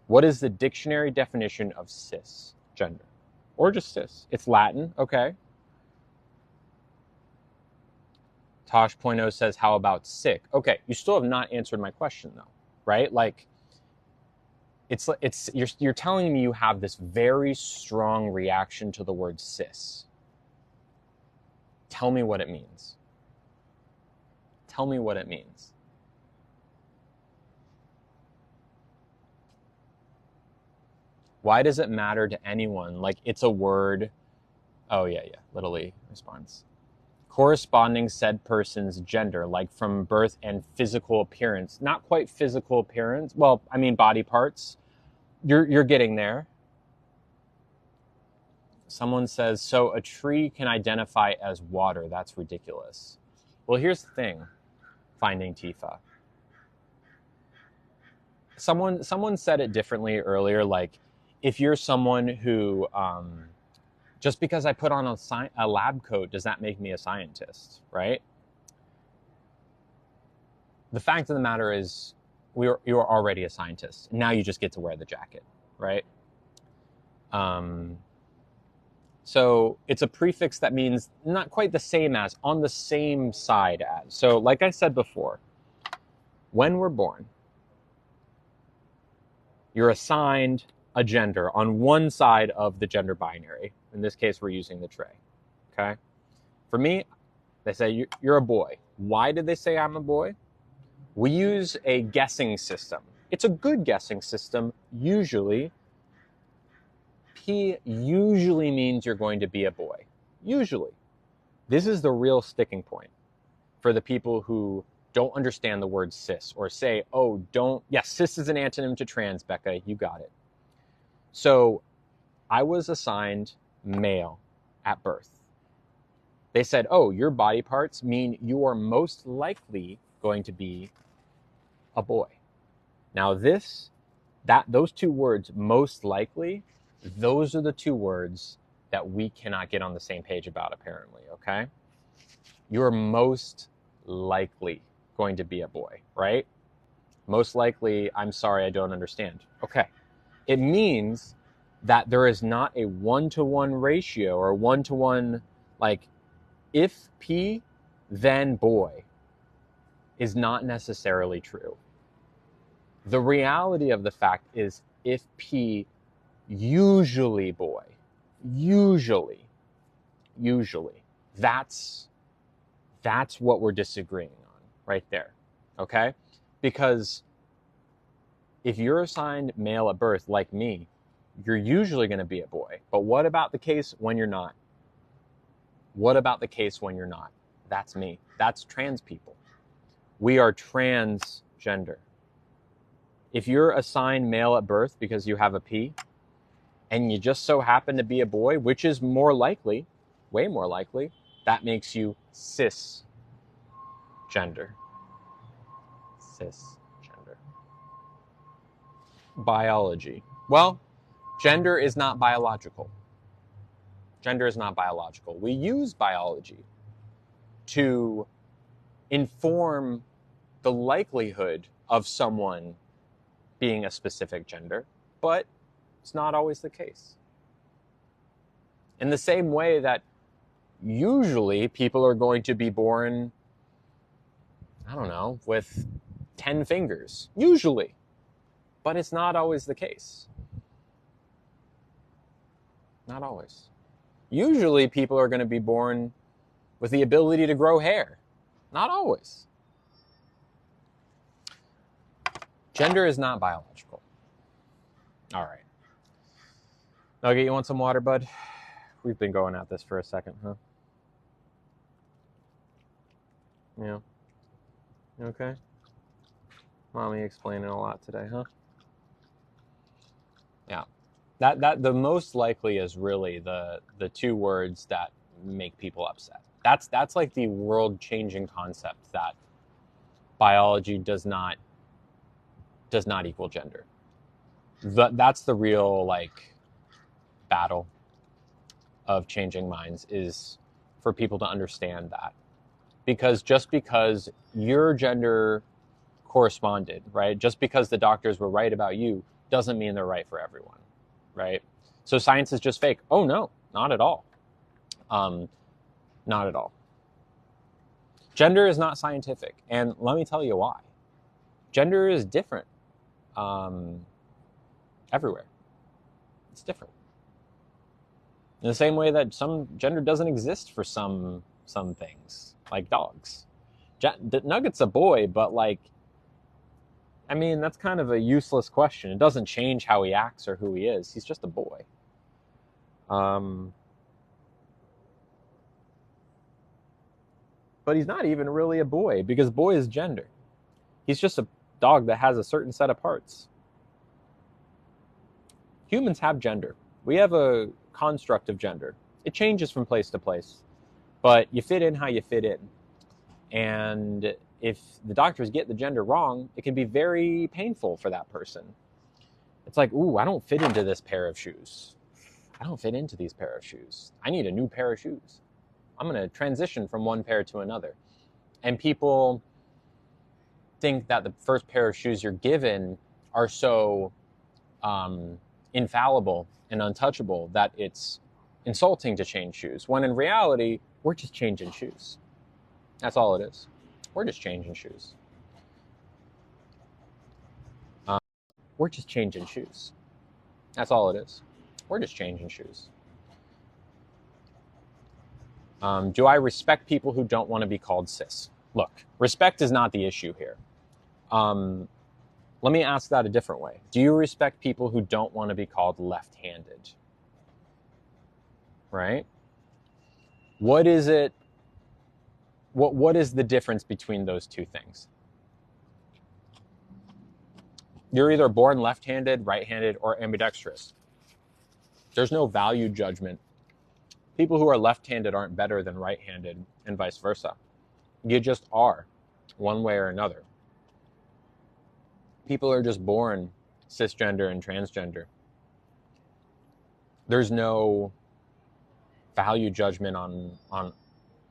What is the dictionary definition of cisgender? Or just cis? It's Latin, okay. Tosh.0 says, how about sick? Okay, you still have not answered my question though, right? Like, you're telling me you have this very strong reaction to the word cis. Tell me what it means. Tell me what it means. Why does it matter to anyone? Like, it's a word. Oh, yeah. Little E responds. Corresponding said person's gender, like from birth and physical appearance. Not quite physical appearance. Well, I mean, body parts. You're getting there. Someone says, so a tree can identify as water. That's ridiculous. Well, here's the thing, Finding Tifa. Someone said it differently earlier, like, if you're someone who, just because I put on a lab coat, does that make me a scientist, right? The fact of the matter is, you're already a scientist. Now you just get to wear the jacket, right? So it's a prefix that means not quite the same as, on the same side as. So like I said before, when we're born, you're assigned a gender on one side of the gender binary. In this case, we're using the tray, okay? For me, they say you're a boy. Why did they say I'm a boy? We use a guessing system. It's a good guessing system, usually. P usually means you're going to be a boy. Usually. This is the real sticking point for the people who don't understand the word cis or say, oh, yes, cis is an antonym to trans, Becca, you got it. So I was assigned male at birth. They said, oh, your body parts mean you are most likely going to be a boy. Now those two words, most likely, those are the two words that we cannot get on the same page about, apparently, okay? You're most likely going to be a boy, right? Most likely, I'm sorry, I don't understand. Okay. It means that there is not a one-to-one ratio or one-to-one, like, if P, then boy, is not necessarily true. The reality of the fact is, if P, usually boy, usually, that's what we're disagreeing on right there, okay? Because if you're assigned male at birth, like me, you're usually going to be a boy. But what about the case when you're not? What about the case when you're not? That's me. That's trans people. We are transgender. If you're assigned male at birth because you have a P, and you just so happen to be a boy, which is more likely, way more likely, that makes you cisgender. Cisgender. Biology. Well, gender is not biological. Gender is not biological. We use biology to inform the likelihood of someone being a specific gender, but it's not always the case. In the same way that usually people are going to be born, I don't know, with 10 fingers. Usually. But it's not always the case. Not always. Usually people are going to be born with the ability to grow hair. Not always. Gender is not biological. All right. Nugget, you want some water, bud? We've been going at this for a second, huh? Yeah. You okay? Mommy explaining a lot today, huh? Yeah. That the most likely is really the two words that make people upset. That's like the world-changing concept that biology does not equal gender. That's the real, like, battle of changing minds is for people to understand that. Because just because your gender corresponded, right? Just because the doctors were right about you doesn't mean they're right for everyone, right? So science is just fake. Oh no, not at all. Not at all. Gender is not scientific, and let me tell you why. Gender is different everywhere. It's different. In the same way that some gender doesn't exist for some things, like dogs. Nugget's a boy, but like, I mean, that's kind of a useless question. It doesn't change how he acts or who he is. He's just a boy. But he's not even really a boy, because boy is gender. He's just a dog that has a certain set of parts. Humans have gender. We have a construct of gender. It changes from place to place, but you fit in how you fit in. And if the doctors get the gender wrong, it can be very painful for that person. It's like, ooh, I don't fit into this pair of shoes. I don't fit into these pair of shoes. I need a new pair of shoes. I'm going to transition from one pair to another. And people think that the first pair of shoes you're given are so infallible and untouchable that it's insulting to change shoes, when in reality, we're just changing shoes. That's all it is. We're just changing shoes. We're just changing shoes. That's all it is. We're just changing shoes. Do I respect people who don't want to be called cis? Look, respect is not the issue here. Let me ask that a different way. Do you respect people who don't want to be called left-handed? Right? What is it? What is the difference between those two things? You're either born left-handed, right-handed, or ambidextrous. There's no value judgment. People who are left-handed aren't better than right-handed, and vice versa. You just are, one way or another. People are just born cisgender and transgender. There's no value judgment on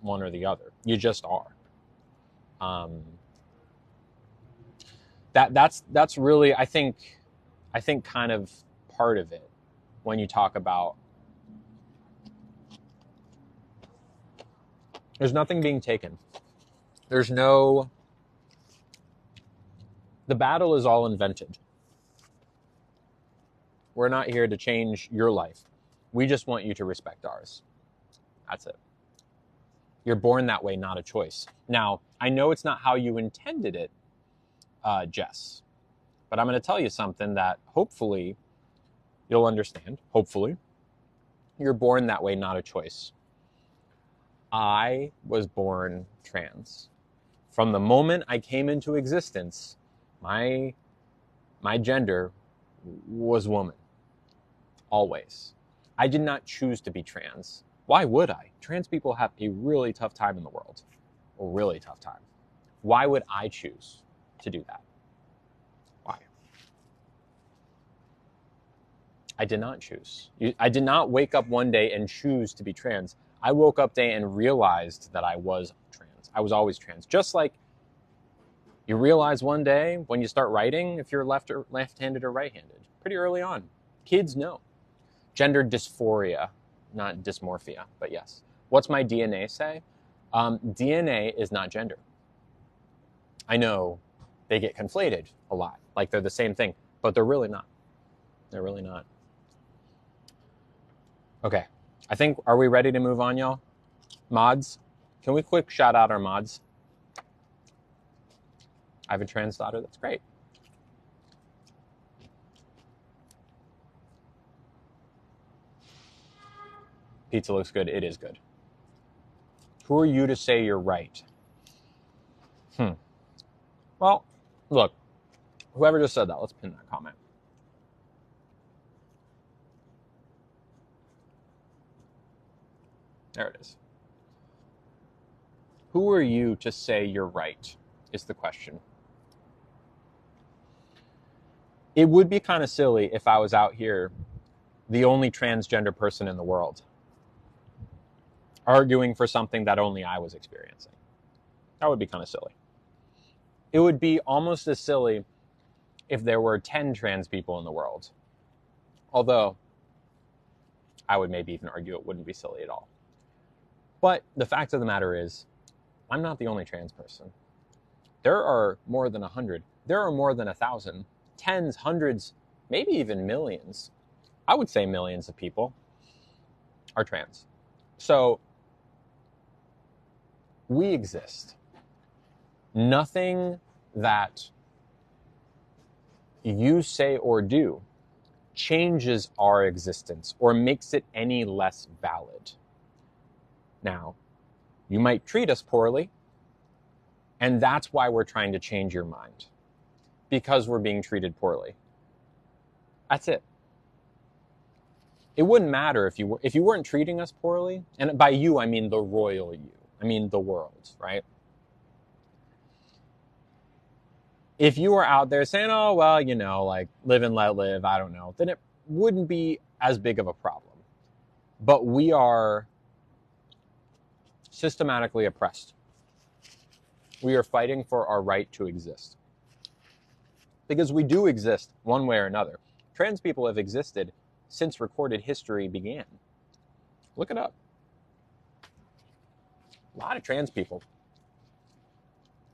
one or the other. You just are. That's really, I think kind of part of it when you talk about, there's nothing being taken. There's no, the battle is all invented. We're not here to change your life. We just want you to respect ours. That's it. You're born that way, not a choice. Now, I know it's not how you intended it, Jess, but I'm going to tell you something that hopefully you'll understand. Hopefully. You're born that way, not a choice. I was born trans. From the moment I came into existence, my gender was woman. Always. I did not choose to be trans. Why would I? Trans people have a really tough time in the world. A really tough time. Why would I choose to do that? Why? I did not choose. I did not wake up one day and choose to be trans. I woke up day and realized that I was trans. I was always trans. Just like you realize one day when you start writing if you're left-handed or right-handed. Pretty early on. Kids know. Gender dysphoria, not dysmorphia, but yes. What's my DNA say? DNA is not gender. I know they get conflated a lot, like they're the same thing, but they're really not. They're really not. Okay, I think, are we ready to move on, y'all? Mods, can we quick shout out our mods? I have a trans daughter, that's great. Pizza looks good, it is good. Who are you to say you're right? Well, look, whoever just said that, let's pin that comment. There it is. Who are you to say you're right, is the question. It would be kind of silly if I was out here the only transgender person in the world. arguing for something that only I was experiencing. That would be kind of silly. It would be almost as silly if there were 10 trans people in the world. Although, I would maybe even argue it wouldn't be silly at all. But the fact of the matter is, I'm not the only trans person. There are more than 100. There are more than 1,000. Tens, hundreds, maybe even millions. I would say millions of people are trans. So, we exist. Nothing that you say or do changes our existence or makes it any less valid. Now, you might treat us poorly, and that's why we're trying to change your mind, because we're being treated poorly. That's it. It wouldn't matter if you weren't treating us poorly, and by you I mean the royal you. I mean the world, right? If you were out there saying, oh, well, you know, like live and let live, I don't know, then it wouldn't be as big of a problem. But we are systematically oppressed. We are fighting for our right to exist. Because we do exist one way or another. Trans people have existed since recorded history began. Look it up. A lot of trans people.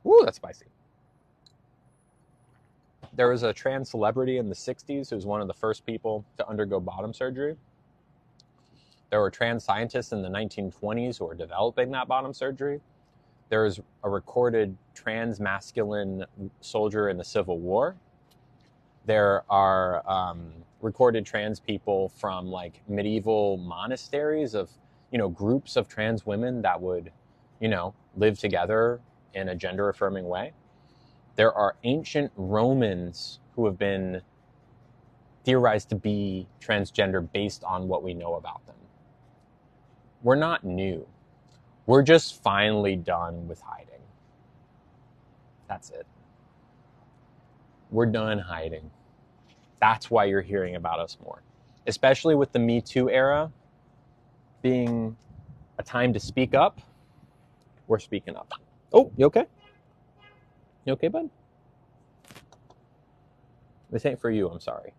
Ooh, that's spicy. There was a trans celebrity in the 60s who was one of the first people to undergo bottom surgery. There were trans scientists in the 1920s who were developing that bottom surgery. There was a recorded trans masculine soldier in the Civil War. There are recorded trans people from like medieval monasteries of, you know, groups of trans women that would, you know, live together in a gender affirming way. There are ancient Romans who have been theorized to be transgender based on what we know about them. We're not new. We're just finally done with hiding. That's it. We're done hiding. That's why you're hearing about us more. Especially with the Me Too era being a time to speak up, we're speaking up. Oh, you okay? You okay, bud? This ain't for you, I'm sorry.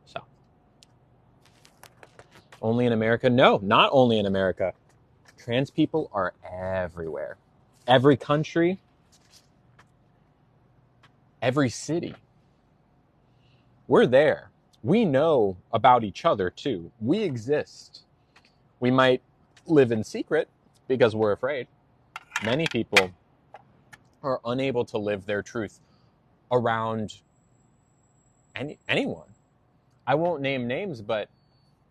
So. Only in America? No, not only in America. Trans people are everywhere. Every country, every city. We're there. We know about each other too. We exist. We might live in secret because we're afraid. Many people are unable to live their truth around anyone. I won't name names, but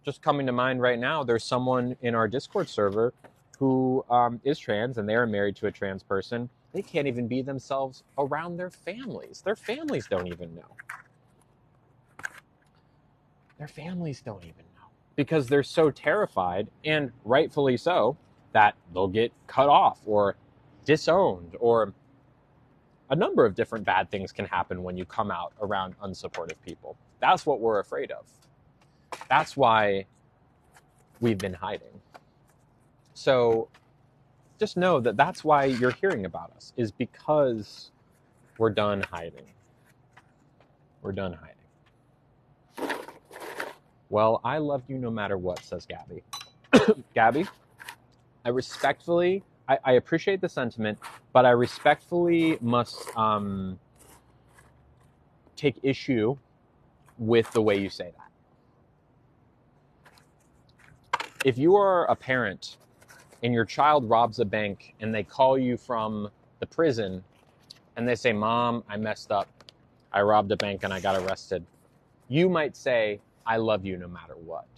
just coming to mind right now, there's someone in our Discord server who is trans and they are married to a trans person. They can't even be themselves around their families. Their families don't even know. Their families don't even know because they're so terrified, and rightfully so, that they'll get cut off or disowned, or a number of different bad things can happen when you come out around unsupportive people. That's what we're afraid of. That's why we've been hiding. So just know that that's why you're hearing about us, is because we're done hiding. We're done hiding. Well, I love you no matter what, says Gabby. Gabby, I respectfully, I appreciate the sentiment, but I respectfully must take issue with the way you say that. If you are a parent and your child robs a bank and they call you from the prison and they say, Mom, I messed up. I robbed a bank and I got arrested. You might say, I love you no matter what.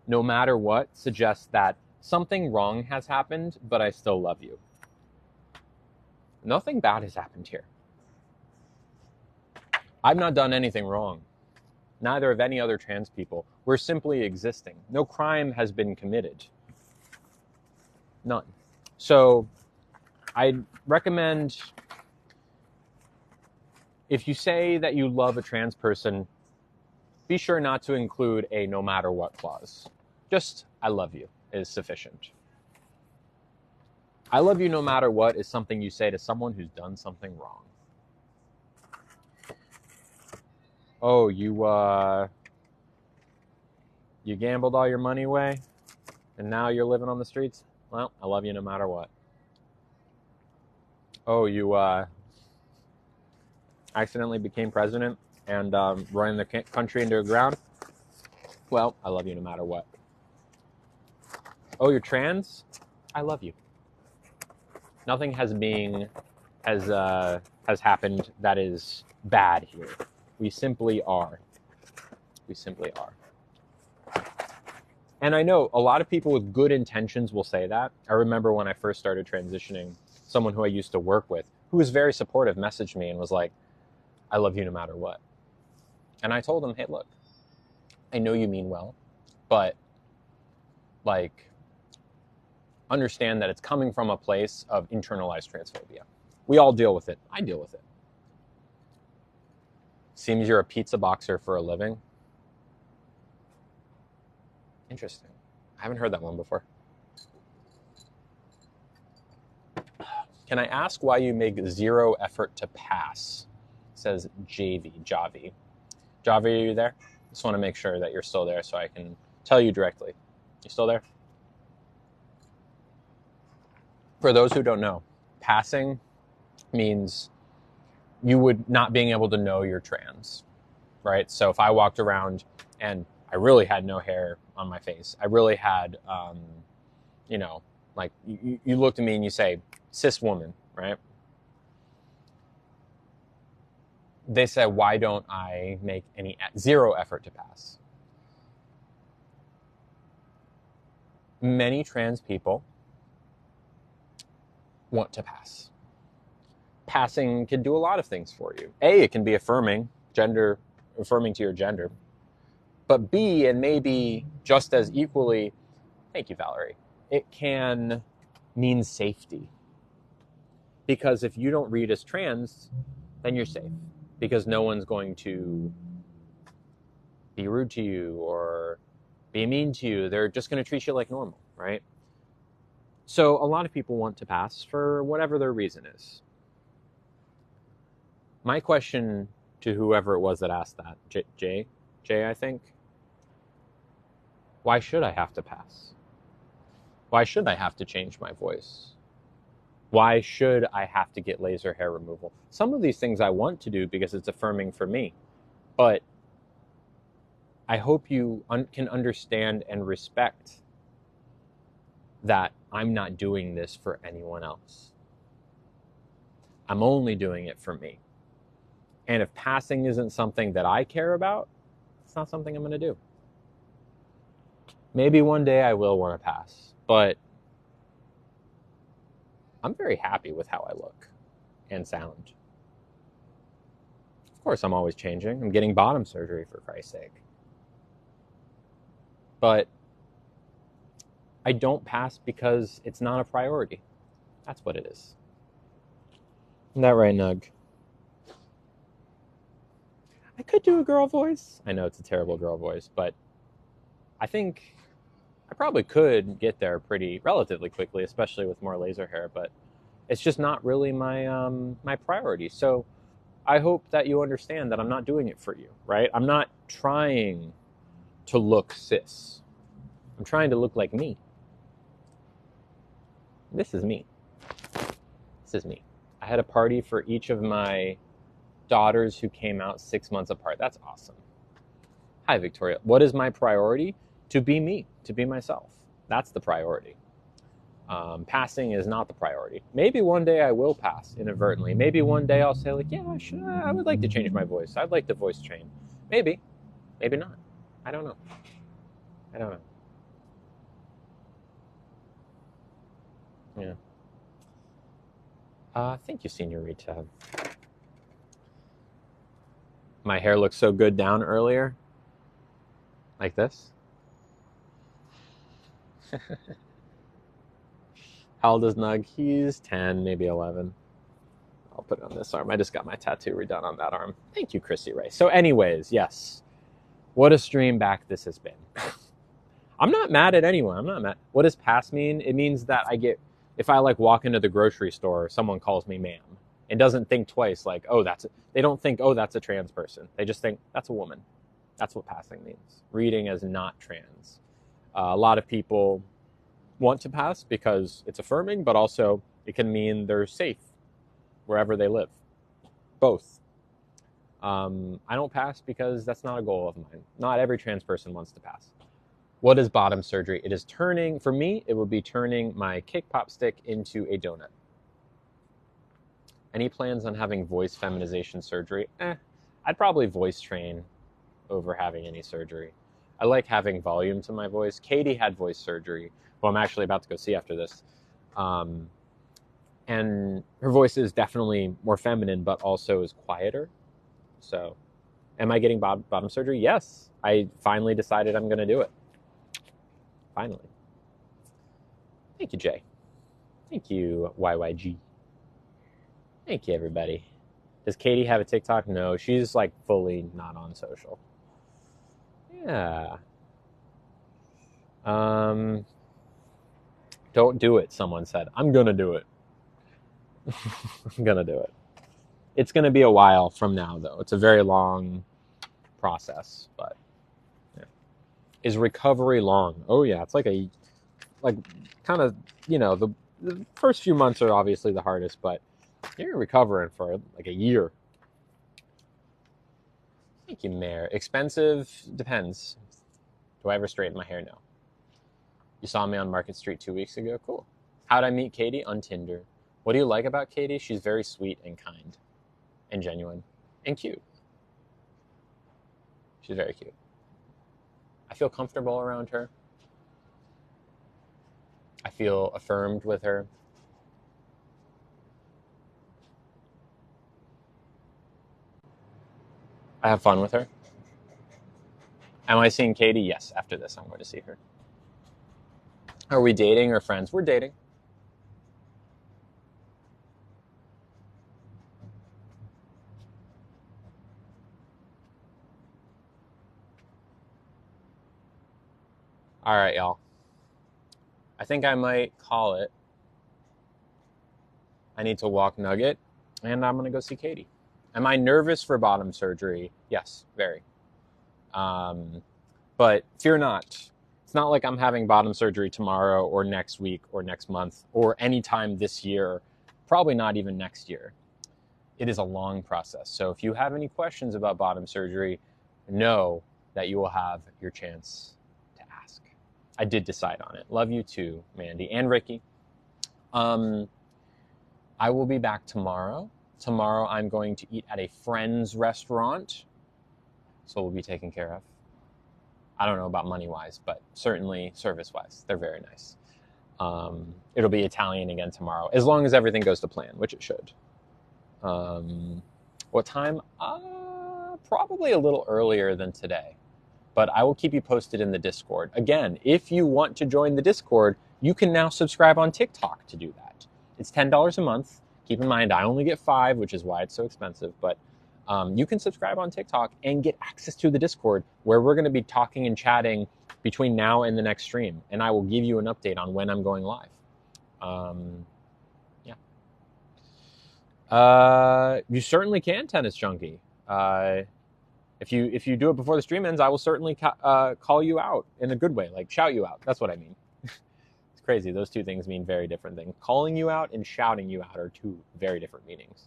No matter what suggests that something wrong has happened, but I still love you. Nothing bad has happened here. I've not done anything wrong. Neither have any other trans people. We're simply existing. No crime has been committed. None. So I'd recommend, if you say that you love a trans person, be sure not to include a no matter what clause. Just, I love you is sufficient. I love you no matter what is something you say to someone who's done something wrong. Oh, you gambled all your money away and now you're living on the streets? Well, I love you no matter what. Oh, you accidentally became president and running the country into the ground? Well, I love you no matter what. Oh, you're trans? I love you. Nothing has happened that is bad here. We simply are. We simply are. And I know a lot of people with good intentions will say that. I remember when I first started transitioning, someone who I used to work with, who was very supportive, messaged me and was like, I love you no matter what. And I told him, hey, look, I know you mean well, but like, understand that it's coming from a place of internalized transphobia. We all deal with it. I deal with it. Seems you're a pizza boxer for a living. Interesting. I haven't heard that one before. Can I ask why you make zero effort to pass? Says Javi. Javi, are you there? Just want to make sure that you're still there so I can tell you directly. You still there? For those who don't know, passing means you would not being able to know you're trans, right? So if I walked around and I really had no hair on my face, I really had, like you looked at me and you say, cis woman, right? They said, why don't I make zero effort to pass? Many trans people want to pass. Passing can do a lot of things for you. A, it can be affirming to your gender. But B, and maybe just as equally, thank you, Valerie, it can mean safety. Because if you don't read as trans, then you're safe. Because no one's going to be rude to you or be mean to you. They're just going to treat you like normal, right? So a lot of people want to pass for whatever their reason is. My question to whoever it was that asked that, Jay, I think, why should I have to pass? Why should I have to change my voice? Why should I have to get laser hair removal? Some of these things I want to do because it's affirming for me, but I hope you can understand and respect that I'm not doing this for anyone else. I'm only doing it for me. And if passing isn't something that I care about, it's not something I'm going to do. Maybe one day I will want to pass, but I'm very happy with how I look and sound. Of course, I'm always changing. I'm getting bottom surgery, for Christ's sake. But I don't pass because it's not a priority. That's what it is. Isn't that right, Nug? I could do a girl voice. I know it's a terrible girl voice, but I think I probably could get there relatively quickly, especially with more laser hair, but it's just not really my priority. So I hope that you understand that I'm not doing it for you, right? I'm not trying to look cis. I'm trying to look like me. This is me. This is me. I had a party for each of my daughters who came out 6 months apart. That's awesome. Hi, Victoria. What is my priority? To be me, to be myself. That's the priority. Passing is not the priority. Maybe one day I will pass inadvertently. Maybe one day I'll say, like, yeah, I would like to change my voice. I'd like to voice train. Maybe. Maybe not. I don't know. Yeah. Thank you, Senorita. My hair looked so good down earlier. Like this. How old is Nug? He's 10, maybe 11. I'll put it on this arm. I just got my tattoo redone on that arm. Thank you, Chrissy Ray. So anyways, yes. What a stream back this has been. I'm not mad at anyone. I'm not mad. What does pass mean? It means that if I like walk into the grocery store, someone calls me ma'am and doesn't think twice like, they don't think, oh, that's a trans person. They just think that's a woman. That's what passing means. Reading as not trans. A lot of people want to pass because it's affirming, but also it can mean they're safe wherever they live. Both. I don't pass because that's not a goal of mine. Not every trans person wants to pass. What is bottom surgery? It is for me, it would be turning my cake pop stick into a donut. Any plans on having voice feminization surgery? I'd probably voice train over having any surgery. I like having volume to my voice. Katie had voice surgery, who I'm actually about to go see after this. And her voice is definitely more feminine, but also is quieter. So, am I getting bottom surgery? Yes. I finally decided I'm going to do it. Finally. Thank you, Jay. Thank you, YYG. Thank you, everybody. Does Katie have a TikTok? No, she's like fully not on social. Yeah. Don't do it, someone said. I'm going to do it. I'm going to do it. It's going to be a while from now, though. It's a very long process, but yeah. Is recovery long? Oh, yeah. It's like kind of, the first few months are obviously the hardest, but you're recovering for like a year. Thank you, Mayor. Expensive? Depends. Do I ever straighten my hair? No. You saw me on Market Street 2 weeks ago? Cool. How'd I meet Katie? On Tinder. What do you like about Katie? She's very sweet and kind and genuine and cute. She's very cute. I feel comfortable around her. I feel affirmed with her. I have fun with her. Am I seeing Katie? Yes, after this I'm going to see her. Are we dating or friends? We're dating. All right, y'all. I think I might call it. I need to walk Nugget, and I'm going to go see Katie. Am I nervous for bottom surgery? Yes, very. But fear not. It's not like I'm having bottom surgery tomorrow or next week or next month or anytime this year, probably not even next year. It is a long process. So if you have any questions about bottom surgery, know that you will have your chance to ask. I did decide on it. Love you too, Mandy and Ricky. I will be back tomorrow. Tomorrow I'm going to eat at a friend's restaurant. So we'll be taken care of. I don't know about money-wise, but certainly service-wise. They're very nice. It'll be Italian again tomorrow, as long as everything goes to plan, which it should. What time? Probably a little earlier than today. But I will keep you posted in the Discord. Again, if you want to join the Discord, you can now subscribe on TikTok to do that. It's $10 a month. Keep in mind, I only get 5, which is why it's so expensive. But you can subscribe on TikTok and get access to the Discord, where we're going to be talking and chatting between now and the next stream. And I will give you an update on when I'm going live. You certainly can, Tennis Junkie. If you do it before the stream ends, I will certainly call you out in a good way, like shout you out. That's what I mean. It's crazy. Those two things mean very different things. Calling you out and shouting you out are two very different meanings.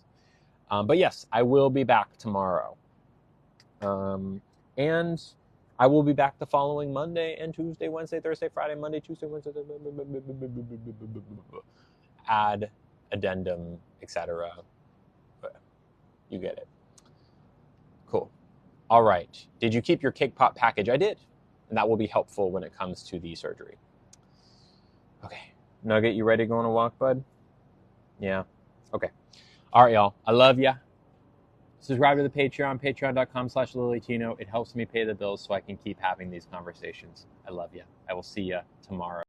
But yes, I will be back tomorrow. And I will be back the following Monday and Tuesday, Wednesday, Thursday, Friday, Monday, Tuesday, Wednesday, add, addendum, etc. You get it. Cool. All right. Did you keep your cake pop package? I did. And that will be helpful when it comes to the surgery. Okay. Nugget, you ready to go on a walk, bud? Yeah. Okay. All right, y'all. I love ya. Subscribe to the Patreon, patreon.com/LilyTino. It helps me pay the bills so I can keep having these conversations. I love ya. I will see ya tomorrow.